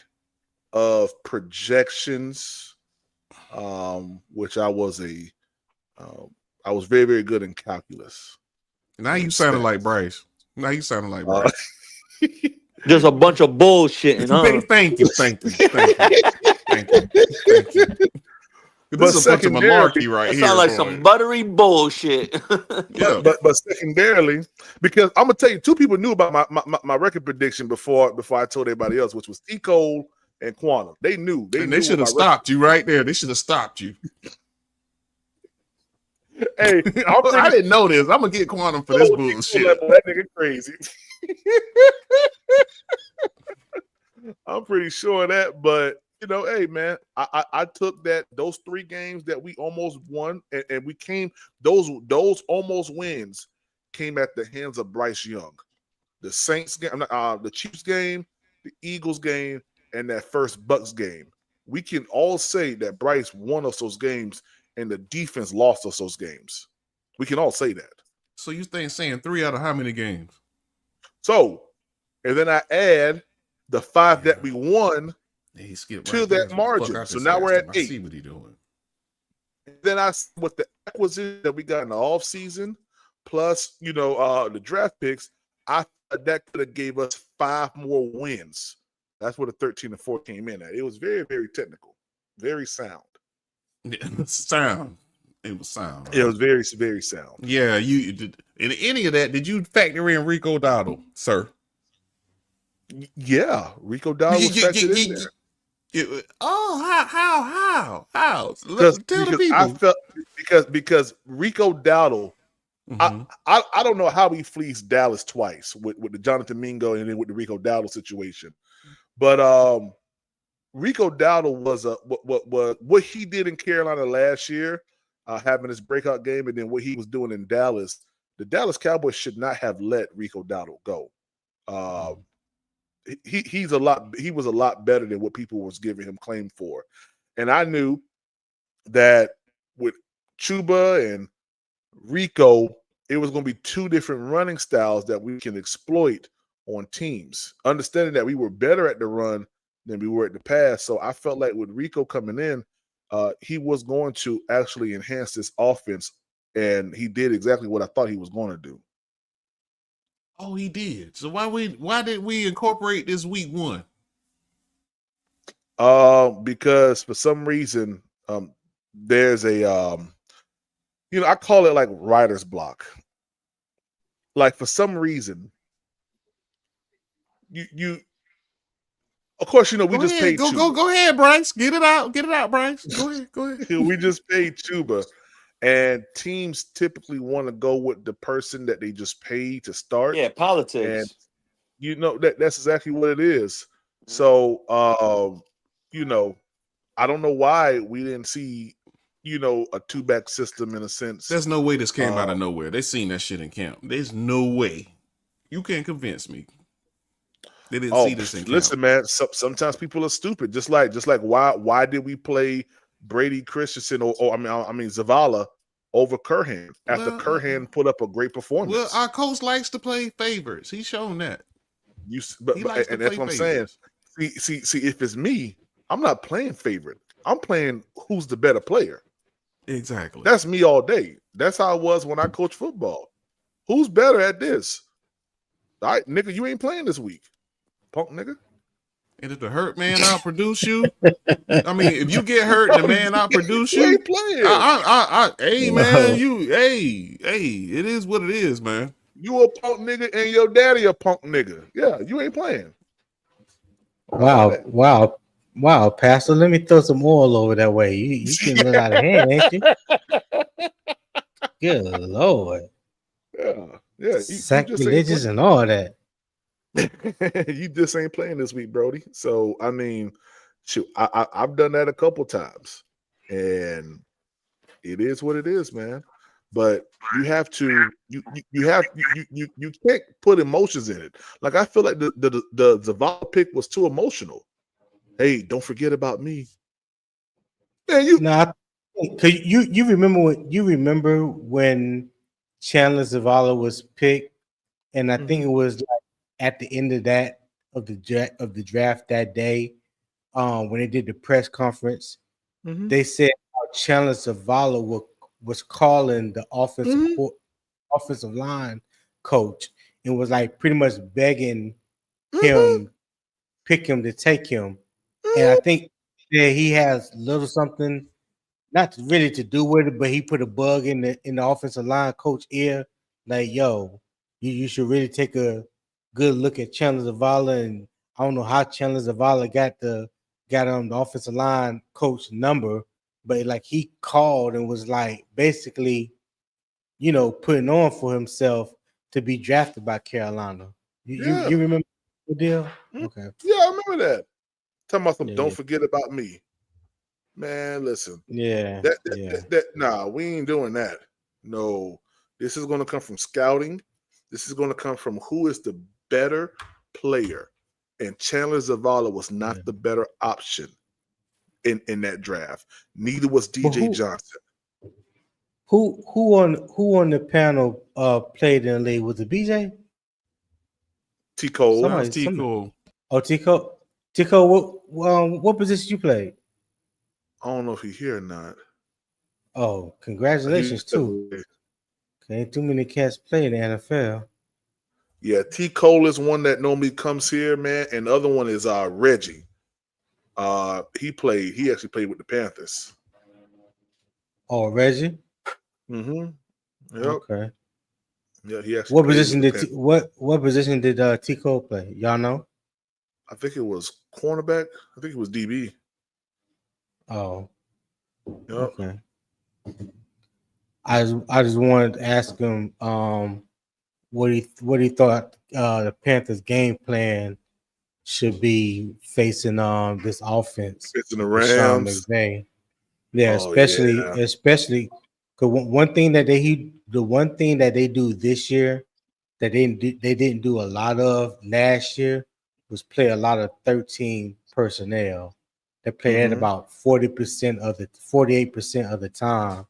of projections, which I was very, very good in calculus. Now you sounded like Bryce. There's a bunch of bullshit. Thank you. This is a bunch of malarkey right here. Sound like some buttery bullshit. Yeah, but secondarily, because I'm gonna tell you, 2 people knew about my record prediction before I told everybody else, which was T. Cole and Quantum. They knew. They should have stopped you right there. They should have stopped you. Hey, I didn't know this. I'm gonna get Quantum for this bullshit. That nigga crazy. I'm pretty sure of that, but hey man, I took those 3 games that we almost won, and we came those almost wins came at the hands of Bryce Young. The Saints game, the Chiefs game, the Eagles game, and that first Bucks game. We can all say that Bryce won us those games and the defense lost us those games. We can all say that. So you saying 3 out of how many games? So, and then I add the 5 that we won to that margin. So now we're at 8. I see what he's doing. And then with the acquisition that we got in the offseason, plus the draft picks, I thought that could have gave us 5 more wins. That's where the 13-4 came in at. It was very, very technical, very sound. Sound. It was sound. Right? It was very, very sound. Yeah, you did. In any of that, did you factor in Rico Dowdle, sir? Yeah, Rico Dowdle was factored in there. How? Because Tell the I people. felt because Rico Dowdle, Mm-hmm. I don't know how he fleeced Dallas twice with the Jonathan Mingo and then with the Rico Dowdle situation, but Rico Dowdle was what he did in Carolina last year, having his breakout game, and then what he was doing in Dallas. The Dallas Cowboys should not have let Rico Dowdle go. He was a lot better than what people was giving him claim for, and I knew that with Chuba and Rico, it was going to be two different running styles that we can exploit on teams. Understanding that we were better at the run than we were at the pass, so I felt like with Rico coming in, he was going to actually enhance this offense, and he did exactly what I thought he was going to do. Oh, he did. So why did we incorporate this week 1? Because for some reason, there's a I call it like writer's block. Like for some reason, you of course, we Go just ahead. paid Chuba. Go ahead, Bryce. Get it out, Bryce. Go ahead. We just paid Chuba, and teams typically want to go with the person that they just paid to start. Yeah, politics. And that's exactly what it is. So I don't know why we didn't see a two-back system in a sense. There's no way this came out of nowhere. They seen that shit in camp. There's no way. You can't convince me. They didn't see this in camp. Listen, man. Sometimes people are stupid. Just like why did we play Brady Christensen or Zavala over Curhan after Curhan put up a great performance? Well, our coach likes to play favorites. He's shown that. And that's what I'm saying. See, if it's me, I'm not playing favorite. I'm playing who's the better player. Exactly. That's me all day. That's how I was when I coached football. Who's better at this? All right, nigga, you ain't playing this week, punk nigga. And if the hurt man outproduce you, I mean, if you get hurt and the man outproduce you, ain't playing. Hey man, it is what it is, man. You a punk nigga and your daddy a punk nigga. Yeah, you ain't playing. Wow, Pastor. Let me throw some oil over that way. You getting a little out of hand, ain't you? Good Lord. Yeah. Sacrilegious and all that. You just ain't playing this week, Brody. So I mean, shoot, I've done that a couple times, and it is what it is, man. But you have to, you can't put emotions in it. Like I feel like the Zavala pick was too emotional. Hey, don't forget about me. Man, you remember when Chandler Zavala was picked, and I think it was like at the end of the draft that day, when they did the press conference, they said how Chandler Zavala was calling the offensive line coach and was like pretty much begging him pick him to take him. And I think that he has little something not really to do with it, but he put a bug in the offensive line coach ear, like, yo, you should really take a good look at Chandler Zavala. And I don't know how Chandler Zavala got the offensive line coach number, but like he called and was like basically, putting on for himself to be drafted by Carolina. You remember the deal? Okay. Yeah, I remember that. Talking about some, don't Yeah. forget about me. Man, listen. Yeah. Nah, we ain't doing that. No, this is going to come from scouting. This is going to come from who is the better player. And Chandler Zavala was not the better option in that draft. Neither was DJ Johnson. Who on the panel played in the league? Was it BJ? T. Cole. Somebody. Cole. Oh, T. Cole. T. Cole, what position you played? I don't know if he's here or not. Oh, congratulations too. Okay, too many cats play in the NFL. Yeah, T. Cole is one that normally comes here, man, and the other one is Reggie. He actually played with the Panthers. Oh, Reggie. Mm-hmm. Yep. Okay. Yeah, he actually. What position did T. Cole play? Y'all know? I think it was cornerback. I think it was DB. Oh, Yep. okay. I just wanted to ask him what he thought the Panthers game plan should be facing this offense Facing the with Sean Rams. McVay. Yeah, Oh yeah. especially because one thing that the one thing that they do this year that they didn't do a lot of last year was play a lot of 13 personnel. They play at Mm-hmm. about 48% of the time,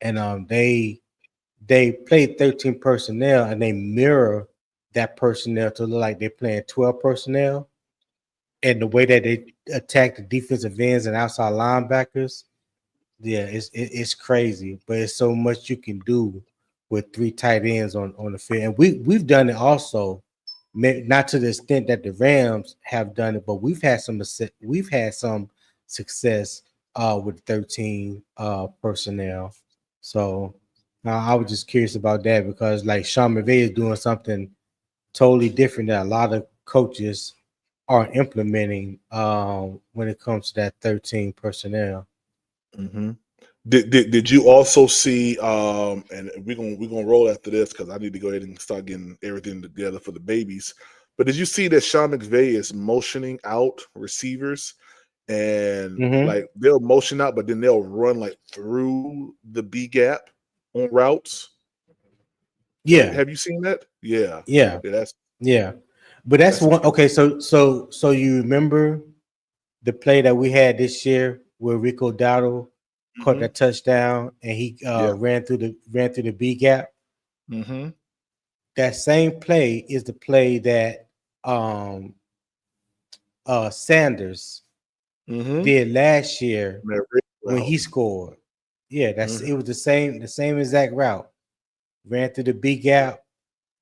and they play 13 personnel and they mirror that personnel to look like they're playing 12 personnel. And the way that they attack the defensive ends and outside linebackers, yeah, it's crazy, but it's so much you can do with three tight ends on the field, and we've done it also, not to the extent that the Rams have done it, but we've had some success with 13 personnel. So I was just curious about that because like Sean McVay is doing something totally different that a lot of coaches are implementing when it comes to that 13 personnel. Mm-hmm. Did you also see and we're gonna roll after this because I need to go ahead and start getting everything together for the babies. But did you see that Sean McVay is motioning out receivers and Mm-hmm. like they'll motion out, but then they'll run like through the B gap on routes? Yeah, Have you seen that? Yeah. yeah, Yeah, yeah. But that's that's one. extreme. Okay, so you remember the play that we had this year where Rico Dowdle caught Mm-hmm. that touchdown and he Yeah. ran through the B gap. Mm-hmm. That same play is the play that um Sanders Mm-hmm. did last year That red when route. he scored. Yeah, Mm-hmm. it was the same exact route. Ran through the B gap,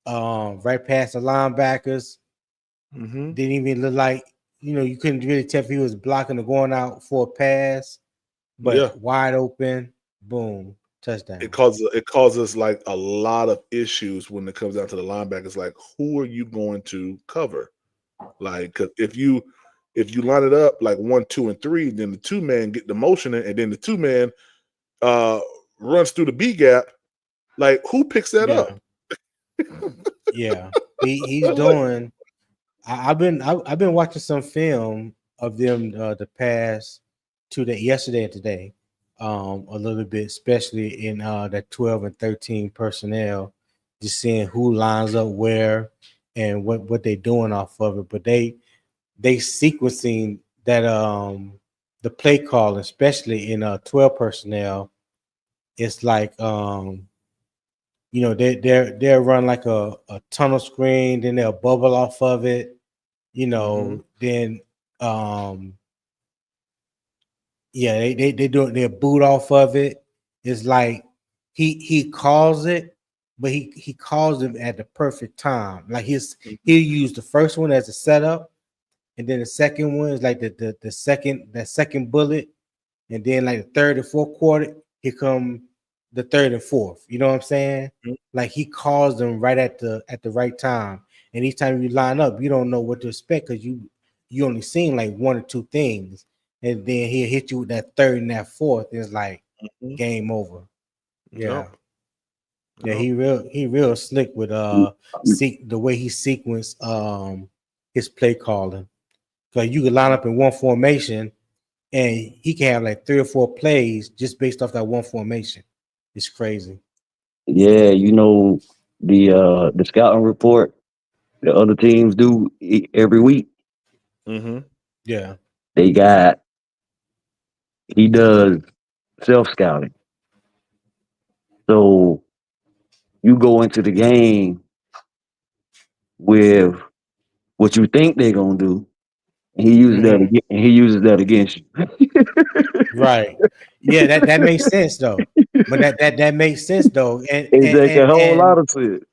right past the linebackers. Mm-hmm. Didn't even look like you couldn't really tell if he was blocking or going out for a pass, Yeah. but wide open, boom, It touchdown. causes like a lot of issues when it comes down to the linebackers. Like, who are you going to cover? Like, 'cause if you line it up like 1, 2, and 3, then the two man get the motion in, and then the two man uh runs through the B gap. Like, who picks that Yeah, up? yeah. He's Like, doing. I've been watching some film of them the past 2 days, yesterday and today, a little bit, especially in that 12 and 13 personnel, just seeing who lines up where and what they're doing off of it. But they sequencing that the play call, especially in 12 personnel, it's like they'll run like a tunnel screen, then they'll bubble off of it, mm-hmm. then yeah, they do they boot off of it. It's like he calls it, but he calls them at the perfect time. Like he'll use the first one as a setup, and then the second one is like the second bullet, and then like the third and fourth quarter, here come the third and fourth. You know what I'm saying? Like he calls them right at the right time. And each time you line up, you don't know what to expect because you only seen like one or two things. And then he'll hit you with that third and that fourth. It's like Mm-hmm. game over. Yeah. Yep. Yeah, Yep. he real slick with the way he sequenced his play calling. Because you could line up in one formation and he can have like 3 or 4 plays just based off that one formation. It's crazy. Yeah, the scouting report the other teams do every week. Mm-hmm. Yeah. They got he does self scouting. So you go into the game with what you think they're gonna do, and Mm-hmm. he uses that against you. Right. Yeah, that makes sense though. But that makes sense though. And It and make a and, whole lot and of sense.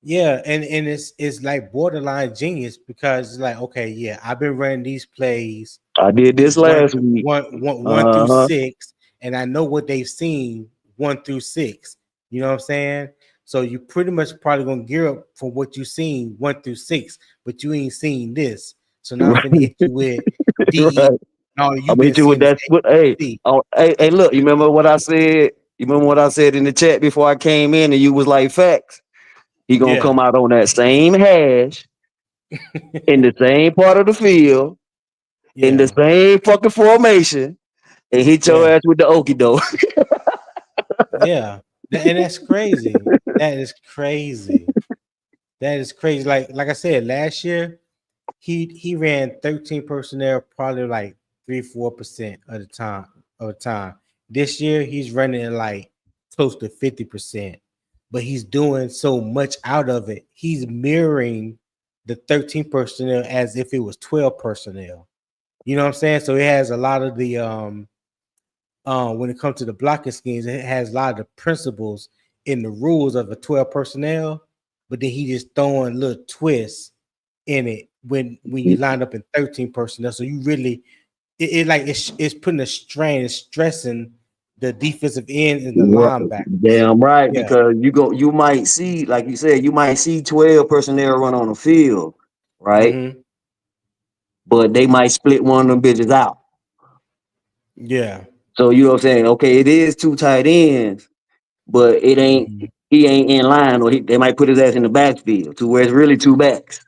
yeah, and it's like borderline genius because it's like, okay, yeah, I've been running these plays I did this one last through week. one through Uh huh. six, and I know what they've seen 1 through 6. You know what I'm saying? So you pretty much probably gonna gear up for what you seen 1 through 6, but you ain't seen this. So now I'm finna hit you with D. Right. No, I'm you've gonna been hit you with seeing this that. Hey, ABC. hey, look. You remember what I said? You remember what I said in the chat before I came in, and you was like, "Facts." He gonna Yeah. come out on that same hash in the same part of the field in the Yeah. same fucking formation and hit your Yeah. ass with the okie doke. Yeah. And that's crazy. That is crazy. That is crazy. Like I said, last year he ran 13 personnel probably like 3-4% of the time. This year he's running at like close to 50%, but he's doing so much out of it. He's mirroring the 13 personnel as if it was 12 personnel. You know what I'm saying? So it has a lot of the when it comes to the blocking schemes, it has a lot of the principles in the rules of a 12 personnel, but then he just throwing little twists in it when you line up in 13 personnel. So you really it's putting a strain, it's stressing the defensive end and the Right. linebackers. Damn right, Yeah. because you might see, like you said, you might see 12 personnel run on the field, right? Mm-hmm. But they might split one of them bitches out. Yeah. So you know what I'm saying? Okay, it is two tight ends, but it ain't Mm-hmm. he ain't in line, or they might put his ass in the backfield to where it's really two backs.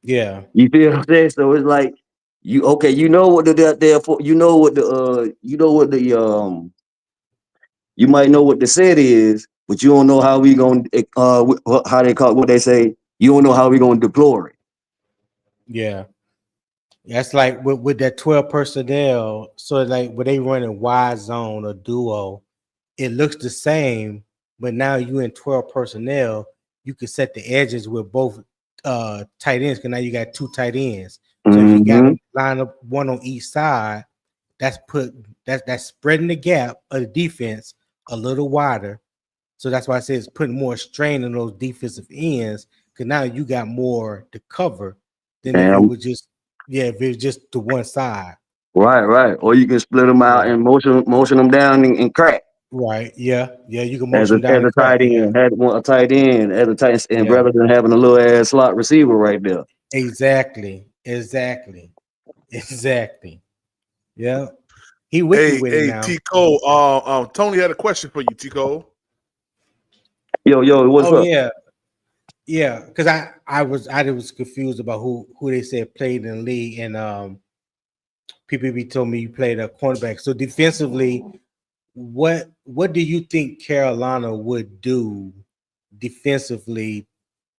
Yeah. You feel what I'm saying? So it's like you okay, you know what therefore you might know what the set is, but you don't know how we gonna how they call it, what they say. You don't know how we gonna deploy it. Yeah. That's like with that 12 personnel. So like when they run in wide zone or duo, it looks the same, but now you in 12 personnel, you can set the edges with both tight ends because now you got two tight ends. So if you got Mm-hmm. them line up one on each side, that's spreading the gap of the defense a little wider. So that's why I say it's putting more strain on those defensive ends because now you got more to cover than if it Damn was just if it was just to one side. right. Or you can split them out Yeah. and motion them down and crack. Right. Yeah. Yeah. You can As motion down as and a crack. tight Yeah. end, had one a tight end as a tight end Yeah. rather than having a little ass slot receiver right there. Exactly. Exactly. Exactly. Yeah. He wicked Hey, with it hey, now. T Cole. Tony had a question for you, T Cole. Yo, what's Oh up? yeah. Yeah. Because I was confused about who they said played in the league, and PPB told me you played a cornerback. So defensively, what do you think Carolina would do defensively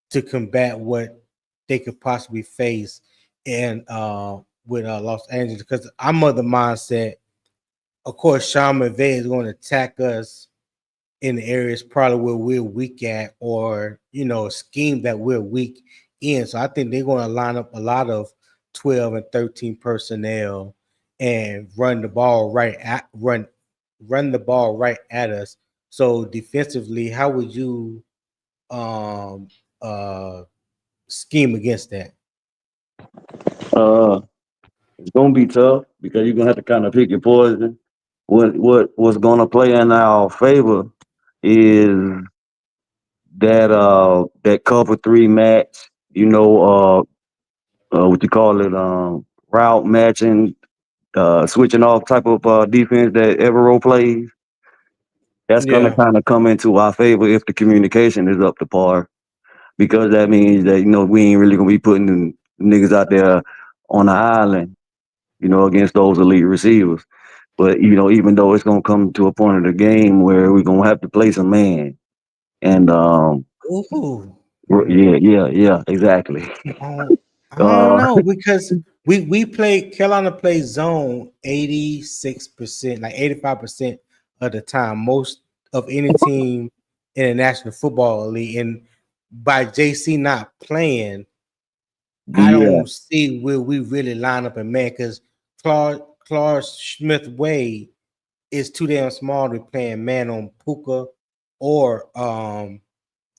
to combat what they could possibly face and with Los Angeles? Because I'm of the mindset, of course, Sean McVay is going to attack us in the areas probably where we're weak at, or a scheme that we're weak in. So I think they're going to line up a lot of 12 and 13 personnel and run the ball right at us. So defensively, how would you um uh scheme against that? Uh, it's gonna be tough because you're gonna have to kind of pick your poison. What's gonna play in our favor is that cover three match. What you call it? Route matching, switching off type of defense that Evero plays. That's gonna Yeah. kind of come into our favor if the communication is up to par, because that means that we ain't really gonna be putting the niggas out there on the island, against those elite receivers. But even though it's gonna come to a point of the game where we're gonna have to play some man, and Ooh. yeah, exactly. Um, I don't uh, know because we play Carolina plays zone 86%, like 85% of the time, most of any team in the National Football League. And by JC not playing, I yeah, don't see where we really line up in man because Claude Smith Wade is too damn small to be playing man on Puka or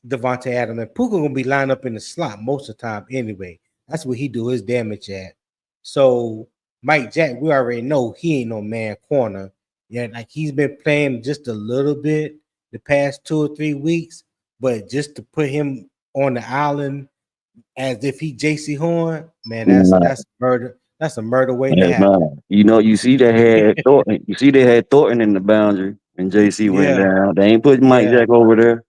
Devontae Adams. And Puka gonna be lined up in the slot most of the time anyway. That's where he do his damage at. So Mike Jack, we already know he ain't no man corner. Yeah, like he's been playing just a little bit the past 2 or 3 weeks, but just to put him on the island as if he JC Horn, man, Nah, that's murder. That's a murder waiting to nah. happen. You know, you see they had Thornton. You see they had Thornton in the boundary, and JC went Yeah, down. They ain't putting Mike yeah, Jack over there.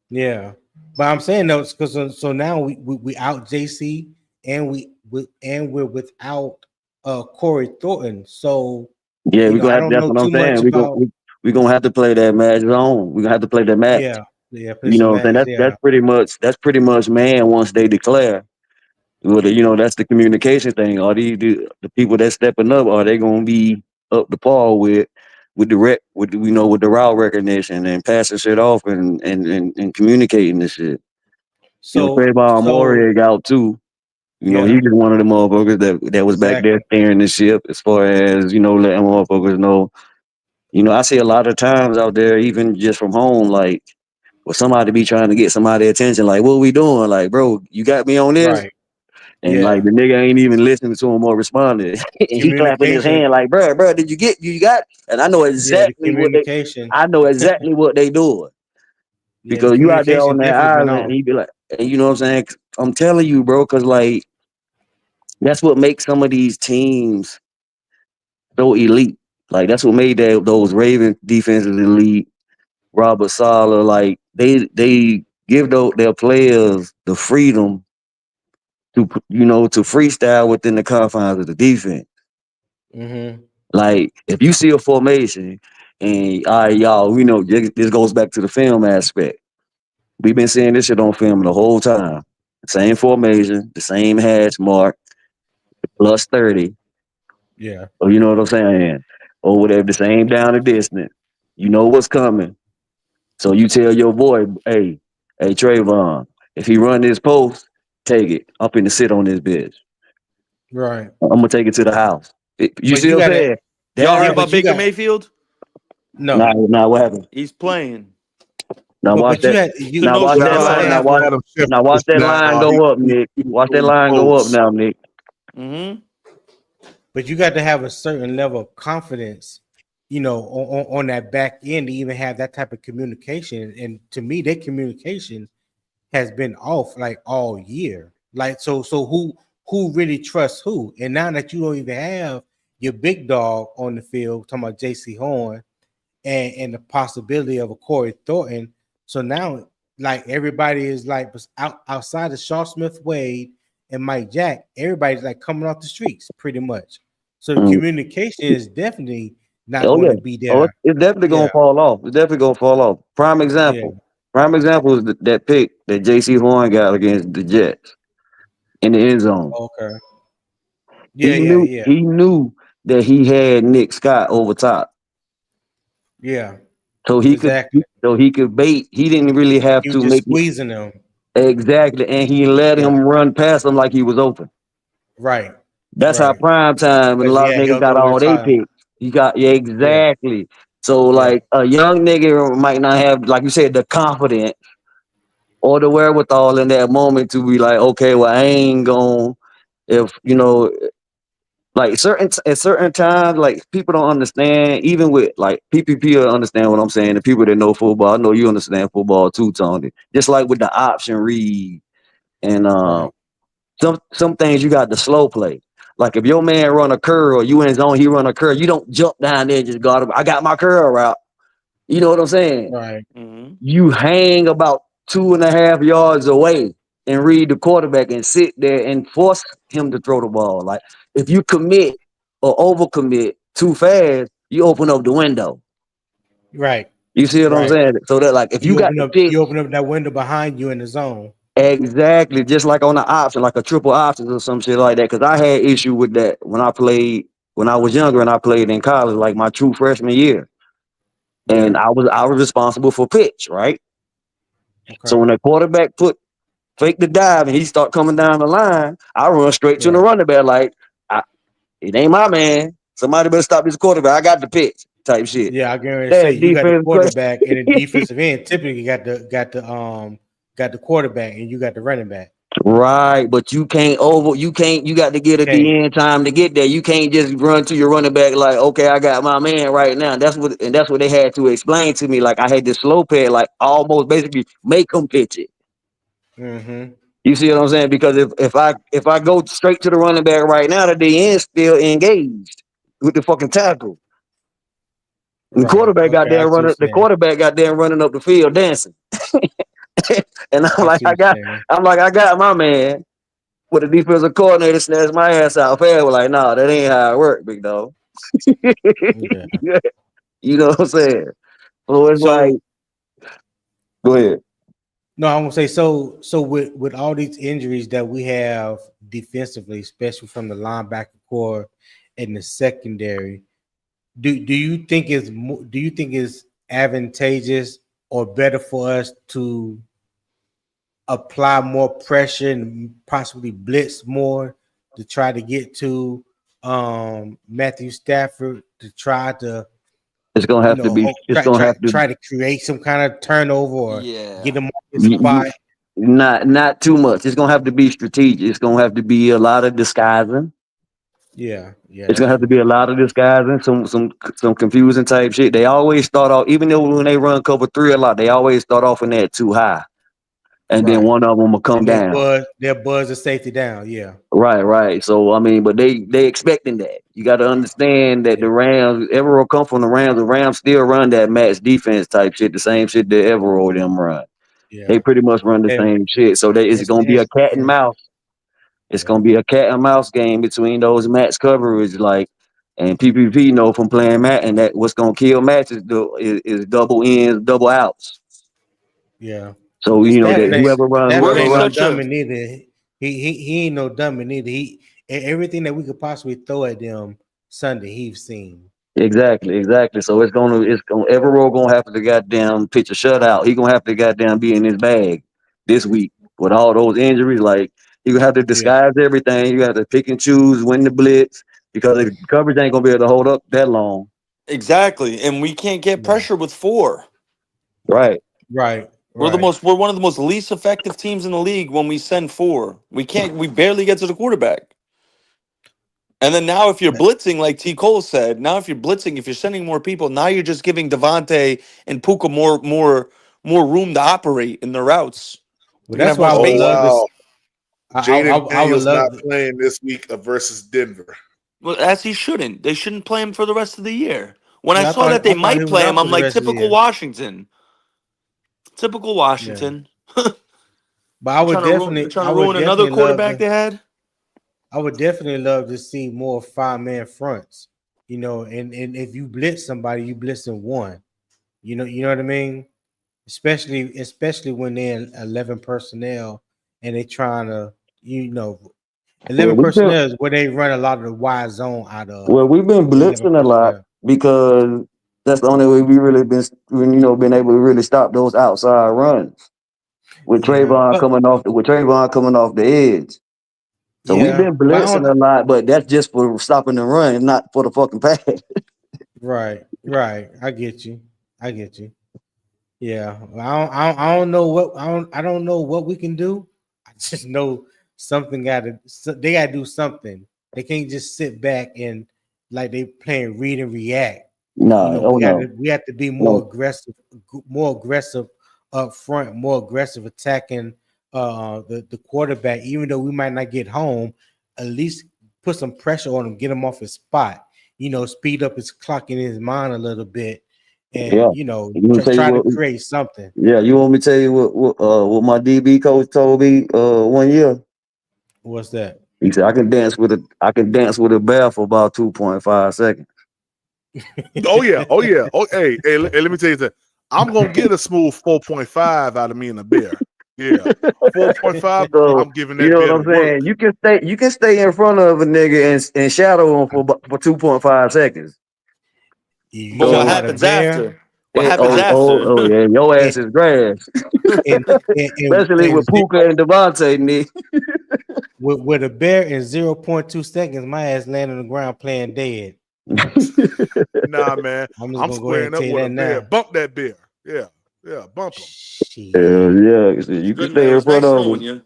yeah. But I'm saying though, because so now we out JC and we're without Corey Thornton. So Yeah, we I gonna have. don't That's know what I'm too much saying. We gonna about. we gonna have to play that match zone. We gonna have to play that match. Yeah, yeah, play You some know what I'm saying? match. That's Yeah. pretty much man once they declare. Well, that's the communication thing. Are the people that stepping up? Are they gonna be up to par with the with the route recognition and passing shit off and communicating this shit? So Trayvon so Moore out too. He yeah, just one of the motherfuckers that was back there exactly. steering the ship as far as letting motherfuckers know. I see a lot of times out there, even just from home, like, well, somebody be trying to get somebody attention, like, what we doing? Like, bro, you got me on this? Right. And like Yeah. the nigga ain't even listening to him or responding. And he clapping his Communication. hand like, bro, did you got? And Yeah, the communication. I know exactly what they doing. Yeah, the Because you out there on communication that definitely been island, and off. he be like, and you know what I'm saying? I'm telling you, bro, because like that's what makes some of these teams so elite. Like that's what made those Raven defenses elite. Robert Sala, like they give their players the freedom to freestyle within the confines of the defense. Mm-hmm. Like if you see a formation, and all right, y'all, we know this goes back to the film aspect. We've been seeing this shit on film the whole time. Same formation, the same hash mark, plus 30. Yeah. Or you know what I'm saying? Or whatever, the same down the distance. You know what's coming. So you tell your boy, hey Trayvon, if he run this post, take it. I'm finna sit on this bitch. Right. I'm gonna take it to the house. You But see you what I'm gotta saying? Y'all heard yeah, That but about you Baker got Mayfield? now, no. now what happened? He's playing. Now watch But you that. had Now No watch Shout that out to gotta line. surprise. Now have watch. Adam Now Schefter watch that now. line go up, Nick. He Watch that those line go up posts. now, Nick. Mm-hmm. but you got to have a certain level of confidence, on that back end to even have that type of communication. And to me, their communication has been off like all year. Like so who really trusts who? And now that you don't even have your big dog on the field, talking about JC Horn and the possibility of a Corey Thornton. So now like everybody is like outside of Shaw Smith Wade and Mike Jack, everybody's like coming off the streets pretty much. So the Mm. communication is definitely not Oh going yeah. to be Oh, there. it's definitely gonna Yeah, fall off. It's definitely gonna fall off. Prime yeah. example. Prime example is that pick that J.C. Horn got against the Jets in the end zone. Okay. Yeah, He yeah, knew yeah, he knew that he had Nick Scott over top, yeah. so he could Exactly. bait. He didn't really have He was to just make it squeezing them. exactly, and he let Yeah, him run past him like he was open. right, That's how right. prime time and a Because he lot of had niggas held got over the all they time. picks. He got yeah, Yeah, exactly. So yeah. like a young nigga might not have, like you said, the confidence or the wherewithal in that moment to be like, okay, well, I ain't going if like at certain times, like people don't understand. Even with like PPP, will understand what I'm saying. The people that know football, I know you understand football too, Tony. Just like with the option read and Right, some things you got to slow play. Like if your man run a curl, you in zone, he run a curl, you don't jump down there and just guard him. I got my curl route. You know what I'm saying? right, Mm-hmm. You hang about 2.5 yards away and read the quarterback and sit there and force him to throw the ball. Like if you commit or overcommit too fast, you open up the window. right, You see what I'm right. saying? So that like if you got the pick You open up that window behind you in the zone. exactly just like on the option, like a triple option or some shit like that. Cause I had issue with that when I was younger and I played in college, like my true freshman year. And Yeah. I was responsible for pitch, right? So Okay. when the quarterback fake the dive and he start coming down the line, I run straight to the Yeah. running back like it ain't my man. Somebody better stop this quarterback. I got the pitch type shit. Yeah, I can say That you got the defense play. quarterback and the defensive end typically got the quarterback and you got the running back. Right, but you got to get You at the can't. end time to get there. You can't just run to your running back like, okay, I got my man right now. That's what they had to explain to me. Like I had this slow pad, like almost basically make them pitch it. Mm-hmm. You see what I'm saying? Because if I go straight to the running back right now, the D end still engaged with the fucking tackle. And Right. Okay, I see what the you're saying. quarterback got there running up the field dancing. And I'm I like, see what you're saying. I got my man. But the defensive coordinator snatched my ass out fair. We're like, nah, that ain't how it work, big dog. Yeah. You know what I'm saying? So it's like, So go ahead. no, I'm gonna say so with all these injuries that we have defensively, especially from the linebacker core and the secondary, do you think do you think it's advantageous or better for us to apply more pressure and possibly blitz more to try to get to Matthew Stafford to try to It's gonna have to be. It's gonna have to. try to create some kind of turnover or Yeah. get him off his spot. Not too much. It's gonna have to be strategic. It's gonna have to be a lot of disguising. Yeah, yeah, It's that's gonna have to true. be a lot of disguising, some confusing type shit. They always start off, even though when they run cover three a lot, they always start off in that too high, and then Right. one of them will come And they'll down. buzz the safety down. Yeah. Right. So I mean, but they expecting that. You got to understand that Yeah. the Rams, Evero come from the Rams. The Rams still run that match defense type shit, the same shit that Evero them run. They Yeah. pretty much run the And same shit. So it's gonna be a cat and and mouse. It's yeah. gonna be a cat and mouse game between those match coverage, like, and PPP know from playing Matt, and that what's gonna kill matches is double ends, double outs. Yeah. So And you know that Stafford whoever ain't no run. dummy neither. He ain't no dummy neither. Everything that we could possibly throw at them Sunday, he's seen. Exactly. So it's gonna Everett gonna have to goddamn pitch a shutout. He gonna have to goddamn be in his bag this week with all those injuries. Like he gonna have to Yeah. disguise everything. You have to pick and choose when the blitz because the coverage ain't gonna be able to hold up that long. Exactly. And we can't get Yeah. pressure with four. Right. Right. We're one of the most least effective teams in the league when we send four. We barely get to the quarterback. And then now if you're blitzing, like T. Cole said, now if you're blitzing, if you're sending more people, now you're just giving Devontae and Puka more room to operate in their routes. Well, They're gonna that's have why more I would Oh space. love this. wow, Jaden I would Daniels love not to, playing this week versus Denver. Well, as he shouldn't. They shouldn't play him for the rest of the year. When I yeah, saw that they I thought he might was play him, out for I'm the like, rest of the typical year. Washington. Typical Yeah. Washington. But I would They're definitely trying to ruin another quarterback they had. I would definitely love to see more 5-man fronts. And if you blitz somebody, you blitz in one. You know what I mean? Especially when they're 11 personnel and they trying to, 11 personnel is where they run a lot of the wide zone out of. We've been 11 blitzing a lot personnel. because that's the only way we really been able to really stop those outside runs with Yeah. Trayvon coming off the edge. So we've Yeah. been But I blitzing don't a lot, but that's just for stopping the run, not for the fucking pass. right. I get you. I get you. Yeah, I don't know what I don't know what we can do. I just know they got to do something. They can't just sit back and like they playing read and react. No, oh no, We have to be no. more aggressive up front, more aggressive attacking the quarterback. Even though we might not get home, at least put some pressure on him, get him off his spot. Speed up his clock in his mind a little bit Yeah. and You want to tell you try to what? create something. Yeah, you want me to tell you what my DB coach told me one year? What's that? He said I can dance with a bear for about 2.5 seconds. Oh yeah. Oh hey, let me tell you that. I'm gonna get a smooth 4.5 out of me and a bear. Yeah, 4.5. So I'm giving you that know what bear to I'm work. saying? You can stay in front of a nigga and shadow him for 2.5 seconds. You But what talking So about a happens bear? after? What happens after? yeah, your And ass is grass, and and, and, especially with and ze- Puka and Devontae. Nick. with a bear in 0.2 seconds, my ass land on the ground playing dead. Nah, man. I'm just I'm gonna go ahead squaring and up tell you with a that bear. now. Bump that bear. Yeah, bump him. Shit. Yeah, so you can Good man. stay It in was front nice of knowing him. you.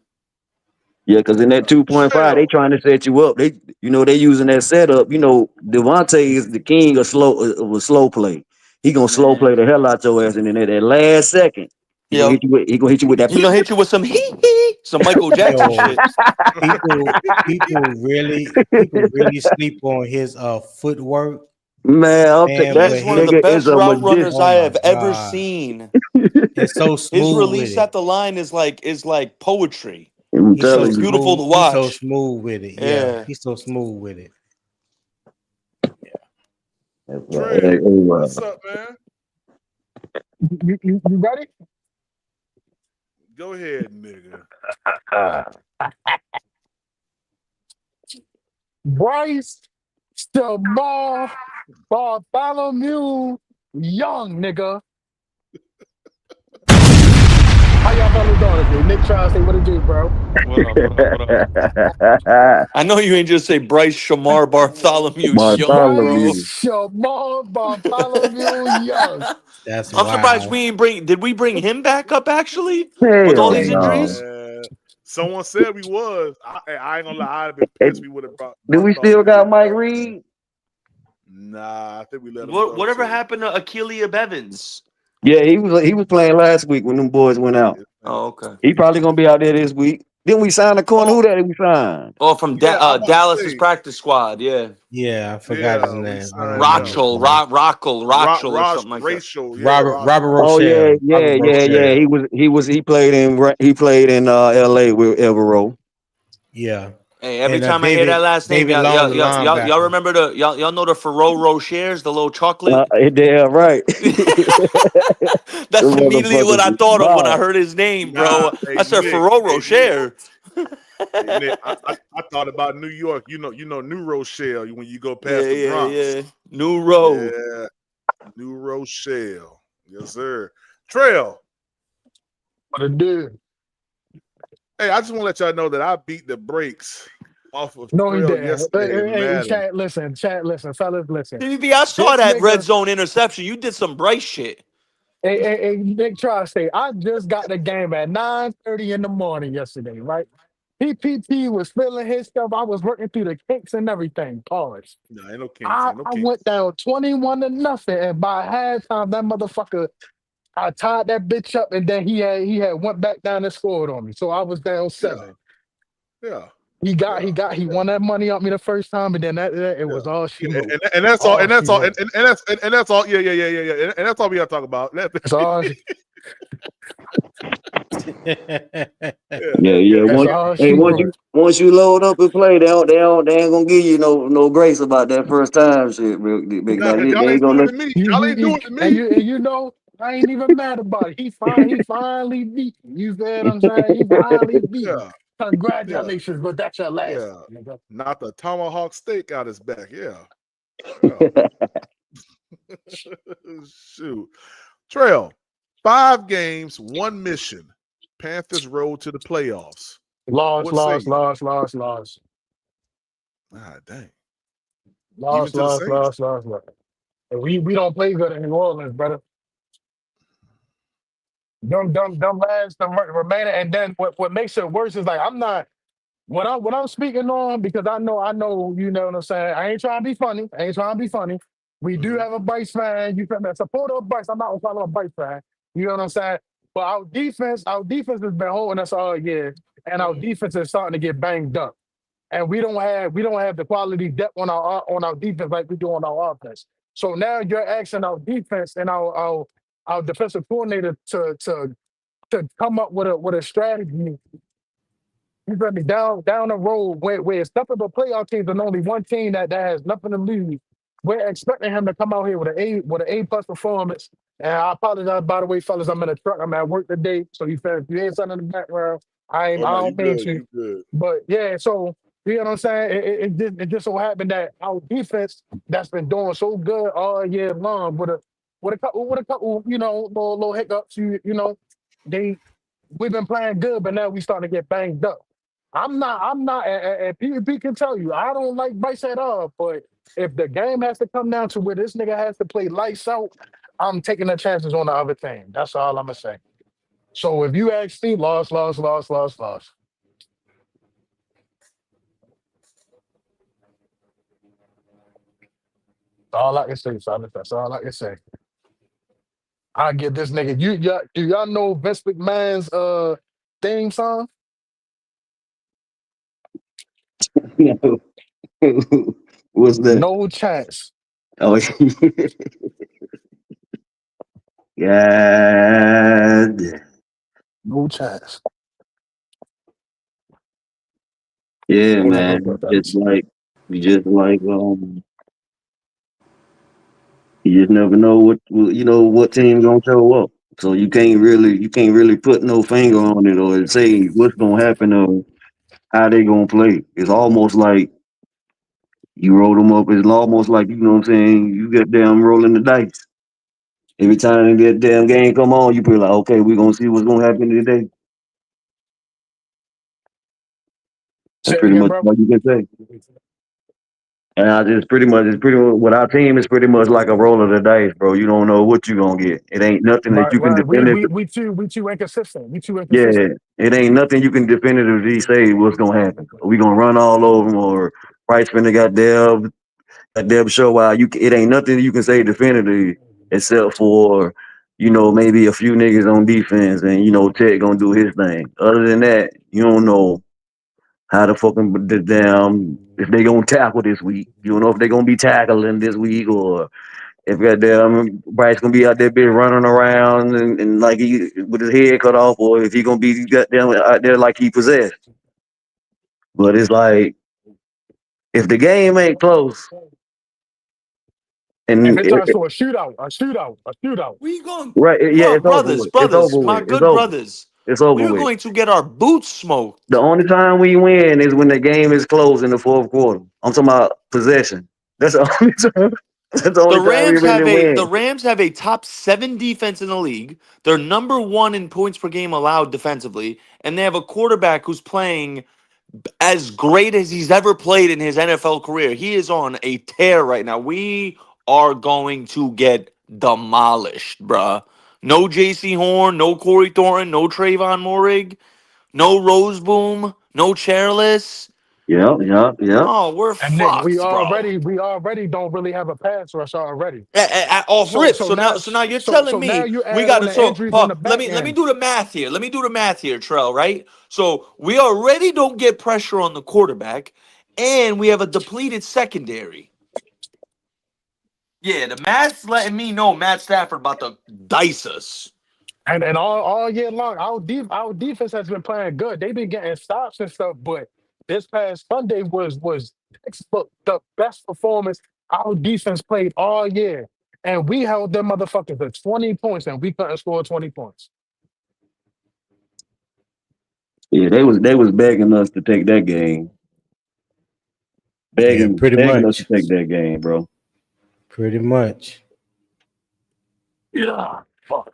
Yeah, because in that Straight 2.5, up. they trying to set you up. They using that setup. Devontae is the king of slow play. He gonna slow Man, play the hell out your ass, and then at that last second, He gonna hit you with that. He gonna hit you with some some Michael Jackson Yo, shit. people really sleep on his footwork, Man, man. that But He's one of the his, nigga is best a route runners oh I my have ever god, seen. it's so His smooth with release it. at the line is like poetry. I'm He's so telling It's you. beautiful to smooth. He's so watch. smooth with it. Yeah, Yeah. he's so smooth with it. Trail, what's up, man? You ready? Go ahead, nigga. Bryce Shamar Bartholomew Young, nigga. How y'all fellas doing today? Nick try to say what it do, bro. What up? What up? What up? I know you ain't just say Bryce Shamar Bartholomew Young, Bryce bro. Bartholomew. Shamar Bartholomew Young. That's I'm surprised wild. we ain't did we bring him back up actually with all Hell these no. injuries? Someone said we was. I ain't gonna lie. I'd have been Hey, pissed. We would have brought do we still Bartholomew got Mike back, man. Reed? Nah, I think we let him go Whatever too. happened to Akeelia Bevins? Yeah, he was playing last week when them boys went out. Oh, okay. He probably gonna be out there this week. Didn't we sign a corner? Oh, Who that did we sign? Oh, from yeah. I'm about to Dallas's say. practice squad. Yeah, Yeah, I forgot his Yeah, we name. I don't signed remember him. his name. Rachel, or Raj something like that. Racial. Yeah, Robert Rachel. Oh yeah, Rochelle. yeah, Robert yeah, yeah. Rochelle. He played in L.A. with Evero. Yeah, Hey, every and time I hear that last name, David Long, the y'all linebacker. remember y'all know the Ferrero Rochers, the little chocolate. Yeah, right. The That's immediately what motherfuckers I is thought of when I wild. heard his name, Nah, bro. I said Ferrero Rocher. Hey Nick. I thought about New York. You know New Rochelle when you go Yeah, past the yeah, Bronx. yeah. New Row. Yeah, New Rochelle. Yes, sir. Trail. What it do? Hey, I just want to let y'all know that I beat the brakes off of No, he Trail didn't. Hey, yesterday in hey, Madden. chat, listen, fellas, listen. CBB, I saw This that red nigga, zone interception. You did some Bryce shit. hey, Nick try to say, I just got the game at 9:30 in the morning yesterday, right? PPP was filling his stuff. I was working through the kinks and everything. Pause. No, ain't no kinks. Ain't no I kinks. went down 21-0, and by halftime, that motherfucker, I tied that bitch up, and then he had went back down and scored on me. So I was down Yeah, 7. yeah, He won that money on me the first time, and then that it was all she yeah. wrote. And that's all. All And that's she all. wrote. And that's all. Yeah. And that's all we got to talk about. That's all. Yeah. That's all Hey, she wrote. once you load up and play, they ain't gonna give you no grace about that first time shit, big Nah, dog. because They y'all ain't ain't gonna doing it let to me. Y'all ain't You doing it to and me. you know I ain't even mad about it. He finally beat me. You feel what I'm saying? He finally beat me. Yeah, yeah, Congratulations, but that's your last yeah. one, nigga. Not the tomahawk steak out his back. Yeah. Shoot. Trail. 5 games, 1 mission. Panthers road to the playoffs. Lost, What say lost, you? lost, lost, lost. Ah, dang. Even Lost, to the lost, Saints? lost, lost, lost. And we don't play good in New Orleans, brother. Them last, them remaining, and then what makes it worse is like I'm not what I'm speaking on because I know you know what I'm saying. I ain't trying to be funny. I ain't trying to be funny. We do have a Bryce fan. You feel me? A supporter of Bryce. I'm not gonna call him a Bryce fan. You know what I'm saying? But our defense has been holding us all year, and our defense is starting to get banged up. And we don't have the quality depth on our defense like we do on our offense. So now you're asking our defense and our defensive coordinator to come up with a strategy. You feel me? Down the road where it's nothing but playoff teams and only one team that has nothing to lose. We're expecting him to come out here with an A plus performance. And I apologize by the way, fellas. I'm in a truck. I'm at work today. So if you hear something in the background, I Oh no, you don't mean good. to. You good. But yeah, so you know what I'm saying? It just so happened that our defense that's been doing so good all year long with a couple, little hiccups, they we've been playing good, but now we starting to get banged up. I'm not, and PvP can tell you, I don't like Bryce at all. But if the game has to come down to where this nigga has to play lights out, I'm taking the chances on the other team. That's all I'm gonna say. So if you ask me, lost, lost, lost, lost, lost. That's all I can say, son. That's all I can say. I get this nigga. Do y'all know Vince McMahon's theme song? What's that? No chance. Oh, God. No chance. Yeah, Hold on, real man. quick, fellas. You just like you just never know what team gonna show up. So you can't really put no finger on it or say what's gonna happen or how they gonna play. It's almost like you roll them up. It's almost like you know what I'm saying. You get damn rolling the dice. Every time that damn game come on, you be like, okay, we gonna see what's gonna happen today. That's Say it pretty again, much bro. what you can say. And I just it's pretty much with our team. It's pretty much like a roll of the dice, bro. You don't know what you gonna get. It ain't nothing that Right, you can right. We definitively. we we too inconsistent. We too Yeah, inconsistent. it ain't nothing you can definitively say what's gonna happen. We gonna run all over them or Price finna got Deb show out. It ain't nothing you can say definitively except for maybe a few niggas on defense and Ted gonna do his thing. Other than that, you don't know how the fucking the damn if they gonna tackle this week. You don't know if they gonna be tackling this week or if goddamn Bryce gonna be out there bitch running around and like he with his head cut off or if he gonna be goddamn out there like he possessed. But it's like if the game ain't close If and it turns to a shootout, a shootout. We going, right, yeah, bro, it's over brothers, with. It's brothers, over my with. It's good over. brothers. It's over We're with. going to get our boots The smoked. only time we win is when the game is close in the fourth quarter. I'm talking about possession. That's the only time. That's the The only time we Rams really have win. a top 7 defense in the league. They're number 1 in points per game allowed defensively, and they have a quarterback who's playing as great as he's ever played in his NFL career. He is on a tear right now. We are going to get demolished, bruh. No JC Horn, no Corey Thornton, no Trayvon Morig, no Roseboom, no Chairless. Yep. Oh, we're And Nick, fucked, bro. we already don't really have a pass rush already. Off So rip. so So now you're telling now me you we add got on to the so injuries on the Paul, let back me end. do the math here. Let me do the math here, Trell, right? So we already don't get pressure on the quarterback, and we have a depleted secondary. Yeah, the math's letting me know Matt Stafford about to dice us. And all year long, our defense has been playing good. They've been getting stops and stuff, but this past Sunday was textbook the best performance our defense played all year. And we held them motherfuckers to 20 points and we couldn't score 20 points. Yeah, they was begging us to take that game. Yeah, pretty Begging us to much. take that game, bro. Pretty much. Yeah. Fuck.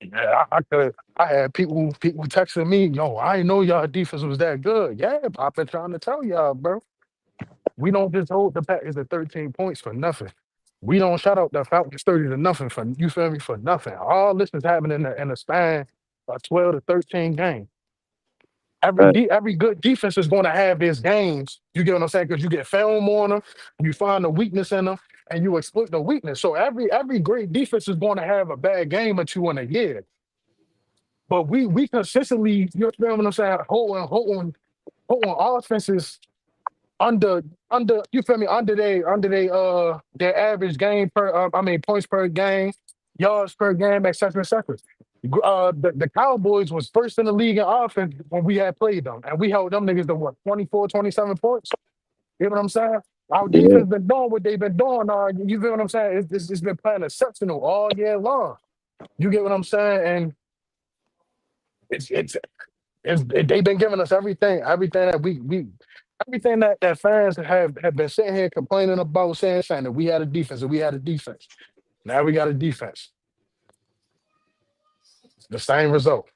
Yeah, I could. I had people texting me, yo, I didn't know y'all defense was that good. Yeah, I've been trying to tell y'all, bro. We don't just hold the Packers at 13 points for nothing. We don't shout out the Falcons 30 to nothing for you feel me for nothing. All this is happening in the span of 12 to 13 games. Right. Every good defense is going to have these games. You get what I'm saying? Because you get film on them, you find the weakness in them, and you exploit the weakness. So every great defense is going to have a bad game or two in a year. But we consistently, you feel what I'm saying, holding offenses under you feel me their average game per points per game, yards per game, etc. The Cowboys was first in the league in offense when we had played them, and we held them niggas to what 24, 27 points. You know what I'm saying? Our Yeah. defense been doing what they've been doing. You feel what I'm saying? It's been playing exceptional all year long. You get what I'm saying? And it's it's they've been giving us everything that everything that fans have been sitting here complaining about, saying that we had a defense and we had a defense. Now we got a defense. The same result.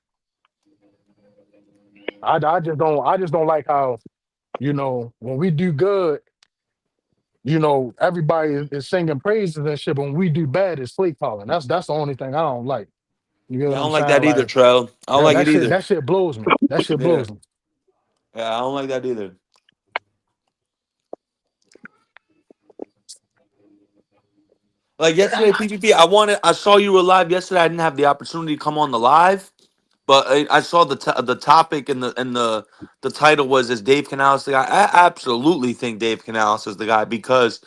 I just don't like how, when we do good, everybody is singing praises and shit, but when we do bad, it's play calling. That's the only thing I don't like. You get Yeah, what I I'm don't like saying? that either, Like Trell. I don't that like that it shit either. that shit blows me. That shit Yeah. blows me. Yeah, I don't like that either. Like yesterday, PvP, I saw you were live yesterday. I didn't have the opportunity to come on the live, but I saw the topic and the title was, "Is Dave Canales the guy?" I absolutely think Dave Canales is the guy, because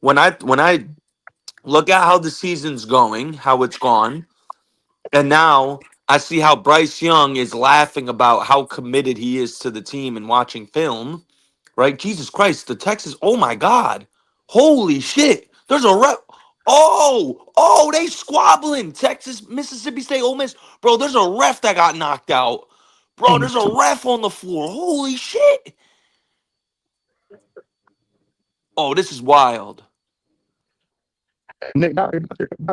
when I look at how the season's going, how it's gone, and now I see how Bryce Young is laughing about how committed he is to the team and watching film. Right? Jesus Christ, the Texas. Oh my God. Holy shit. There's a ref. Oh, they squabbling. Texas, Mississippi State, Ole Miss. Bro, there's a ref that got knocked out. Bro, there's a ref on the floor. Holy shit. Oh, this is wild. Nick, not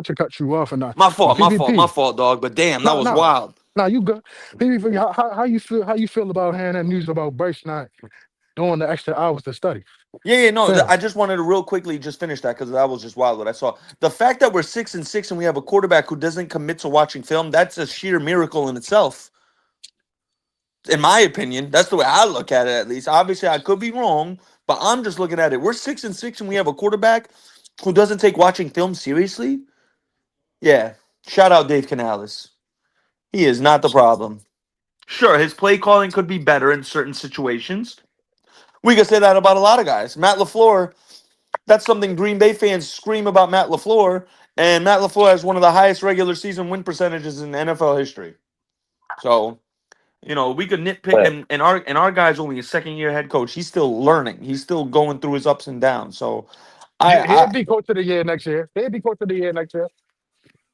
to cut you off or not, My but fault, my PvP. fault, dog. But damn, that No, was no, wild. no, you good. PvP, how you feel? How you feel about hearing that news about Bryce not doing the extra hours to study? Yeah, no. Film. I just wanted to real quickly just finish that because that was just wild what I saw. The fact that we're 6-6 and we have a quarterback who doesn't commit to watching film, that's a sheer miracle in itself. In my opinion, that's the way I look at it. At least, obviously, I could be wrong, but I'm just looking at it. We're 6-6 and we have a quarterback who doesn't take watching film seriously. Yeah, shout out Dave Canales. He is not the problem. Sure, his play calling could be better in certain situations. We could say that about a lot of guys. Matt LaFleur. That's something Green Bay fans scream about Matt LaFleur, and Matt LaFleur has one of the highest regular season win percentages in NFL history. So, we could nitpick, and our guy's only a second year head coach. He's still learning. He's still going through his ups and downs. So, He'll I be coach of the year next year. He'll be coach of the year next year.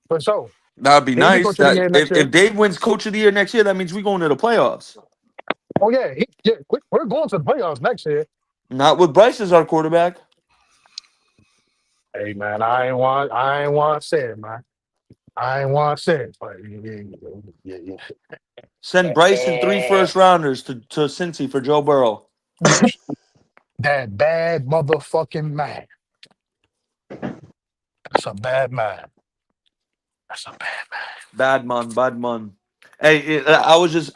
For sure. that'd be He'll be nice. coach of the That year next if, year. if Dave wins Coach of the Year next year, that means we going to the playoffs. Oh yeah, we're going to the playoffs next year. Not with Bryce as our quarterback. Hey man, I ain't want to say it, man. I ain't want to say it, but yeah. Send Bryce and 3 first rounders to Cincy for Joe Burrow. That bad motherfucking man. That's a bad man. That's a bad man. Bad man. Hey, I was just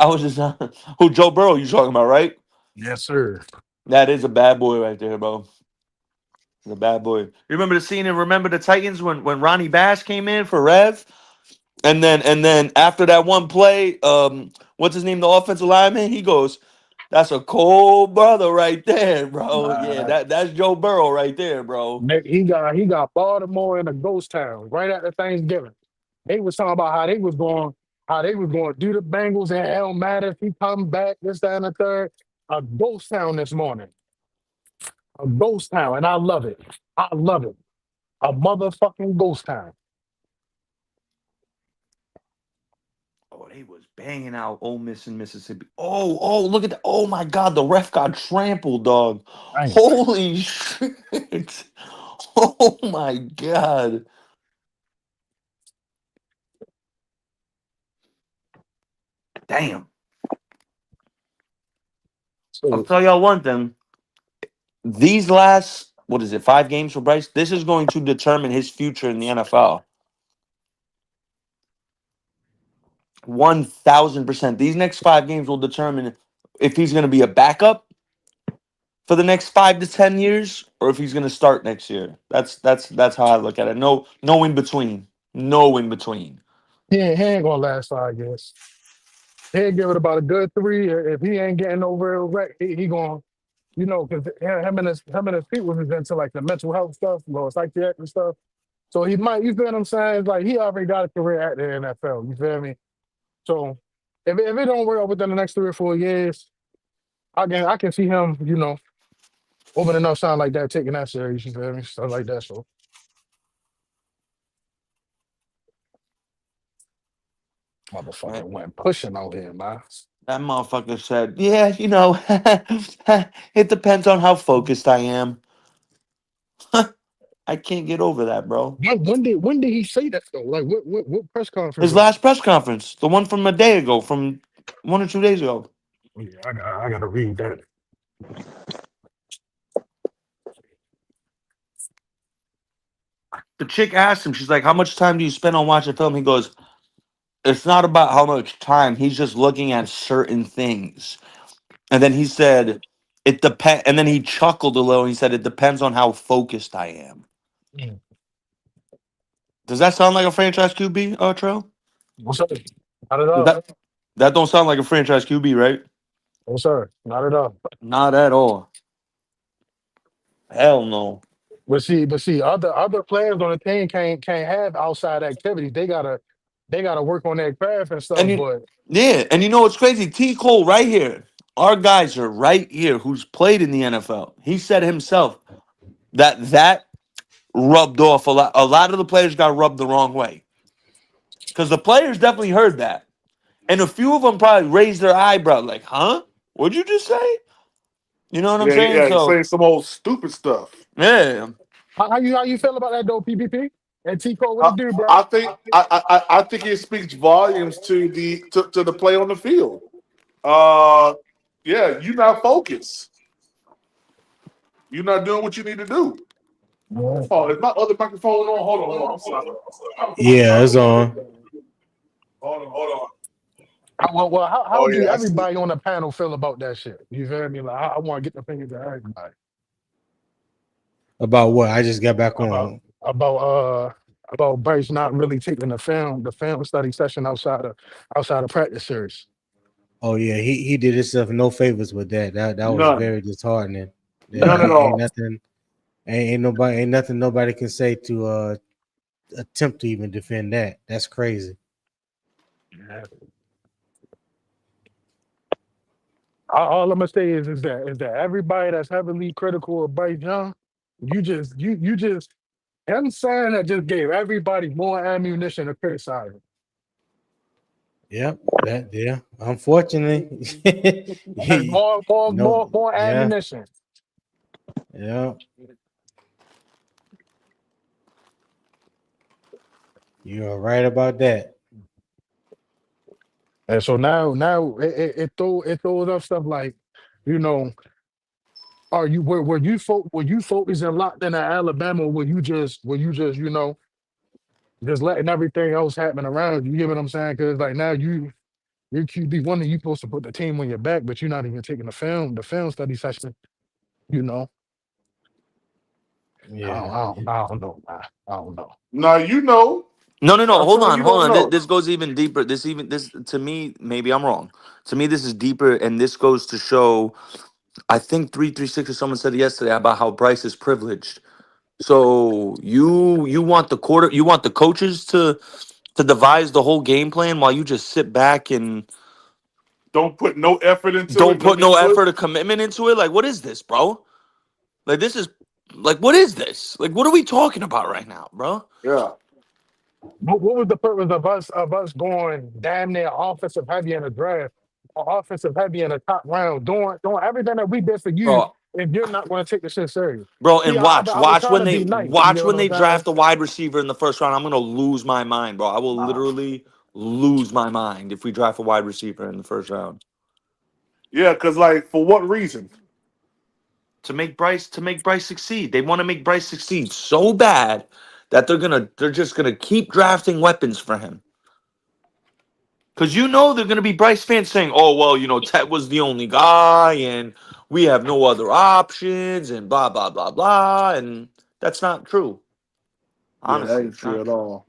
who Joe Burrow you talking about, right? Yes, sir. That is a bad boy right there, bro. The bad boy. You remember the scene in Remember the Titans when Ronnie Bass came in for Rev, and then after that one play, what's his name, the offensive lineman? He goes, "That's a cold brother right there, bro." Yeah, that's Joe Burrow right there, bro. Nick, he got Baltimore in a ghost town right after Thanksgiving. They was talking about how they was going to do the Bengals and it don't matter if he come back, this, that, and the third. A ghost town this morning. A ghost town. And I love it. I love it. A motherfucking ghost town. Oh, they was banging out Ole Miss and Mississippi. Oh, look at that. Oh my God, the ref got trampled, dog. Damn. Holy shit. Oh my God. Damn. I'll So tell y'all one thing. These last, what is it, 5 games for Bryce? This is going to determine his future in the NFL. 1000%. These next 5 games will determine if he's going to be a backup for the next 5 to 10 years, or if he's going to start next year. That's how I look at it. No in between. No in between. he ain't gonna last 5 years. He'll give it about a good 3. If he ain't getting over it, wreck, he going, because him and his people was into like the mental health stuff, psychiatric stuff. So he might, you feel what I'm saying? It's like he already got a career at the NFL. You feel me? So if it don't work out within the next 3 or 4 years, I can see him, opening up sound like that, taking that serious. You feel me? Stuff like that. So motherfucker Right? went pushing out here, man. That motherfucker said, "Yeah, it depends on how focused I am." I can't get over that, bro. When did he say that though? Like what press conference His was it? last press conference, the one from a day ago, from 1 or 2 days ago. Oh, yeah, I gotta read that. The chick asked him, she's like, "How much time do you spend on watching film?" He goes, "It's not about how much time. He's just looking at certain things." And then he said, "It depends." And then he chuckled a little. And he said, "It depends on how focused I am." Mm. Does that sound like a franchise QB, Trail? What's up? Not at all. That don't sound like a franchise QB, right? No, sir. Not at all. Not at all. Hell no. But see, other players on the team can't have outside activities. They gotta work on their craft and And stuff. you, But yeah, and you know what's crazy? T. Cole right here. Our guys are right here who's played in the NFL. He said himself that rubbed off a lot. A lot of the players got rubbed the wrong way. Because the players definitely heard that. And a few of them probably raised their eyebrow, like, huh? What'd you just say? You know what I'm Yeah, saying? yeah, he's So saying some old stupid stuff. yeah. how you feel about that though, PPP? And Tico, what I, it do, bro? I think I think it speaks volumes to the play on the field. Yeah, you're not focused. You're not doing what you need to do. Oh, is my other microphone on? Hold on. I'm sorry. Yeah, it's on. Hold on. Well, how Oh do yeah, I see. everybody on the panel feel about that shit? You feel me? Like I want to get the opinions of everybody About what? I just got back about on. about uh about Bryce not really taking the film study session outside of practice series. Oh yeah, he did himself no favors with that. That was None. very disheartening. Yeah, None at ain't all. nothing. Ain't nothing nobody can say to attempt to even defend that. That's crazy. All I'm gonna say is that everybody that's heavily critical of Bryce Young, you just him saying that just gave everybody more ammunition to criticize him. Yep. Yeah. Unfortunately. And more more no. more more Yeah. ammunition. Yeah. You are right about that. And so now it throws up stuff like, you know, are you were you focusing locked in at Alabama, or were you just just letting everything else happen around you? You get what I'm saying? Because like now you're QB1 and you supposed to put the team on your back, but you're not even taking the film study session. You know, Yeah. I don't know, man. I don't know. Now you know. No, no, no. Stop Hold saying on, you hold don't on. know. This goes even deeper. This to me, maybe I'm wrong. To me, this is deeper, and this goes to show. I think 336 or someone said it yesterday about how Bryce is privileged. So you want you want the coaches to devise the whole game plan while you just sit back and Don't put no effort into don't it, no put no input. effort or commitment into it. Like, what is this, bro? Like, this is like, what is this? Like, what are we talking about right now, bro? Yeah. What was the purpose of us going damn near offensive heavy in the draft, or offensive heavy in the top round, doing everything that we did for you Bro, if you're not going to take the shit serious? bro, See, and I was watch trying when to they be nice. You watch know when what they I'm saying? draft a wide receiver in the first round. I'm gonna lose my mind, bro. I will Nah. literally lose my mind if we draft a wide receiver in the first round. Yeah, because like for what reason? To make Bryce succeed. They want to make Bryce succeed so bad that they're just gonna keep drafting weapons for him. Cause you know they're gonna be Bryce fans saying, "Oh well, Tet was the only guy, and we have no other options, and blah blah blah blah." And that's not true. Yeah, that Honestly, ain't it's true not at true. all.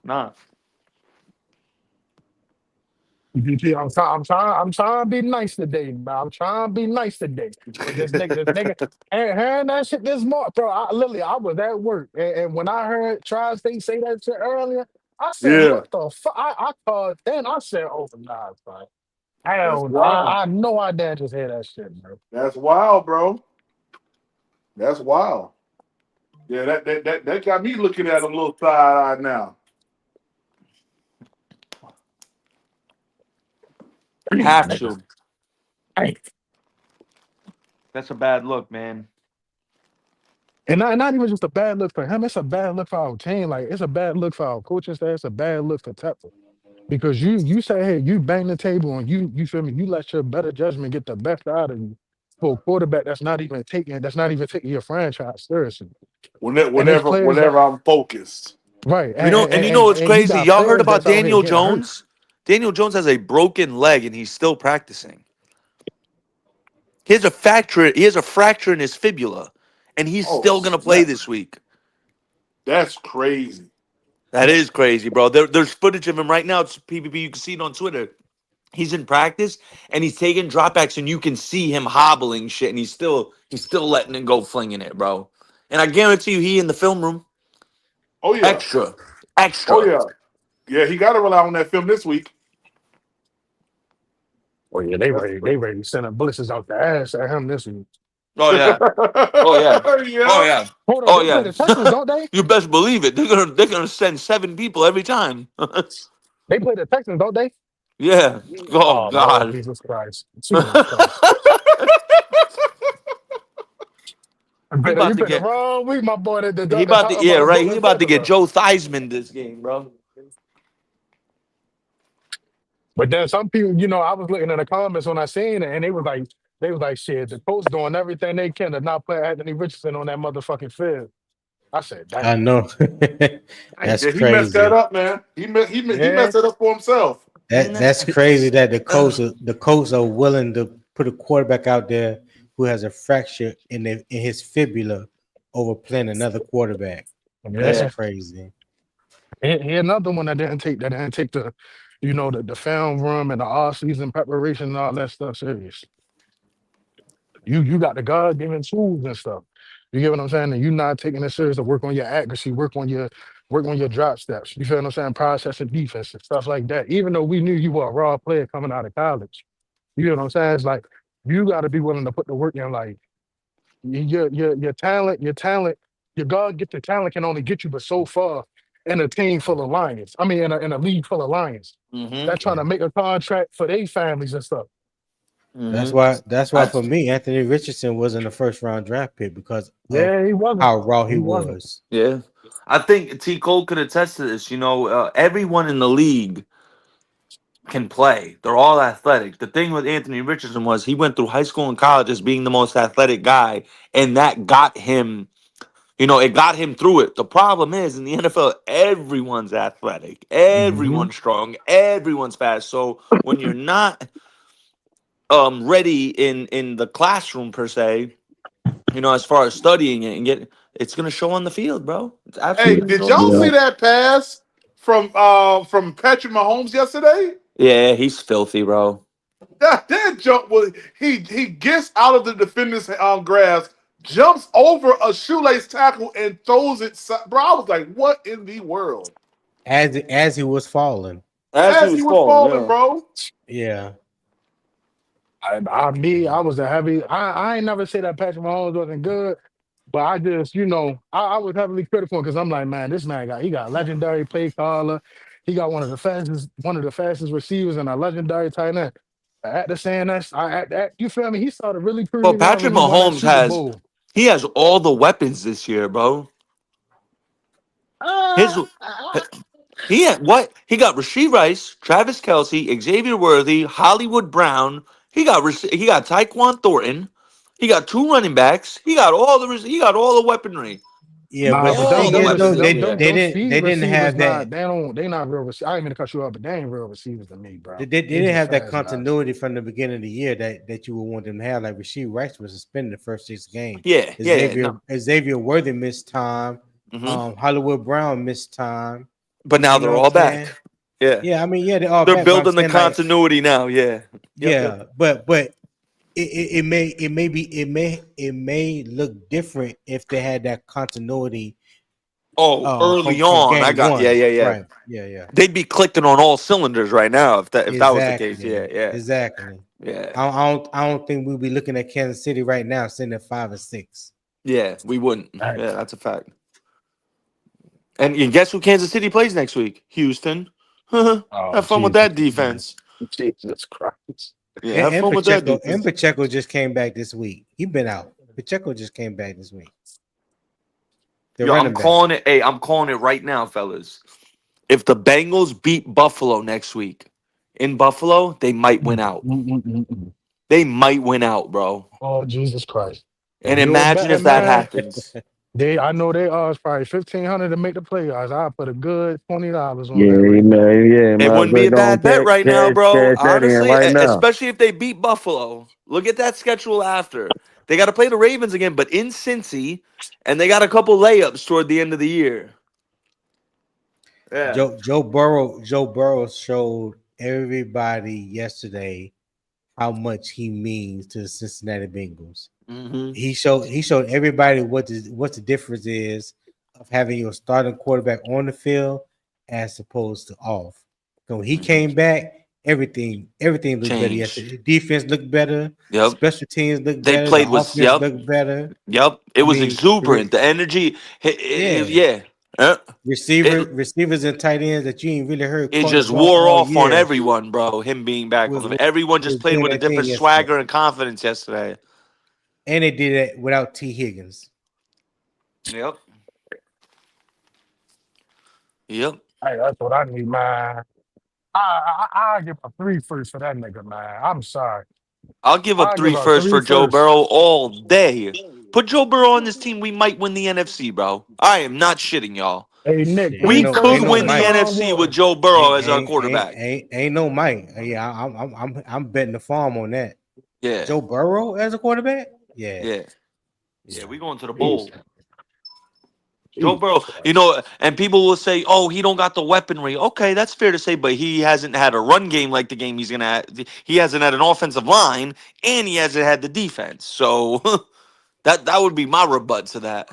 Not. I'm trying to be nice today, man. I'm trying to be nice today. But this nigga, and hearing that shit this morning, bro. I was at work, and when I heard Tri-State say that shit earlier, I said, Yeah, "What the fuck?" I called. Then I said, "Oh nah, son. that's Hell, no. wild. I know I didn't just hear that shit, bro." That's wild, bro. That's wild. Yeah, that got me looking at him a little side eyed now. Have Nigga. to. Hey, That's a bad look, man. and not even just a bad look for him. It's a bad look for our team. Like it's a bad look for our coaching staff. It's a bad look for Tepper. Because you say, hey, you bang the table and you feel me, you let your better judgment get the best out of you for a quarterback that's not even taking your franchise seriously. And there's players that Whenever I'm focused. right, And you know what's and you crazy? got Y'all heard players about that's out here Daniel getting hurt. Jones? Daniel Jones has a broken leg and he's still practicing. He has a fracture in his fibula, and he's Oh still gonna play snap. this week. That's crazy. That is crazy, bro. There's footage of him right now. It's PPP. You can see it on Twitter. He's in practice and he's taking dropbacks, and you can see him hobbling shit, and he's still letting it go, flinging it, bro. And I guarantee you, he in the film room, Oh yeah. extra. Oh yeah. Yeah, he got to rely on that film this week. Oh yeah, they ready sending blitzes out the ass at him this week. Oh yeah. Oh yeah. Oh yeah. Hold on, Oh they play yeah. the Texans, don't they? You best believe it. They're gonna send 7 people every time. They play the Texans, don't they? Yeah. Oh Oh Lord God. Jesus Christ. Jesus Christ. He You about to picked the get. wrong week, my boy. That He the about to. talking Yeah. about a Right. He Brooklyn about to get Federer. Joe Theismann this game, bro. But then some people, I was looking in the comments when I seen it, and they was like, shit, the coach doing everything they can to not play Anthony Richardson on that motherfucking field. I said, I damn. know. That's Yeah, he messed that crazy. up, man. He Yeah. messed that up for himself. That's crazy that the coach are willing to put a quarterback out there who has a fracture in his fibula over playing another quarterback. That's Yeah. crazy. Here another one that didn't take the film room and the off season preparation and all that stuff serious. You got the God given tools and stuff. You get what I'm saying? And you not taking it serious to work on your accuracy, work on your drop steps. You feel what I'm saying? Processing defense and stuff like that. Even though we knew you were a raw player coming out of college. You know what I'm saying? It's like you got to be willing to put the work in. Like your talent, your God gifted talent can only get you but so far in a team full of lions. I mean, in a league full of lions. Mm-hmm. That's trying to make a contract for their families and stuff. That's Mm-hmm. why for me, Anthony Richardson wasn't a first round draft pick because of Yeah, he wasn't. how raw he He wasn't. was. Yeah. I think T. Cole could attest to this. Everyone in the league can play. They're all athletic. The thing with Anthony Richardson was he went through high school and college as being the most athletic guy, and that got him. It got him through it. The problem is in the NFL, everyone's athletic, Hmm. everyone's strong, everyone's fast. So when you're not ready in the classroom per se, as far as studying it and it's gonna show on the field, bro. It's Hey, absolutely gonna did show on the y'all Yeah. see field. that pass from Patrick Mahomes yesterday? Yeah, he's filthy, bro. That jump was he gets out of the defender's grasp, jumps over a shoelace tackle and throws it. Bro, I was like, what in the world? As he was falling. As he As he was was falling, falling, yeah. bro. Yeah. I was a heavy. I ain't never say that Patrick Mahomes wasn't good, but I just, I was heavily critical because I'm like, man, this man he got legendary play caller. He got one of the fastest receivers and a legendary tight end. After saying you feel me? He started really But proving me out Patrick when he won that Mahomes Super has Bowl. he has all the weapons this year, bro. His he had what? He got Rasheed Rice, Travis Kelsey, Xavier Worthy, Hollywood Brown. He got Tyquan Thornton. He got 2 running backs. He got all the weaponry. Yeah, Nah, but the but All thing the them is weapons though, this them they them year. they them didn't speed they didn't receivers have not that they not real. I ain't mean to cut you off, but they ain't real receivers to me, bro. they They didn't just have that fast guys. continuity from the beginning of the year that you would want them to have. Like Rasheed Rice was suspended the first 6 games. Yeah, no. Xavier Worthy missed time. Hmm. Hollywood Brown missed time. But now You know they're what I'm all saying? back. Yeah. Yeah, I mean, yeah, they're all They're back, but I'm building the saying like, continuity now. Yeah. Yep. yeah, but it may look different if they had that continuity Oh, from early from on. game Yeah, one. yeah, yeah. Right. Yeah. They'd be clicking on all cylinders right now if that was the case. Yeah, Exactly. yeah. Exactly. Yeah. I don't think we'll be looking at Kansas City right now sitting at 5-6. Yeah, we wouldn't. Right. Yeah, that's a fact. And guess who Kansas City plays next week? Houston. Oh Have fun with Jesus, that man. defense. Jesus Christ. Yeah, And, have and fun with that Pacheco and defense. Pacheco just came back this week. He been out. Pacheco just came back this week. The Yo, I'm running back. calling it. Hey, I'm calling it right now, fellas. If the Bengals beat Buffalo next week in Buffalo, they might win out. Mm. They might win out, bro. Oh Jesus Christ. If And you a imagine betting if that man, happens. I know they odds probably 1,500 to make the playoffs. I'll put a good $20 on Yeah, that right now. man. Yeah, It might as wouldn't be well a go and bad bet right now, bro. cash that in Honestly, right now. especially if they beat Buffalo. Look at that schedule after. They got to play the Ravens again, but in Cincy, and they got a couple layups toward the end of the year. Yeah. Joe Burrow showed everybody yesterday how much he means to the Cincinnati Bengals. Mm-hmm. He showed everybody what the difference is of having your starting quarterback on the field as opposed to off. So when he Mm-hmm. came back, everything looked better Changed. yesterday. The defense looked better, Yep. special teams looked They better, the played with, offense yep. looked better. Yep. It I was mean, exuberant. The energy. yeah, Yeah. Uh, It, receivers and tight ends that you ain't really heard it caught the just ball wore all off on year everyone, bro. Him being back on was the, everyone just played doing with a that thing different yesterday, swagger and confidence yesterday. and they did it without T. Higgins. Yep. Yep. Hey, that's what I need, man. I give a three first for that nigga, man. I'm sorry. I'll give up I give three a first three for Joe first. Burrow all day. Put Joe Burrow on this team, we might win the NFC, bro. I am not shitting y'all. Hey Nick, Shit, We three first could ain't no with win the Mike. Deshaun NFC with Watson. Joe Burrow Ain't as our ain't ain't quarterback. ain't no Mike. Yeah, I'm betting the farm on that. Yeah, Joe Burrow as a quarterback? Yeah, yeah, yeah. yeah. We going to the Jesus, bowl. Joe Jesus Burrow, Christ. and people will say, "Oh, he don't got the weaponry." Okay, that's fair to say, but he hasn't had a run game like the game he's gonna. He hasn't had an offensive line, and he hasn't had the defense. So that would be my rebut to that.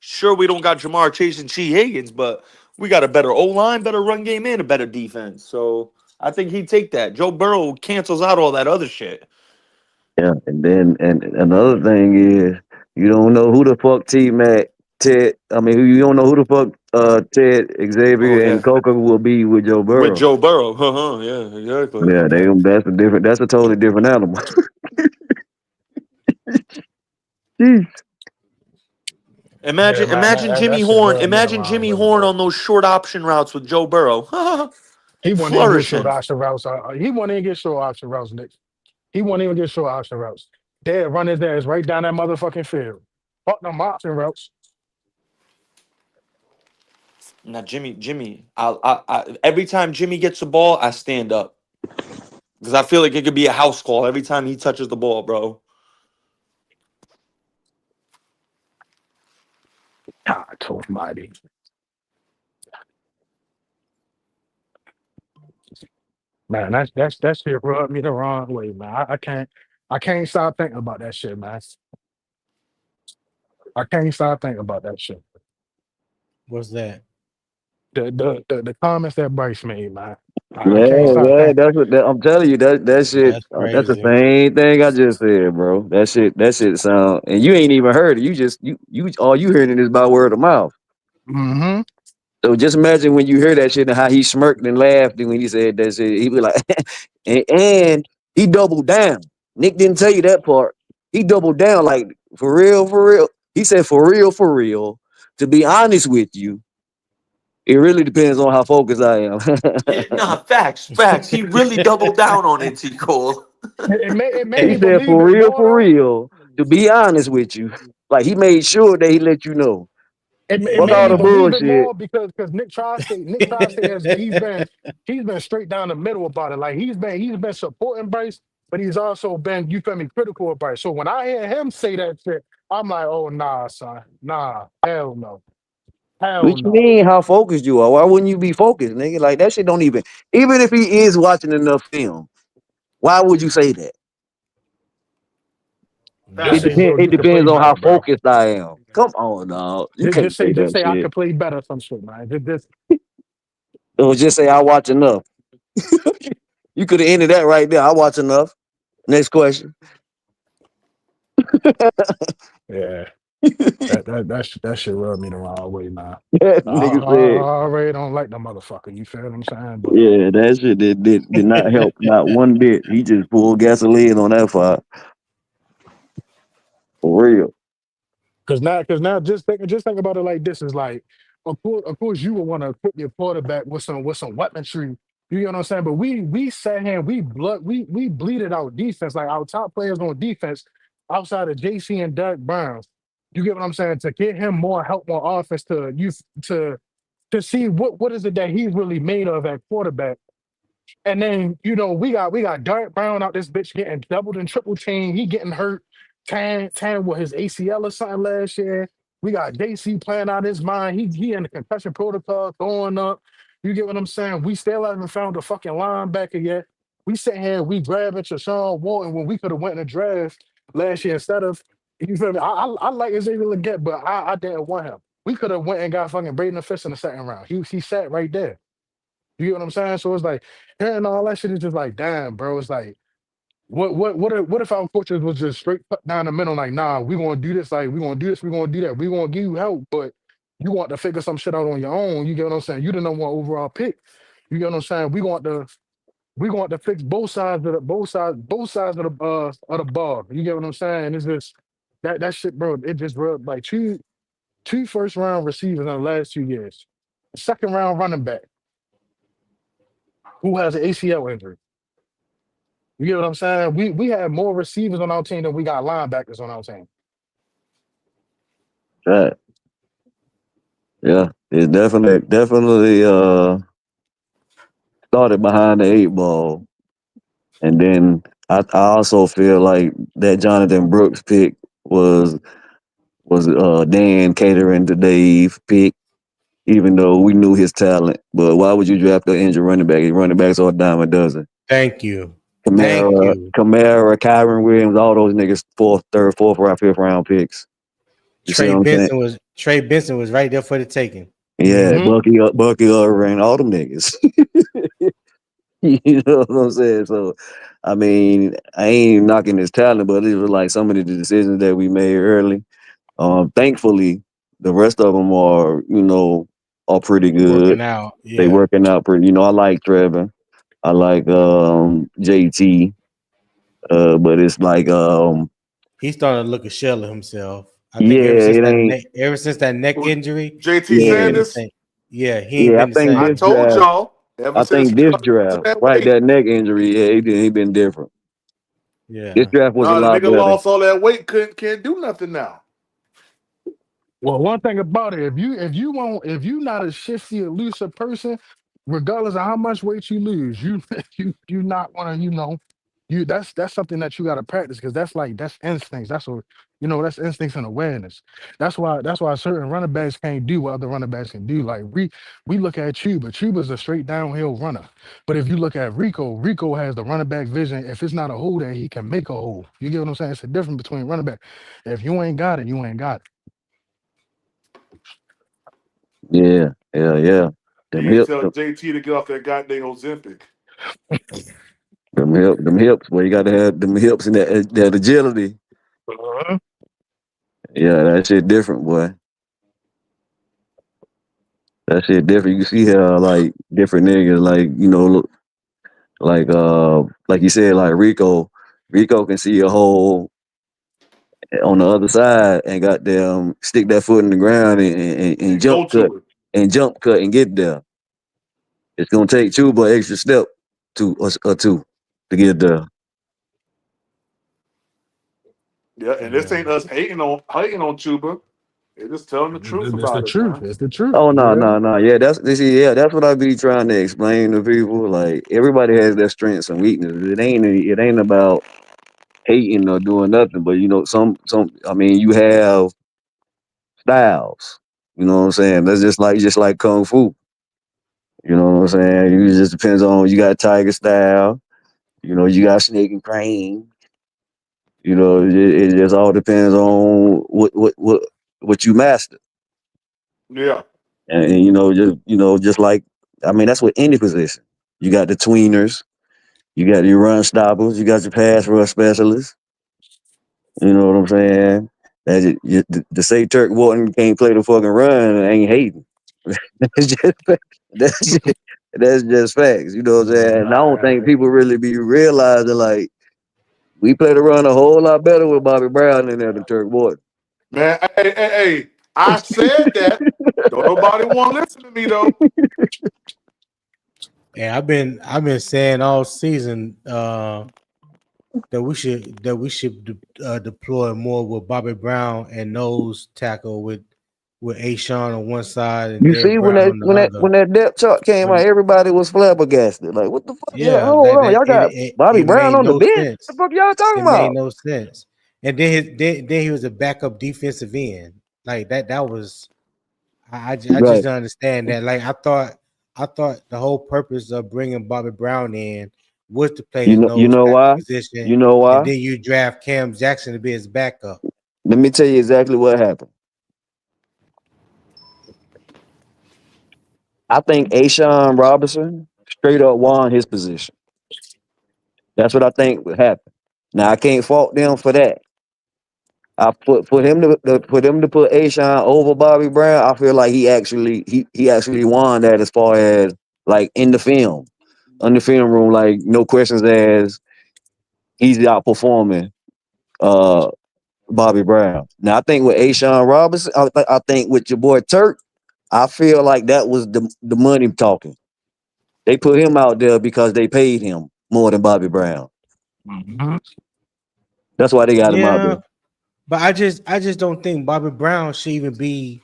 Sure, we don't got Jamar Chase and T. Higgins, but we got a better O line, better run game, and a better defense. So I think he'd take that. Joe Burrow cancels out all that other shit. Yeah, and then and another thing is you don't know who the fuck T Mac Ted. I mean, you don't know who the fuck Ted Oh Xavier and yeah, Coco will be with Joe with Burrow. Joe Burrow. Yeah, exactly. Yeah, that's a different. That's a totally different animal. Jeez. Yeah, Imagine, man, imagine Jimmy that shit Horn. rubbed me the Imagine wrong Jimmy way, Horn bro. on those short option routes with Joe Burrow, He wouldn't even get short flourishing. option routes. He wouldn't even get short option routes, Nick. He wouldn't even get short option routes. They'd run his ass right down that motherfucking field. Fuck them option routes. Now, Jimmy, every time Jimmy gets the ball, I stand up because I feel like it could be a house call every time he touches the ball, bro. God almighty. Man, that shit rubbed me the wrong way, man. I can't stop thinking about that shit, man. I can't stop thinking about that shit. What's that? The comments that Bryce made, man. I Yeah, can't stop yeah, thinking. that's what I'm telling you. That shit. That's That's the crazy. same thing I just said, bro. That shit sound. And you ain't even heard it. You all you hearing it is by word of mouth. Mm-hmm. So just imagine when you hear that shit and how he smirked and laughed and when he said that shit. He be like, and he doubled down. Nick didn't tell you that part. He doubled down like for real, for real. He said for real, for real. To be honest with you, it really depends on how focused I am. Yeah, nah, facts. He really doubled down on it, T. Cole. It made He me Hey, said believe for it real, more for though. real. To be honest with you, like he made sure that he let you know. It Fuck made all me the believe it bullshit. more because Nick Trostate has he's been straight down the middle about it. Like he's been supporting Bryce, but he's also been, you feel me, critical of Bryce. So when I hear him say that shit, I'm like, oh nah, son, nah, hell no, hell What you no. mean? How focused you are? Why wouldn't you be focused, nigga? Like that shit don't even if he is watching enough film. Why would you say that? Just It say, nah. depends. bro, It you could play depends on how better, bro. focused I am. Come on, dog. You Just, can't just say say just that say I shit. could play better, some shit, man. Or just say I watch enough. You could have ended that right there. I watch enough. Next question. Yeah. That shit rubbed me the wrong way, man. That I, nigga I, said, I already don't like the motherfucker. You feel what I'm saying? But "Yeah, that shit did not help, not one bit. He just pulled gasoline on that fire for real." because now just think about it like this is like, of course you would want to equip your quarterback with some weaponry. You know what I'm saying? But we sat here and we bleeded out defense, like our top players on defense outside of JC and Doug Browns. You get what I'm saying? To get him more help on offense to to see what is it that he's really made of at quarterback. And then, we got Derek Brown out this bitch getting doubled and triple teamed. He getting hurt, tan with his ACL or something last year. We got JC playing out his mind. He in the concussion protocol, throwing up. You get what I'm saying? We still haven't found a fucking linebacker yet. We sitting here, we grabbing Trashawn Walton when we could have went in the draft last year instead of, you feel me? I like Xavier Leggett, but I didn't want him. We could have went and got fucking Braden Fist in the second round. He sat right there. You get what I'm saying? So it's like, hearing all that shit is just like, damn, bro. It's like, what if our coaches was just straight cut down the middle, like, nah, we gonna do this, like, we gonna do this, we gonna do that, we gonna give you help, but you want to figure some shit out on your own. You get what I'm saying? You the number one overall pick. You get what I'm saying? We want to fix both sides of the ball. You get what I'm saying? It's just that shit, bro. It just real like two first round receivers in the last 2 years. Second round running back who has an ACL injury. You get what I'm saying? We have more receivers on our team than we got linebackers on our team. Right. Yeah. It's definitely started behind the 8 ball. And then I also feel like that Jonathan Brooks pick was Dan catering to Dave pick, even though we knew his talent. But why would you draft an injured running back? His running backs are a dime a dozen. Thank you. Kamara, Kyron Williams, all those niggas fourth round, fifth round picks. You see what I'm saying? Trey Benson was right there for the taking. Yeah, Bucky Irving, all them niggas. You know what I'm saying? So, I mean, I ain't knocking his talent, but it was like some of the decisions that we made early. Thankfully, the rest of them are pretty good. Working out. They Yeah. working out pretty. I like Trevor. I like JT. But it's like He's starting to look a shell of himself. I think yeah, it ain't. ever since that neck injury, JT he ain't been the Sanders. same. Yeah, he ain't Yeah, I been the think I same. this told draft. y'all ever I since think he this started losing draft, that right? weight. That neck injury, yeah, he been different. Yeah. This draft was a No, the lot nigga better. lost all that weight, can't do nothing now. Well, one thing about it, if you not a shifty or looser person, regardless of how much weight you lose, you not wanna, that's something that you gotta practice because that's instincts. That's instincts and awareness. That's why certain running backs can't do what other running backs can do. Like we look at Chuba's a straight downhill runner. But if you look at Rico has the running back vision. If it's not a hole there, he can make a hole. You get what I'm saying? It's a difference between running back. If you ain't got it, you ain't got it. Yeah. Them You need to hips, tell JT to get off that goddamn Ozempic. them hips. Boy, you got to have them hips and that agility. Uh-huh. Yeah, that shit different, boy. That shit different. You see how like different niggas, like look, like you said, like Rico can see a hole on the other side and goddamn stick that foot in the ground and Go to it. jump cut and get there. It's gonna take Chuba an extra step or two to get there. Yeah, and this ain't us hating on Chuba. They're just telling the truth It's the about it, truth. man. It's the truth. Oh You feel me? no. Yeah, that's what I be trying to explain to people. Like everybody has their strengths and weaknesses. It ain't about hating or doing nothing, but some I mean you have styles. You know what I'm saying? That's just like kung fu. You know what I'm saying? It just depends on you got tiger style, you got snake and crane. It just all depends on what you master. Yeah. And just like I mean that's with any position. You got the tweeners, you got your run stoppers, you got your pass rush specialists. You know what I'm saying? To say Turk Wharton can't play the fucking run ain't hating. That's just that's just facts. You know what I'm saying? And I don't think people really be realizing like we play the run a whole lot better with Bobby Brown in there than Turk Wharton. Man, hey. I said that. Don't nobody want to listen to me though. Yeah, I've been saying all season that we should deploy more with Bobby Brown and nose tackle with Ashawn on one side and You Derek see Brown on the other. when that depth chart came But out, everybody was flabbergasted. Like, what the fuck? Like, yeah, hold on, y'all got Bobby it Brown made on the no bench? What the sense. fuck y'all talking It made about? no sense. And then he was a backup defensive end. Like that was I just Right. don't understand that. Like I thought I thought the whole purpose of bringing Bobby Brown in was to play You the know, you nose know tackle why? position, You know and why? then you draft Cam Jackson to be his backup. Let me tell you exactly what happened. I think Ashawn Robinson straight up won his position. That's what I think would happen. Now I can't fault them for that. I put him to put Ashawn over Bobby Brown. I feel like he actually won that as far as like in the film, on the film room, like no questions asked. He's outperforming uh Bobby Brown. Now I think with Ashawn Robinson, I think with your boy Turk, I feel like that was the money talking. They put him out there because they paid him more than Bobby Brown. Mhm. That's why they got him out Yeah, there. but I just don't think Bobby Brown should even be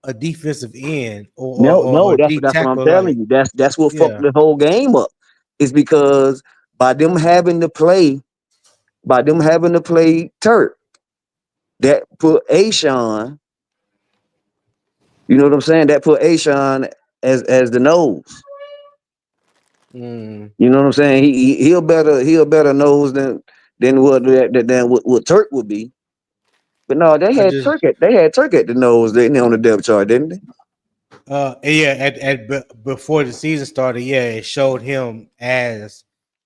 a defensive end No, or no, a that's deep that's what I'm tackle. Like, telling you. That's what fucked yeah, the whole game up. Is because by them having to play, Turk, that put Ashawn, you know what I'm saying? That put Ashawn as the nose. mm, You know what I'm saying? He'll better nose than what Turk would be. But no, I just They had Turk at the nose, didn't they, on the depth chart, didn't they? yeah, before the season started, yeah, it showed him as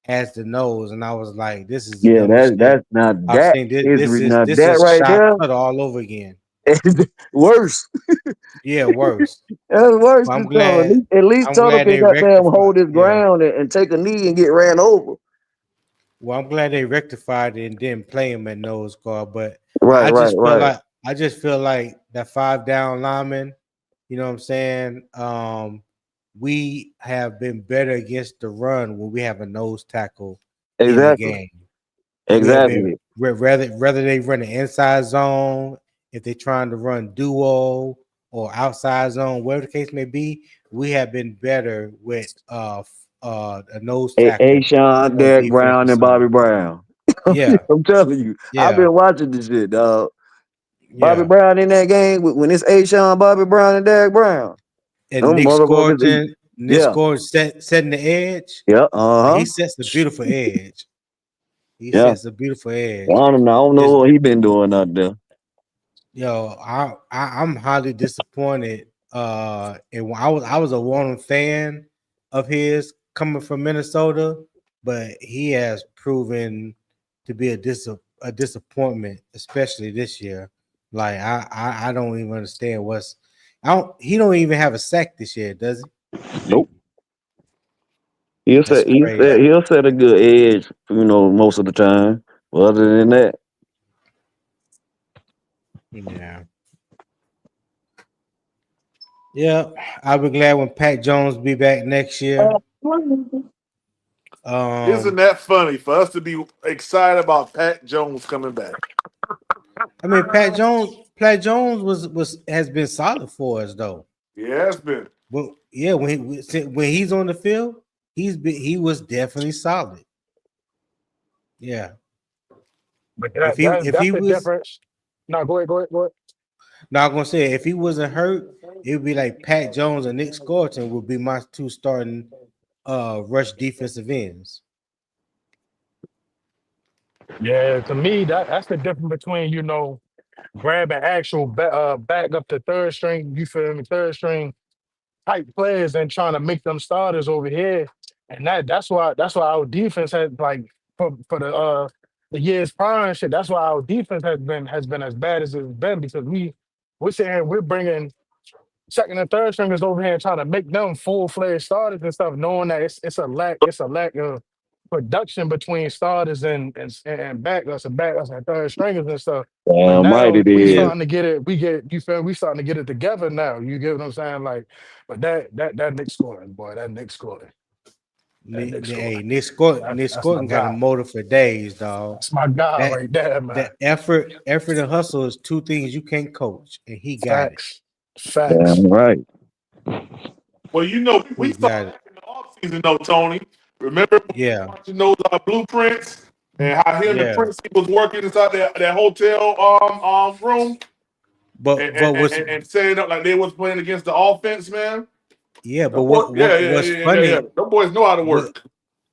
the nose, and I was like, this is the Yeah, dumbest shit that's now I've that seen. is now This that is right shot there put all over again. worse. Yeah, worse. That's worse But than some. At least I'm Tuttle glad can they goddamn rectified. hold his Yeah. ground and take a knee and get ran over. Well, I'm glad they rectified it and didn't play him at nose guard. But Right, right, right. I just feel like that 5 down lineman, you know what I'm saying? We have been better against the run when we have a nose tackle in the Exactly. game. We have been Exactly. rather they run the inside zone, if they're trying to run duo or outside zone, whatever the case may be, we have been better with a nose tackle Sean, on Derek defensive Brown, and side. Bobby Brown. Yeah, I'm telling you, I've yeah, been watching this shit, dog. Bobby yeah. Brown in that game when it's Sean, Bobby Brown, and Derek Brown. And Them motherfuckers. Nick Yeah. Scourton setting the edge, Yeah. and Uh he huh. sets a beautiful edge. He Yeah. sets a beautiful I edge. don't know Just what he been doing out there. Yo, I'm highly disappointed. And when I was a Warren fan of his coming from Minnesota, but he has proven to be a disappointment, especially this year. Like I don't even understand what's I don't he don't even have a sack this year, does he? Nope. He'll That's set he'll crazy. set he'll set a good edge, most of the time. But other than that, Yeah. Yeah. I'll be glad when Pat Jones be back next year. Isn't Um that funny for us to be excited about Pat Jones coming back? I mean, Pat Jones was has been solid for us though. Yeah, it's been. But yeah, when he's on the field, he was definitely solid. Yeah, But if that's he the was difference. No, go ahead. not gonna say if he wasn't hurt, it would be like Pat Jones and Nick Scorton would be my two starting rush defensive ends. Yeah, to me, that's the difference between grabbing actual back up to third string. You feel me? Third string type players and trying to make them starters over here. And that's why our defense has like for the years prior and shit. That's why our defense has been as bad as it's been because we're sitting here, we're bringing second and third stringers over here and trying to make them full fledged starters and stuff, knowing that it's a lack of production between starters and backups and backups and third stringers and stuff. But damn right now it we is. starting to get it. We starting to get it together now. You get what I'm saying? Like, but that Nick scoring, boy, that Nick scoring. Nick That's my Scorton got a guy. motor for days, dog. That's my guy That right there, man. that effort and hustle is two things you can't coach, and he got it. Facts, facts. Damn right. Well, we He saw got it. back in the offseason, though, Tony. Remember when we Yeah, were watching those blueprints and how him and yeah. Prince was working inside that hotel room But what's and setting up like they was playing against the offense, man? Yeah, but Them boys, yeah, yeah, what's yeah, yeah, yeah, yeah. funny? Them boys know how to What work.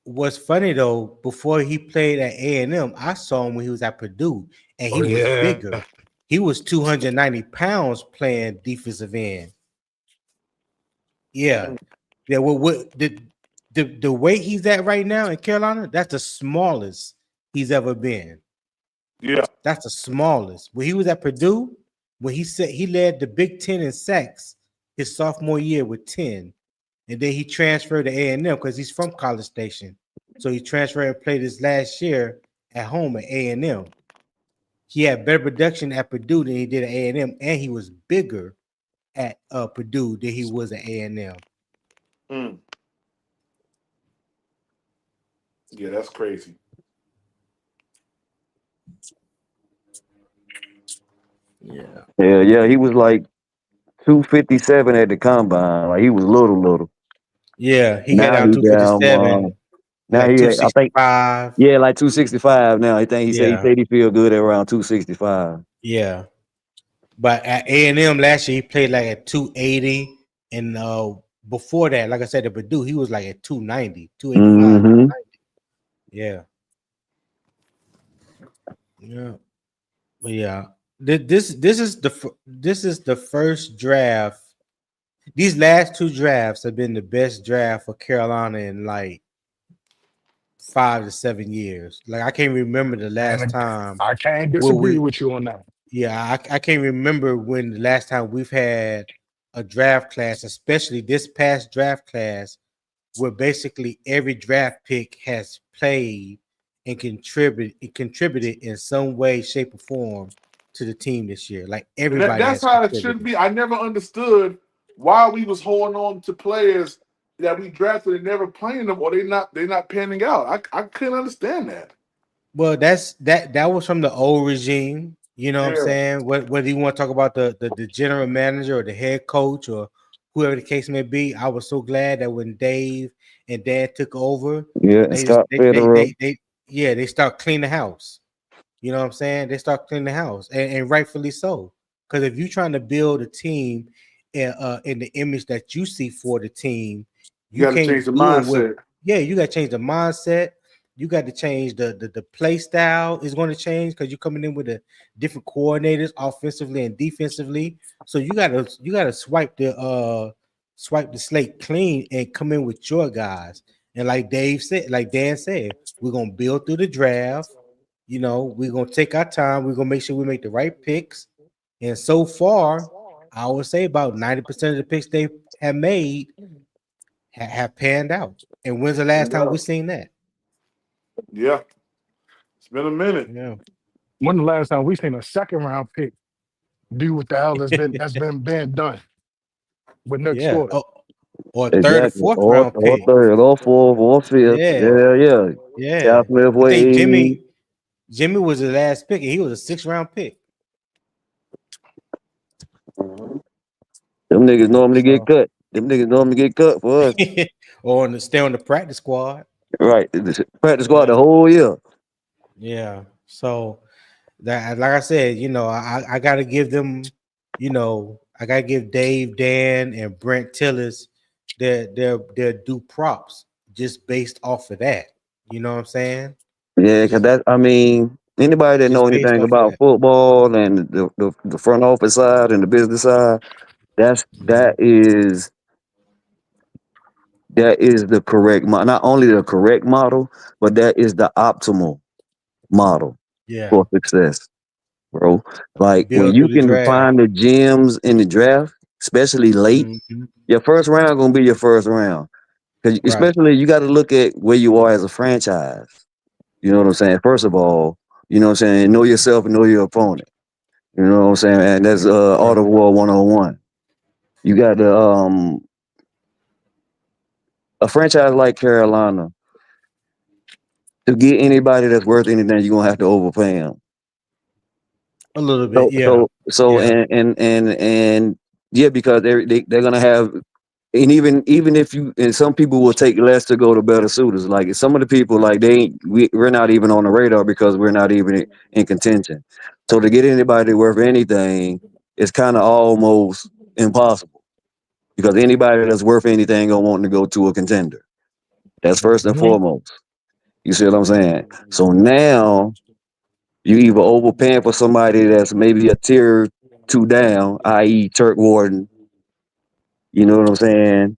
what's funny though? Before he played at A&M, I saw him when he was at Purdue, and Oh he was yeah. bigger. He was 290 pounds playing defensive end. Yeah, yeah. What the weight he's at right now in Carolina? That's the smallest he's ever been. Yeah. That's the smallest. When he was at Purdue, when he said he led the Big Ten in sacks his sophomore year with 10, and then he transferred to A&M because he's from College Station. So he transferred and played his last year at home at A&M. He had better production at Purdue than he did at A&M, and he was bigger at Purdue than he was at A&M. Mm. Yeah, that's crazy. Yeah. Yeah, yeah, he was like 257 at the combine. Like he was little. Yeah, he got Now down he down. 257, Now like he, I think, 265. yeah, like 265 now. I think he Yeah, said he feel good at around 265. yeah. But at A&M last year, he played like at 280. And before that, like I said, at Purdue, he was like at 290, 285. Mm-hmm. Yeah. Yeah. But yeah. This is the first draft. These last two drafts have been the best draft for Carolina in like 5 to 7 years. Like I can't remember the last And time I can't where disagree we with you on that. yeah, I can't remember when the last time we've had a draft class, especially this past draft class, where basically every draft pick has played and contributed in some way, shape, or form to the team this year. Like And everybody that's has how it should contributed. be. I never understood why we was holding on to players that we drafted and never playing them, or they not panning out. I couldn't understand that. Well, that was from the old regime. You know what I'm Yeah. saying? Whether you want to talk about the general manager or the head coach or whoever the case may be, I was so glad that when Dave and Dan took over, Yeah, and they just Scott Federer. they start cleaning the house. You know what I'm saying? They start cleaning the house, and rightfully so. Because if you're trying to build a team in the image that you see for the team, You you got to change can't the do it with mindset. you got to change the mindset. You got to change the play style is going to change because you're coming in with a different coordinators offensively and defensively. So you gotta swipe the slate clean and come in with your guys. And like Dan said, we're gonna build through the draft. We're gonna take our time. We're gonna make sure we make the right picks. And so far, I would say about 90% of the picks they have made have panned out. And when's the last time Yeah. we seen that? Yeah. It's been a minute. Yeah. When the last time we seen a second round pick do what the hell that's been being done with Nick Yeah. Scored? Oh, or a third or Exactly. fourth Or round or pick. third, or fourth, or fifth. Yeah. Yeah, yeah. Yeah. Cal Smith I think Wade. Jimmy was the last pick, and he was a 6th round pick. Them niggas normally get So cut. Them niggas normally get cut for us. stay on the practice squad. Right. Practice squad Yeah. the whole year. Yeah. So that, like I said, I gotta give them, I gotta give Dave, Dan, and Brent Tillis their due props just based off of that. You know what I'm saying? Yeah, cause Just I mean, anybody that know just based anything off of about that. football and the front office side and the business side, that's Mhm. that is the correct not only the correct model, but that is the optimal model Yeah. for success, bro. Like when Build you through the can draft. find the gems in the draft, especially late, Mhm. your first round gonna be your first round. Cause Right. especially you got to look at where you are as a franchise. You know what I'm saying? First of all, you know what I'm saying? Know yourself and know your opponent. You know what I'm saying? And that's Art Right. of War 101. You got a franchise like Carolina, to get anybody that's worth anything, you're gonna have to overpay them. A little bit. So Yeah. so so Yeah. and yeah, because they're gonna have, and even if you, and some people will take less to go to better suitors. Like some of the people, like we're not even on the radar because we're not even in contention. So to get anybody worth anything is kind of almost impossible. because anybody that's worth anything gonna want to go to a contender. That's first and foremost. You see what I'm saying? So now you either overpaying for somebody that's maybe a tier 2 down, i.e. Turk Warden. You know what I'm saying?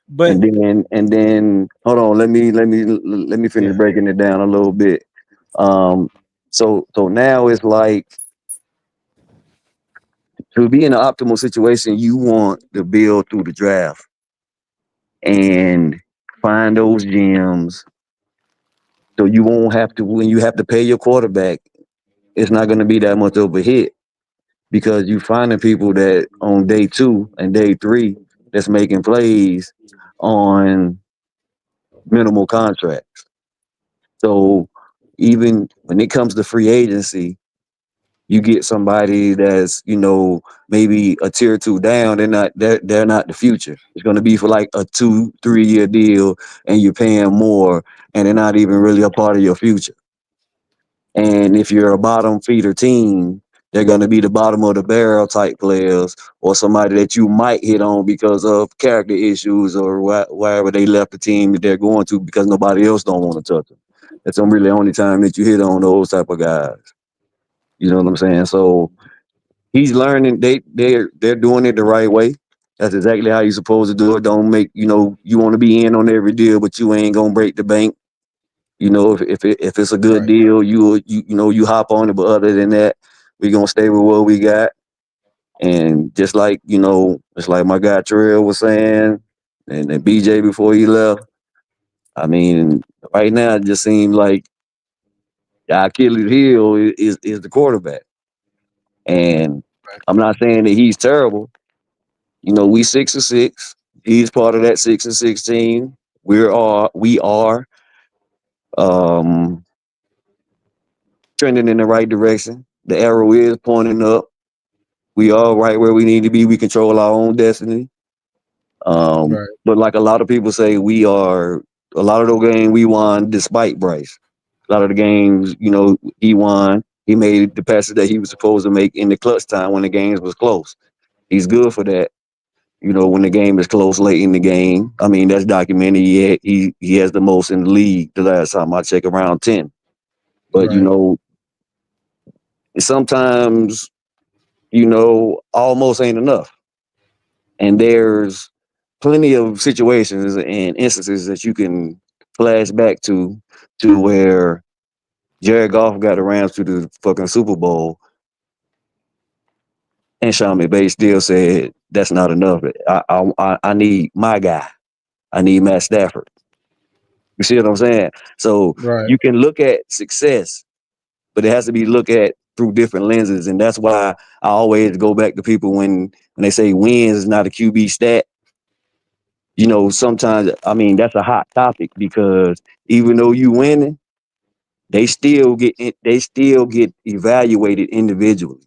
But And then hold on, let me finish breaking it down a little bit. So now it's like to be in an optimal situation, you want to build through the draft and find those gems so you won't have to when you have to pay your quarterback, it's not going to be that much of a hit because you finding people that on day 2 and day 3 that's making plays on minimal contracts. So even when it comes to free agency, you get somebody that's maybe a tier 2 down. They're not the future. It's going to be for like a 2-3 year deal, and you're paying more, and they're not even really a part of your future. And if you're a bottom feeder team, they're going to be the bottom of the barrel type players, or somebody that you might hit on because of character issues or wherever they left the team that they're going to because nobody else don't want to touch them. That's really the only time that you hit on those type of guys. You know what I'm saying? So he's learning. They're doing it the right way. That's exactly how you're supposed to do it. Don't make you want to be in on every deal, but you ain't gonna break the bank. If it's a good deal, you hop on it. But other than that, we're gonna stay with what we got. And just like it's like my guy Terrell was saying, and BJ before he left. I mean, right now it just seems like the Achilles heel is the quarterback. And I'm not saying that he's terrible. We 6-6. He's part of that 6-6 team. We are um, trending in the right direction. The arrow is pointing up. We are right where we need to be. We control our own destiny. But like a lot of people say, a lot of those games we won despite Bryce. A lot of the games, he won. He made the passes that he was supposed to make in the clutch time when the games was close. He's good for that. When the game is close late in the game. I mean, that's documented. He has the most in the league the last time I checked, around 10. But, sometimes, almost ain't enough. And there's plenty of situations and instances that you can flash back to where Jared Goff got the Rams to the fucking Super Bowl, and Sean McVay still said that's not enough. I need my guy. I need Matt Stafford. You see what I'm saying? So you can look at success, but it has to be looked at through different lenses, and that's why I always go back to people when they say wins is not a QB stat. Sometimes that's a hot topic because even though you winning, they still get evaluated individually.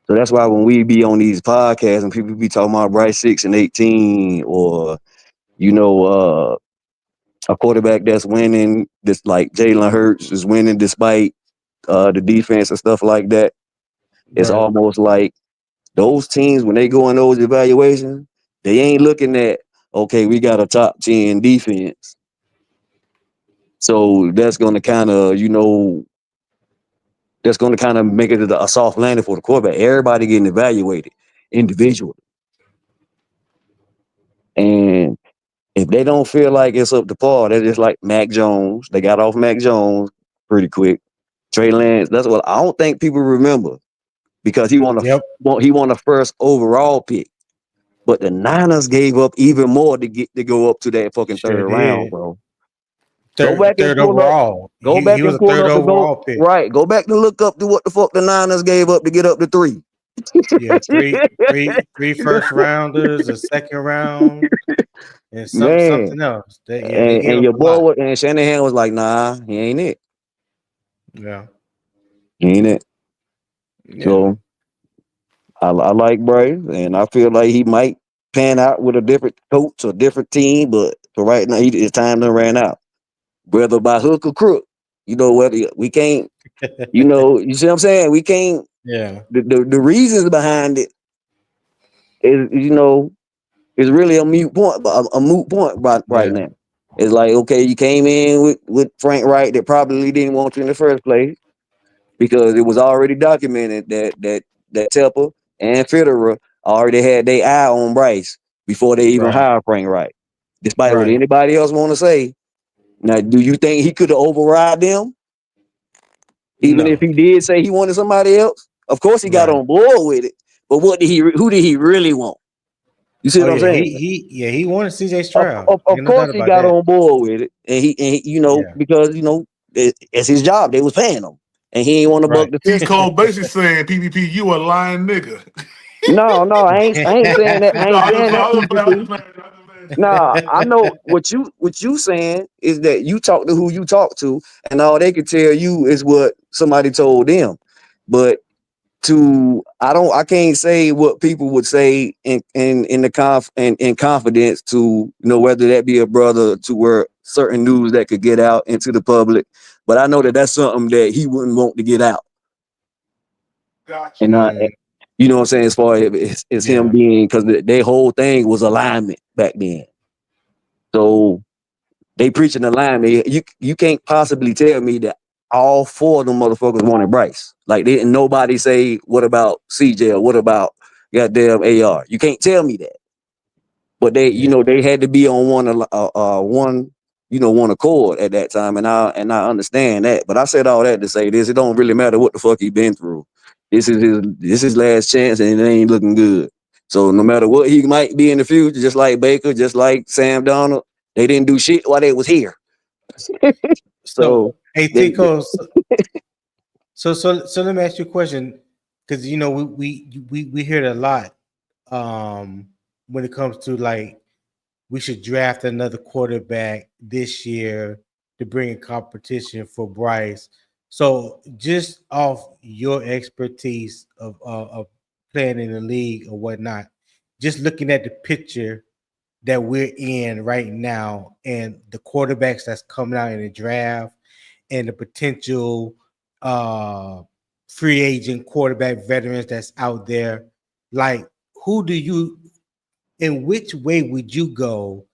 So that's why when we be on these podcasts and people be talking about Bryce 6 and 18, or a quarterback that's winning, this like Jalen Hurts is winning despite the defense and stuff like that. It's almost like those teams when they go in those evaluations, they ain't looking at, okay, we got a top 10 defense. So that's going to kind of, make it a soft landing for the quarterback. Everybody getting evaluated individually. And if they don't feel like it's up to par, they're just like Mac Jones. They got off Mac Jones pretty quick. Trey Lance, that's what I don't think people remember because he won a first overall pick. But the Niners gave up even more to go up to that fucking third round, bro. Go back and Third pull up. overall. Go He back was and a pull third up and go overall pick. right. Go back and look up to what the fuck the Niners gave up to get up to 3. Yeah, three first rounders, a second round, and Man. something else. They gave And up your a lot. boy and Shanahan was like, nah, he ain't it. Yeah. He ain't it. Yeah. So I like Bryce, and I feel like he might pan out with a different coach or different team, but for right now, his time done ran out. Whether by hook or crook, whether we can't, you see what I'm saying? We can't. Yeah. The reasons behind it is, It's really a moot point, a moot point right Yeah. now. It's like, okay, you came in with Frank Wright that probably didn't want you in the first place because it was already documented that Tepper and Federer already had their eye on Bryce before they even Right. hired Frank Wright. Despite what Right. anybody else want to say, now do you think he could have override them? Even if No. he did say he wanted somebody else, of course he got Right. on board with it. But what did he? Who did he really want? You see Oh what I'm yeah, saying? he wanted CJ Of, Stroud. of, of Ain't no course doubt he about got that. on board with it, and he Yeah. because it's his job. They was paying him, and he ain't want to buck Right. the King system. Cole basically saying, PPP, you a lying nigga. No, I ain't saying that. I No, ain't I just, saying that, I just, I PPP. just, Nah, I know what you saying is that you talk to who you talk to, and all they can tell you is what somebody told them. But I can't say what people would say in the in confidence to whether that be a brother to where certain news that could get out into the public. But I know that that's something that he wouldn't want to get out. got And you. I, Mm, you know what I'm saying, as far as him yeah. being, because their whole thing was alignment back then. So they preaching alignment. You can't possibly tell me that all four of them motherfuckers wanted Bryce. Like they didn't nobody say what about CJ or what about goddamn AR. You can't tell me that. But Yeah. they had to be on one accord at that time, and I understand that. But I said all that to say this: it don't really matter what the fuck he been through. This is last chance, and it ain't looking good. So no matter what he might be in the future, just like Baker, just like Sam Donald, they didn't do shit while they was here. So, So hey they, Tico, so let me ask you a question, because we hear it a lot when it comes to like we should draft another quarterback this year to bring in competition for Bryce. So just off your expertise of playing in the league or whatnot, just looking at the picture that we're in right now and the quarterbacks that's coming out in the draft and the potential uh free agent quarterback veterans that's out there, like who do you in which way would you go,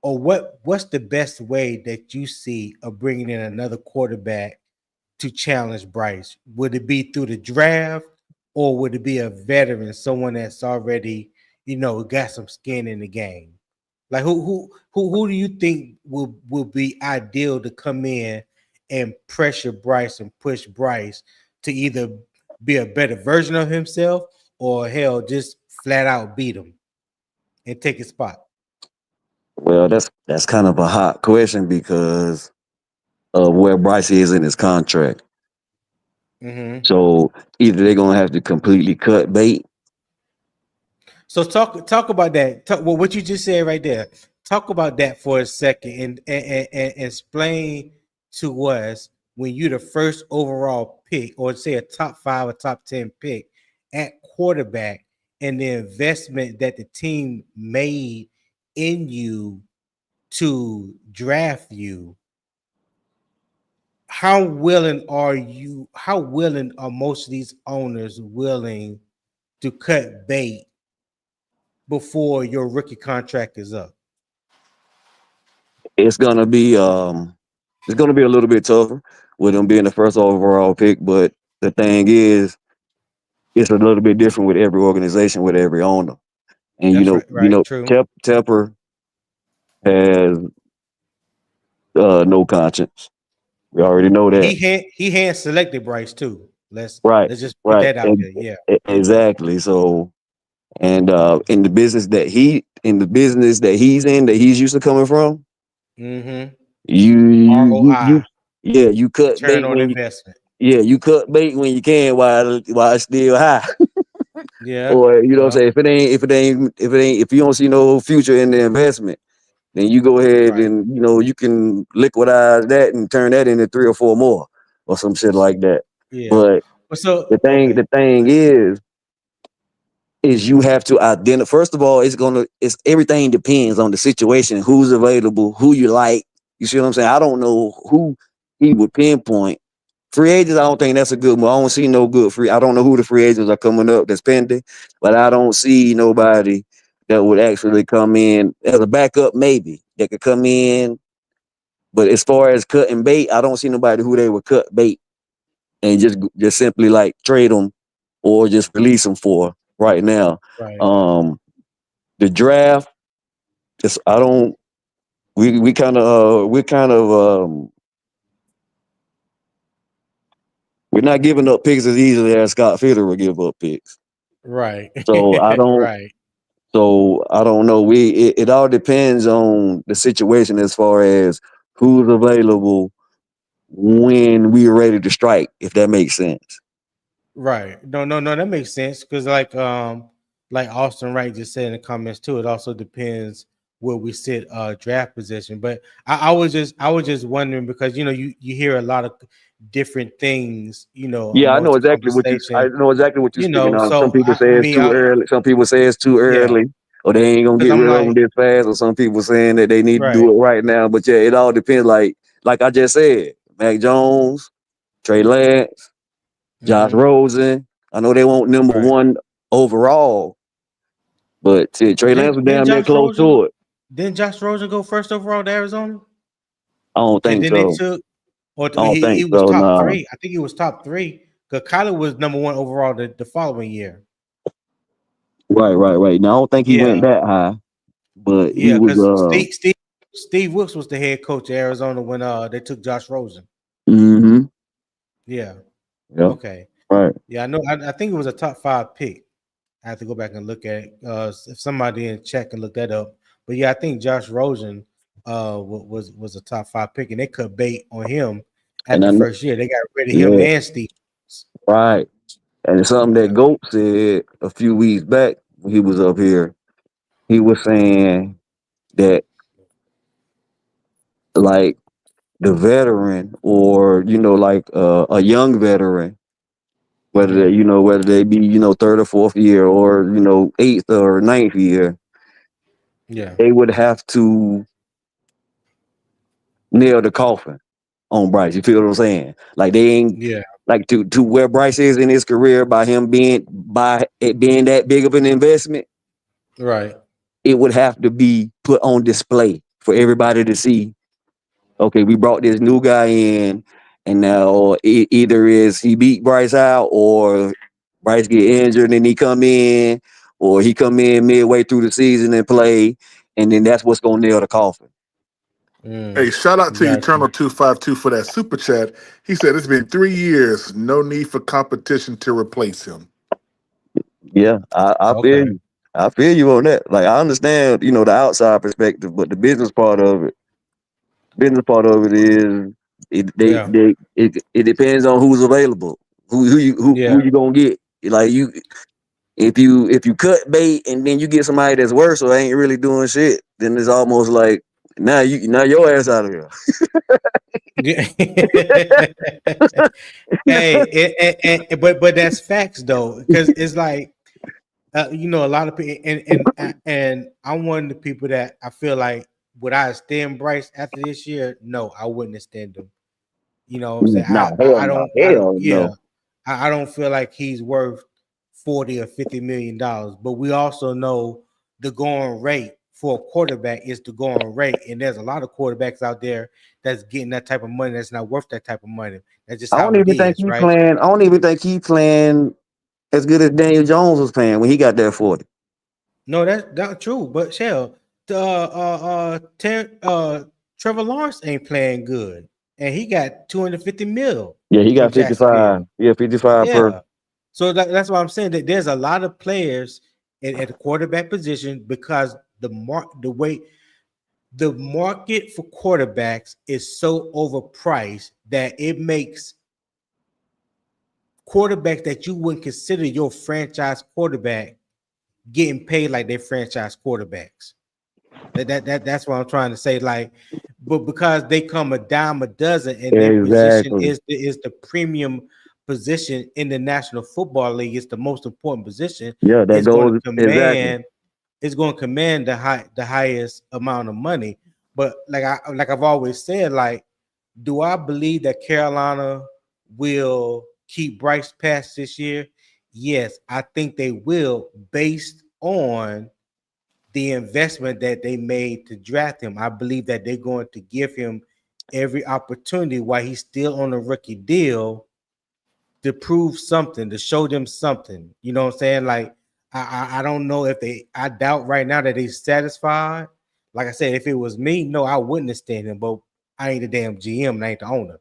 or what's the best way that you see of bringing in another quarterback to challenge Bryce? Would it be through the draft, or would it be a veteran, someone that's already got some skin in the game? Like who do you think will be ideal to come in and pressure Bryce and push Bryce to either be a better version of himself, or hell, just flat out beat him and take his spot? well, that's kind of a hot question because of where Bryce is in his contract. Mm-hmm. So either they're gonna have to completely cut bait. So talk about that. Well, what you just said right there. Talk about that for a second and explain to us when you're the first overall pick, or say a top 5 or top 10 pick at quarterback, and the investment that the team made in you to draft you. How willing are most of these owners willing to cut bait before your rookie contract is up? It's gonna be a little bit tougher with him being the first overall pick, but the thing is, it's a little bit different with every organization, with every owner. And That's right, right, true. Tepper has no conscience. We already know that. He hand selected Bryce too. Let's Right, let's just put right, that out there. Yeah. exactly. So, and in the business that he's in, that he's used to coming from, Mm-hmm. you ROI, yeah, you cut return bait on when investment. you cut bait when you can while it's still high. Yeah. Or what I'm Yeah. saying, if you don't see no future in the investment, then you go ahead Right. and you can liquidize that and turn that into 3 or 4 more or some shit like that. Yeah. But Well, so the thing okay. the thing is you have to identify. First of all, it's everything depends on the situation, who's available, who you like. You see what I'm saying? I don't know who he would pinpoint. Free agents, I don't think that's a good one. I don't see no good free. I don't know who the free agents are coming up that's pending, but I don't see nobody that would actually come in as a backup, maybe that could come in. But as far as cutting bait, I don't see nobody who they would cut bait and just simply like trade them or just release them for right now. Right. The draft, just I don't. We kind of we're not giving up picks as easily as Scott Fitter would give up picks. Right. So I don't. Right. So I don't know. It all depends on the situation as far as who's available when we're ready to strike, if that makes sense. Right. No, that makes sense. Because like Austin Wright just said in the comments too, it also depends where we sit draft position. But I was just wondering because you hear a lot of different things, Yeah, amongst I conversation, know exactly what you're speaking on. Some so people say it's too early. Some people say it's too yeah, early, or they ain't gonna because get I'm rid of them like, this fast. Or some people saying that they need to do right. it right now. But yeah, it all depends. Like I just said, Mac Jones, Trey Lance, Josh Mm-hmm. Rosen. I know they want number Right. one overall, but shit, Trey Lance was Then damn near Josh close Rosen, to it. then Josh Rosen go first overall to Arizona, I don't and think then they so. took, or I don't he think was so. top Nah. three. I think he was top three because Kyler was number one overall the following year. Right. Now I don't think he went Yeah, that high, but he yeah, was. because Steve Wilkes was the head coach of Arizona when they took Josh Rosen. Mm-hmm. Yeah. Yep. Okay. Right. Yeah, I know. I think it was a top 5 pick. I have to go back and look at it. If somebody in check and look that up. But yeah, I think Josh Rosen was a top 5 pick, and they cut bait on him And after I the know. first year. They got rid of him Yeah. and Steve. Right. And it's something that Yeah. Goat said a few weeks back when he was up here. He was saying that like the veteran or like a young veteran, Mm-hmm. whether they be third or fourth year or eighth or ninth year, Yeah. they would have to nail the coffin on Bryce. You feel what I'm saying? Like they ain't Yeah. like to where Bryce is in his career by it being that big of an investment. Right. It would have to be put on display for everybody to see. Okay, we brought this new guy in, and now either is he beat Bryce out, or Bryce get injured and he come in, or he come in midway through the season and play, and then that's what's gonna nail the coffin. Hey, shout out to Got you. Eternal252 for that super chat. He said it's been 3 years, no need for competition to replace him. Yeah, I feel Okay. you. I feel you on that. Like I understand, the outside perspective, but the business part of it is Yeah. it depends on who's available, who Yeah. you gonna get. Like if you cut bait and then you get somebody that's worse or ain't really doing shit, then it's almost like now your ass out of here. Yeah. Hey, but that's facts though, because it's like a lot of people, and I'm one of the people that I feel like would I extend Bryce after this year? No, I wouldn't extend him. You know what I'm saying? Nah, hell no, I don't, hell yeah, no. I don't feel like he's worth 40 or $50 million. But we also know the going rate for a quarterback is the going rate, and there's a lot of quarterbacks out there that's getting that type of money that's not worth that type of money. That's just I don't how it even think is, he right? playing. I don't even think he playing as good as Daniel Jones was playing when he got that 40. No, that's not true. But Shell, Trevor Lawrence ain't playing good, and he got 250 mil Yeah, he from got 55. Jacksonville. Yeah, 55 per. Yeah, so that's why I'm saying that there's a lot of players at the quarterback position because the market for quarterbacks is so overpriced that it makes quarterbacks that you wouldn't consider your franchise quarterback getting paid like they're franchise quarterbacks. That's what I'm trying to say. Like, but because they come a dime a dozen, and their position Exactly. is the premium position in the National Football League. It's the most important position. Yeah, that It's going to goes exactly. command. It's going to command the highest amount of money. But like I've always said, like, do I believe that Carolina will keep Bryce past this year? Yes, I think they will, based on the investment that they made to draft him. I believe that they're going to give him every opportunity while he's still on a rookie deal to prove something, to show them something. You know what I'm saying? Like I don't know if I doubt right now that they're satisfied. Like I said, if it was me, no, I wouldn't have stayed him, but I ain't the damn GM and I ain't the owner.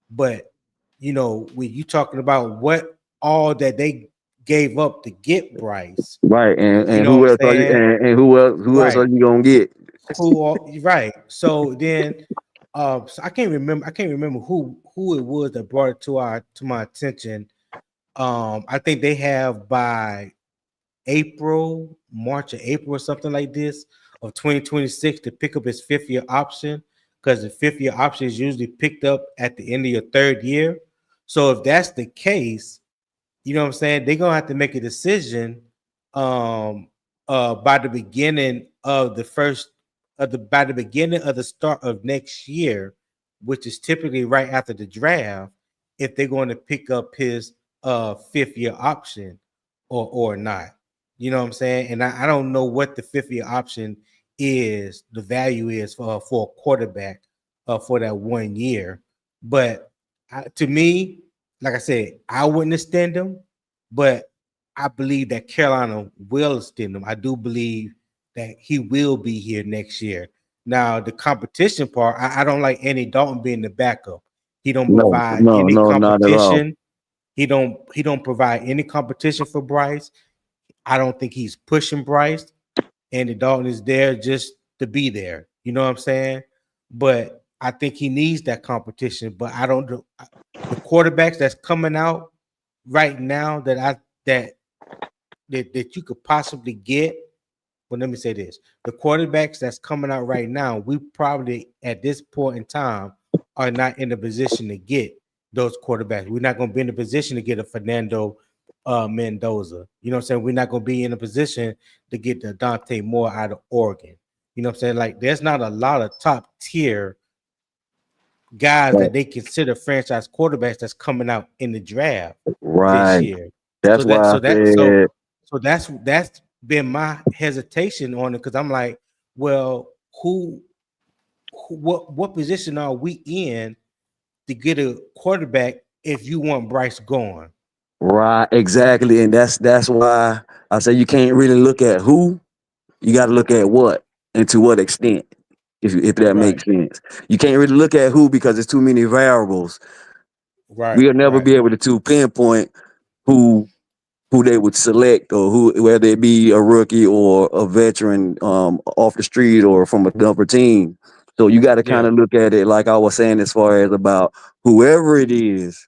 But when you talking about what all that they gave up to get Bryce, Right, you and know what who I'm else are you saying? and who else Right. are you gonna get? Right. So then so I can't remember who it was that brought it to my attention. I think they have by March or April or something like this of 2026 to pick up his 5th year option, because the 5th year option is usually picked up at the end of your 3rd year. So if that's the case, you know what I'm saying, they're gonna have to make a decision um by the beginning of the first of the by the beginning of the start of next year, which is typically right after the draft, if they're going to pick up his 5th year option or not. You know what I'm saying? And I don't know what the 5th year option is, the value is for a quarterback for that 1 year. But to me, like I said, I wouldn't extend him, but I believe that Carolina will extend him. I do believe that he will be here next year. Now, the competition part, I don't like Andy Dalton being the backup. He don't No, provide no, any no, not at all. competition. He don't provide any competition for Bryce. I don't think he's pushing Bryce. Andy Dalton is there just to be there. You know what I'm saying? But I think he needs that competition. But I don't do the quarterbacks that's coming out right now that you could possibly get. Well, let me say this: the quarterbacks that's coming out right now, we probably at this point in time are not in a position to get those quarterbacks. We're not going to be in a position to get a Fernando Mendoza. You know what I'm saying? We're not going to be in a position to get the Dante Moore out of Oregon. You know what I'm saying? Like, there's not a lot of top tier guys Right. that they consider franchise quarterbacks that's coming out in the draft this Right. year. So That's that why I so that so said so that's been my hesitation on it, because I'm like, well, what position are we in to get a quarterback if you want Bryce gone? right, exactly, and that's why I say you can't really look at who, you got to look at what and to what extent. If that Right, makes sense, you can't really look at who because there's too many variables. right, We'll never right. be able to pinpoint who who they would select, or who, whether it be a rookie or a veteran off the street or from a dumper team. So you got to kind Yeah. of look at it like I was saying, as far as about whoever it is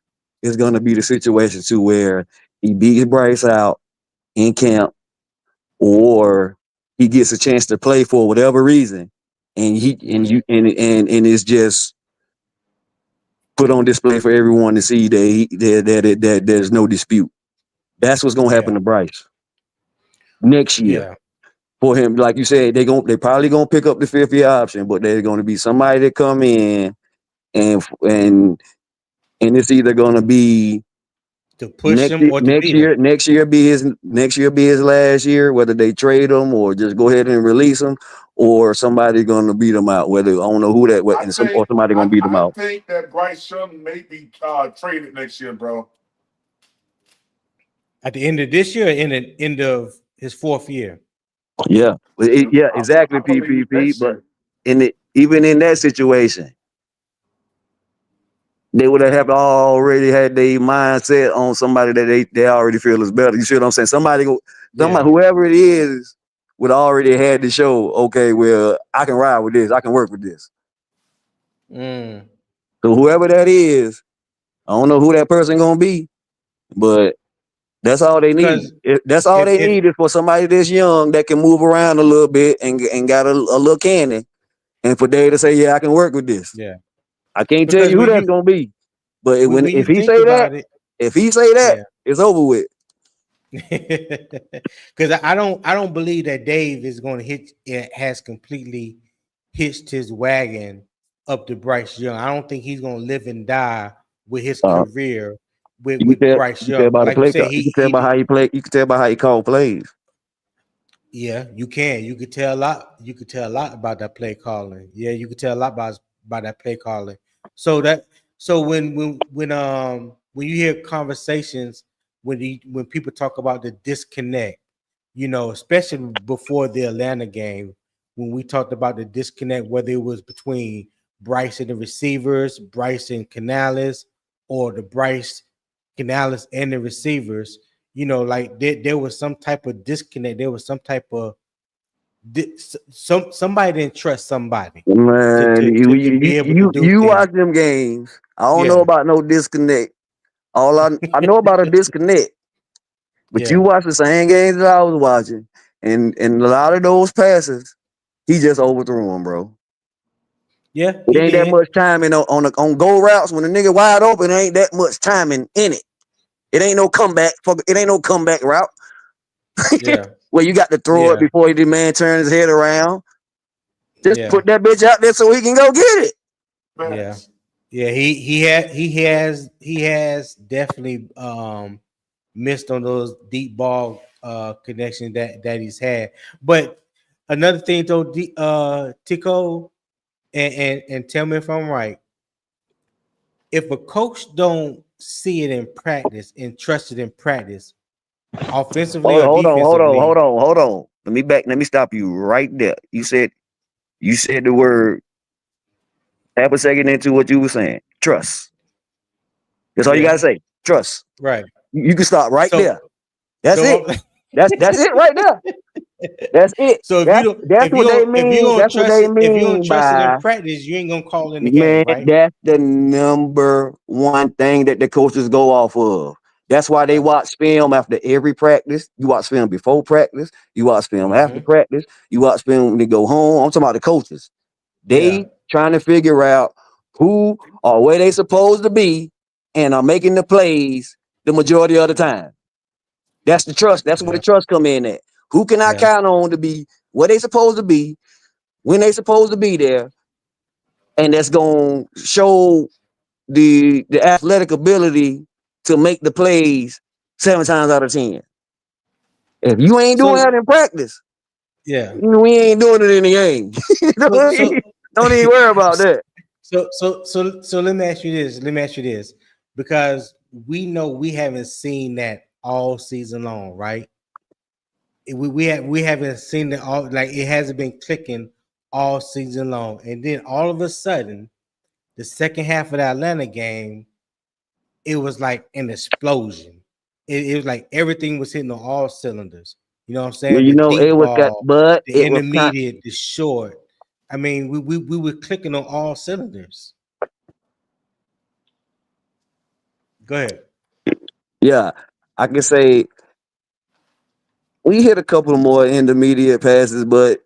going to be the situation to where he beats Bryce out in camp, or he gets a chance to play for whatever reason, and he and Hmm. you and it's just put on display for everyone to see that there's no dispute. That's what's gonna happen Yeah. to Bryce next year. Yeah. For him, like you said, they probably gonna pick up the 5th year option, but there's gonna be somebody that come in and and and it's either gonna be To push him or to beat him. next year be his last year, whether they trade him or just go ahead and release him, or somebody gonna beat him out. Whether I don't know who that, I and think somebody gonna beat him I out. think that Bryce Young may be traded next year, bro. At the end of this year, in the end of his 4th year. Yeah, yeah, exactly, I believe PPP. next But year. even in that situation, they would have already had their mindset on somebody that they already feel is better. You see what I'm saying? Somebody, Yeah. whoever it is, would already had to show. Okay, well, I can ride with this. I can work with this. Mm. So whoever that is, I don't know who that person gonna be, but that's all they need. Because That's all they if need is for somebody this young that can move around a little bit and got a little cannon, and for Dave to say, yeah, I can work with this. yeah, I can't tell because you who that's gonna be, but when if you he think say that, about it, yeah. it's over with. Because I don't believe that Dave is going to has completely hitched his wagon up to Bryce Young. I don't think he's going to live and die with his Uh, career with Bryce you can tell Young. by the Like you play. said, You can tell by how he play. You can tell by how he call plays. Yeah, you can. You could tell a lot. You could tell a lot about that play calling. Yeah, you could tell a lot about that play calling. So that so when you hear conversations when people talk about the disconnect, especially before the Atlanta game, when we talked about the disconnect, whether it was between Bryce and the receivers, Bryce and Canales, or the Bryce Canales and the receivers, like there was some type of disconnect. There was some type of somebody didn't trust somebody to Man, to you to, to you be able to you do you things. watch them games. I don't know Yeah, about no disconnect. All I know about a disconnect, but you yeah, watch the same games that I was watching, and a lot of those passes, he just overthrew them, bro. yeah. It He ain't that did. much timing on goal routes when the nigga wide open. It ain't that much timing in it. It ain't no comeback. It ain't no comeback route Yeah, where you got to throw it yeah, before the man turns his head around. Just yeah, put that bitch out there so he can go get it. yeah, yeah. He has definitely missed on those deep ball connections that he's had. But another thing though, Tico, and tell me if I'm right. If a coach don't see it in practice and trust it in practice, offensively Hold, or hold on, hold on, hold defensively, on, hold on. Let me stop you right there. You said the word half a second into what you were saying. Trust. That's all you yeah, gotta say. Trust. right. You can stop right So, there. That's so it. I'm That's it right there. That's it. so if you That's don't, that's what they if you mean. don't That's what trust they it, if you don't mean trust it in by practice, you ain't gonna call in the game, man. right? That's the number one thing that the coaches go off of. That's why they watch film after every practice. You watch film before practice. You watch film after Mm-hmm. practice. You watch film when they go home. I'm talking about the coaches. Yeah, They trying to figure out who or where they supposed to be and are making the plays the majority of the time. That's the trust. That's where the yeah, trust come in at. Who can I yeah, count on to be where they supposed to be, when they supposed to be there, and that's gonna show the athletic ability to make the plays 7 times out of 10. If you ain't doing so that in practice, yeah, we ain't doing it in the game. so so Don't even worry about that. so let me ask you this. Let me ask you this, because we know we haven't seen that all season long, right? We haven't seen it all, like it hasn't been clicking all season long, and then all of a sudden, the second half of the Atlanta game, it was like an explosion. It was like everything was hitting on all cylinders. You know what I'm Well, saying? The it deep was got, ball, but the it was kind. intermediate, the short. I mean, we were clicking on all cylinders. Go ahead. Yeah, I can say we hit a couple of more intermediate passes, but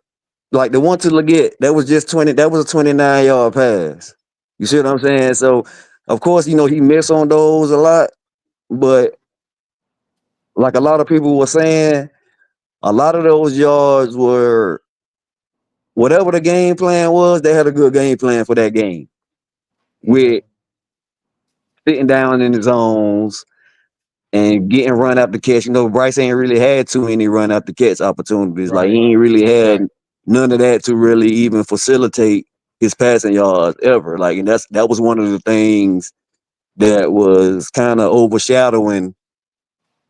like the one to Leggett, that was just 20. That was a 29-yard pass. You see what I'm saying? So, of course, he missed on those a lot, but like a lot of people were saying, a lot of those yards were whatever the game plan was. They had a good game plan for that game Mm-hmm. with sitting down in the zones and getting run up the catch. Bryce ain't really had too many run up the catch opportunities. Like Right. he ain't really had Right. none of that to really even facilitate his passing yards ever. Like, and that was one of the things that was kind of overshadowing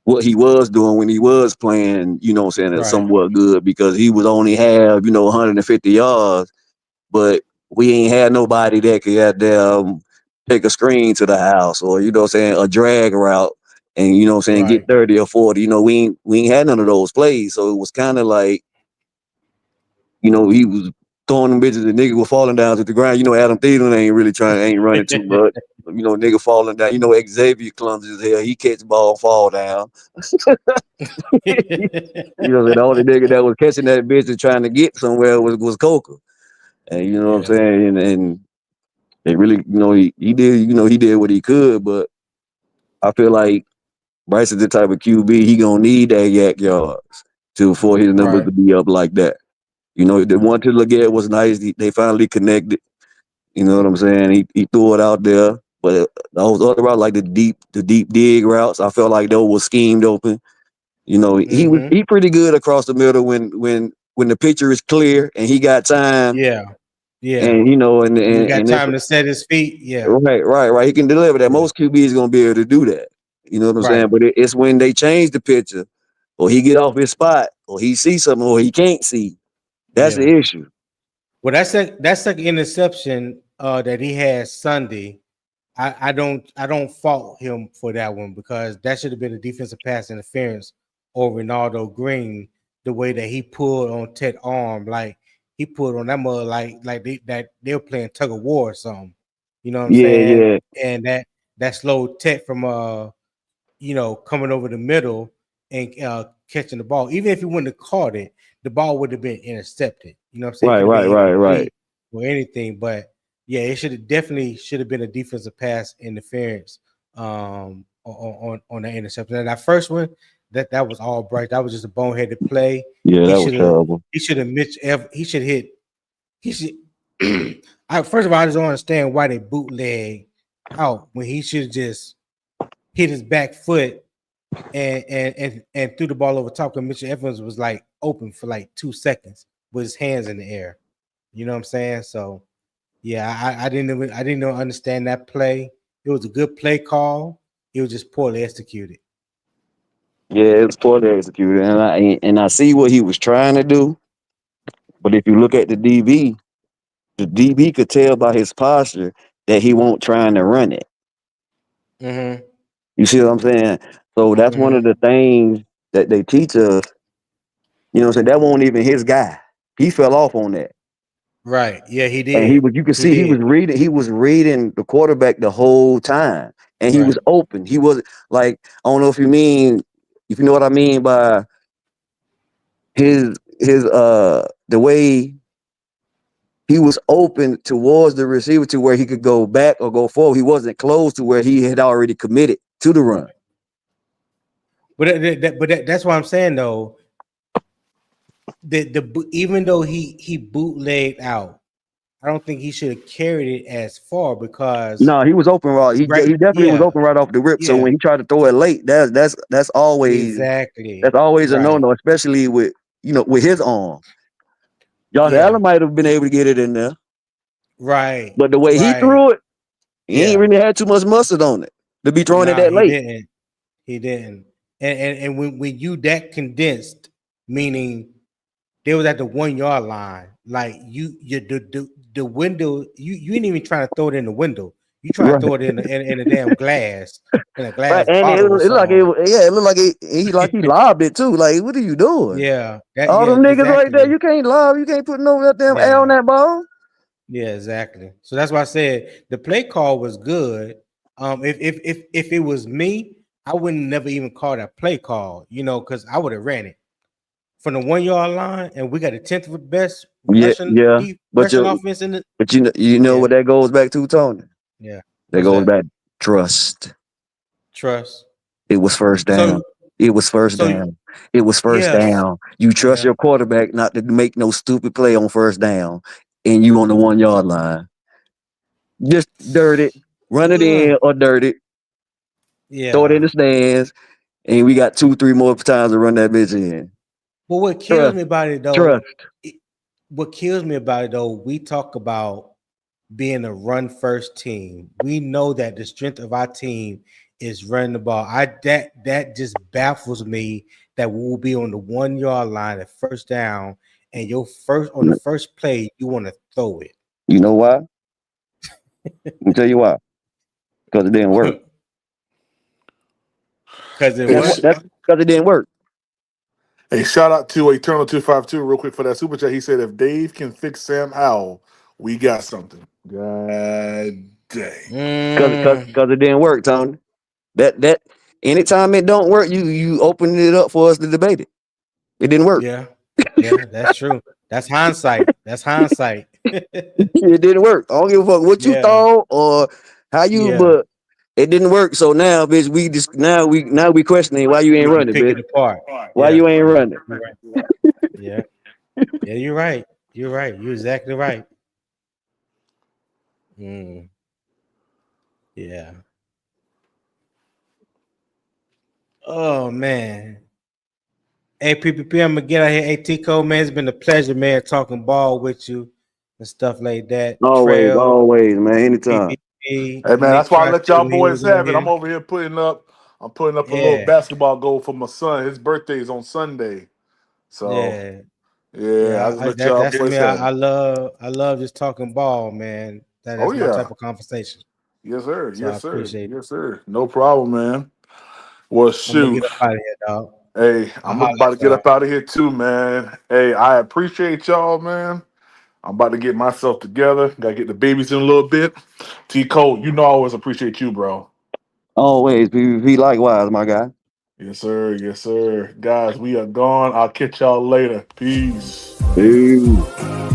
what he was doing when he was playing, what I'm saying, it's Right. somewhat good because he was only have, 150 yards, but we ain't had nobody that could goddamn take a screen to the house or, what I'm saying, a drag route and, what I'm saying, get Right. 30 or 40. We ain't had none of those plays. So it was kind of like, he was throwing them bitches and nigga was falling down to the ground. Adam Thielen ain't running too much. Nigga falling down. Xavier clumsy as hell. He catch the ball, fall down. The only nigga that was catching that bitch and trying to get somewhere was Coca. And you know what I'm Yeah. saying? And they really, he did what he could, but I feel like Bryce is the type of QB he gonna need that yak yards for his numbers Right. to be up like that. The one to look at was nice. They finally connected. You know what I'm saying? He threw it out there, but those other routes, like the deep dig routes, I felt like those were schemed open. You know, Mm-hmm. he pretty good across the middle when the picture is clear and he got time Yeah. Yeah. and you know When he got and if time to set his feet. Yeah. right, he can deliver that. Yeah. Most QBs gonna be able to do that. You know what I'm saying? Right. But it's when they change the picture or he get off his spot or he sees something or he can't see. That's the Yeah. issue. Well, that's like interception that he had Sunday. I don't fault him for that one because that should have been a defensive pass interference or Ronaldo Green the way that he pulled on Ted arm, like he pulled on that mother like they were playing tug of war or something. You know what I'm Yeah, saying? yeah. And that slowed Ted from coming over the middle and catching the ball. Even if he wouldn't have caught it, the ball would have been intercepted. You know what I'm saying? It Right, could have right, been right, right. incomplete or anything, but yeah, it should have been a defensive pass interference on the interception. And that first one, that was all bright. That was just a boneheaded play. Yeah, He that was should have terrible. he should have he should hit he should first of all, I just don't understand why they bootleg out when he should just hit his back foot and threw the ball over top because Mitchell Evans was like open for like 2 seconds with his hands in the air. You know what I'm saying? So yeah, I didn't understand that play. It was a good play call. It was just poorly executed. Yeah, it was poorly executed, and I see what he was trying to do. But if you look at the DB could tell by his posture that he won't trying to run it. Mm-hmm. You see what I'm saying? So that's one of Mm-hmm. the things that they teach us. You know what I'm saying? That won't even his guy. He fell off on that. Right. Yeah, he And did. you could He see did. he was reading the quarterback the whole time. And he was Right. open. He was like, I don't know if you know what I mean by his the way he was open towards the receiver to where he could go back or go forward. He wasn't close to where he had already committed to the run. That's what I'm saying though. Even though he bootlegged out, I don't think he should have carried it as far because No, he was open right. right. He definitely was Yeah. open right off the rip. So Yeah. when he tried to throw it late, that's Exactly. always a no Right. no, especially with with his arm. Josh Yeah. Allen might have been able to get it in there, Right. but the way he Right. threw it, he ain't Yeah. really had too much mustard on it to be throwing it Nah, that he late. didn't. He didn't. And when you that condensed, meaning they was at the 1 yard line, like the window, you ain't even trying to throw it in the window. You trying to Right, throw it in a damn glass, in a right, glass and bottle or something. it looked like he like he lobbed it too. Like, what are you doing? Yeah, All them niggas right there, exactly. you can't lob, you can't put no goddamn air on Yeah, that ball. yeah, exactly. So that's why I said the play call was good. If it was me, I wouldn't never even call that play call, because I would have ran it from the 1 yard line, and we got the 10th best Yeah, yeah, rushing offense in the. but you know Yeah, what that goes back to, Tony. yeah. That What's goes that? back trust. Trust. It was first So, down. It was first so down. It was first yes, down. You trust yeah. your quarterback not to make no stupid play on first down, and you on the 1 yard line. Just dirt it, run it Ugh, in or dirt it, throw it in yeah. the stands, and we got 2, 3 more times to run that bitch in. But what kills Trust, me about it though, trust. it- what kills me about it though, we talk about being a run first team. We know that the strength of our team is running the ball. That just baffles me that we will be on the 1 yard line at first down, and your first on the first play you want to throw it. You know why? Let me tell you why. Because it didn't work. Because it Hey, what? That's because it didn't work. hey, shout out to Eternal 252 real quick for that super chat. He said, if Dave can fix Sam Howell, we got something. God dang. Mm, Because it didn't work, Tony. That anytime it don't work, you open it up for us to debate it. It didn't work. yeah, yeah, that's true. That's hindsight. That's hindsight. It didn't work. I don't give a fuck what you Yeah, thought or how you, yeah. but it didn't work. So now, bitch, we just now we questioning why you ain't We running, pick bitch. it apart. Why Yeah, you ain't yeah, running? you're right. Yeah, yeah, you're right. You're right. You're exactly right. Mm, yeah. Oh man. Hey, PPP, I'm gonna get out here. Hey, Tico, man, it's been a pleasure, man, talking ball with you and stuff like that. Always, Trail, always, man. Anytime. PPP, Hey man, Nick that's why I tried let to y'all when he boys was on have it. here. I'm over here I'm putting up a little Yeah, basketball goal for my son. His birthday is on Sunday. So yeah, yeah, I yeah. just let y'all That's boys me. have it. I love just talking ball, man. Oh That's my yeah. type of conversation. Yes, sir. So I Yes, sir. appreciate it. Yes, sir. No problem, man. Well, I'm gonna get shoot. up out of here, dog. Hey, I'll I'm holler about to at get y'all. up out of here too, man. Hey, I appreciate y'all, man. I'm about to get myself together. Gotta get the babies in a little bit. T Cole, you know I always appreciate you, bro. Always, PvP. Likewise, my guy. Yes, sir. Yes, sir. Guys, we are gone. I'll catch y'all later. Peace. Peace.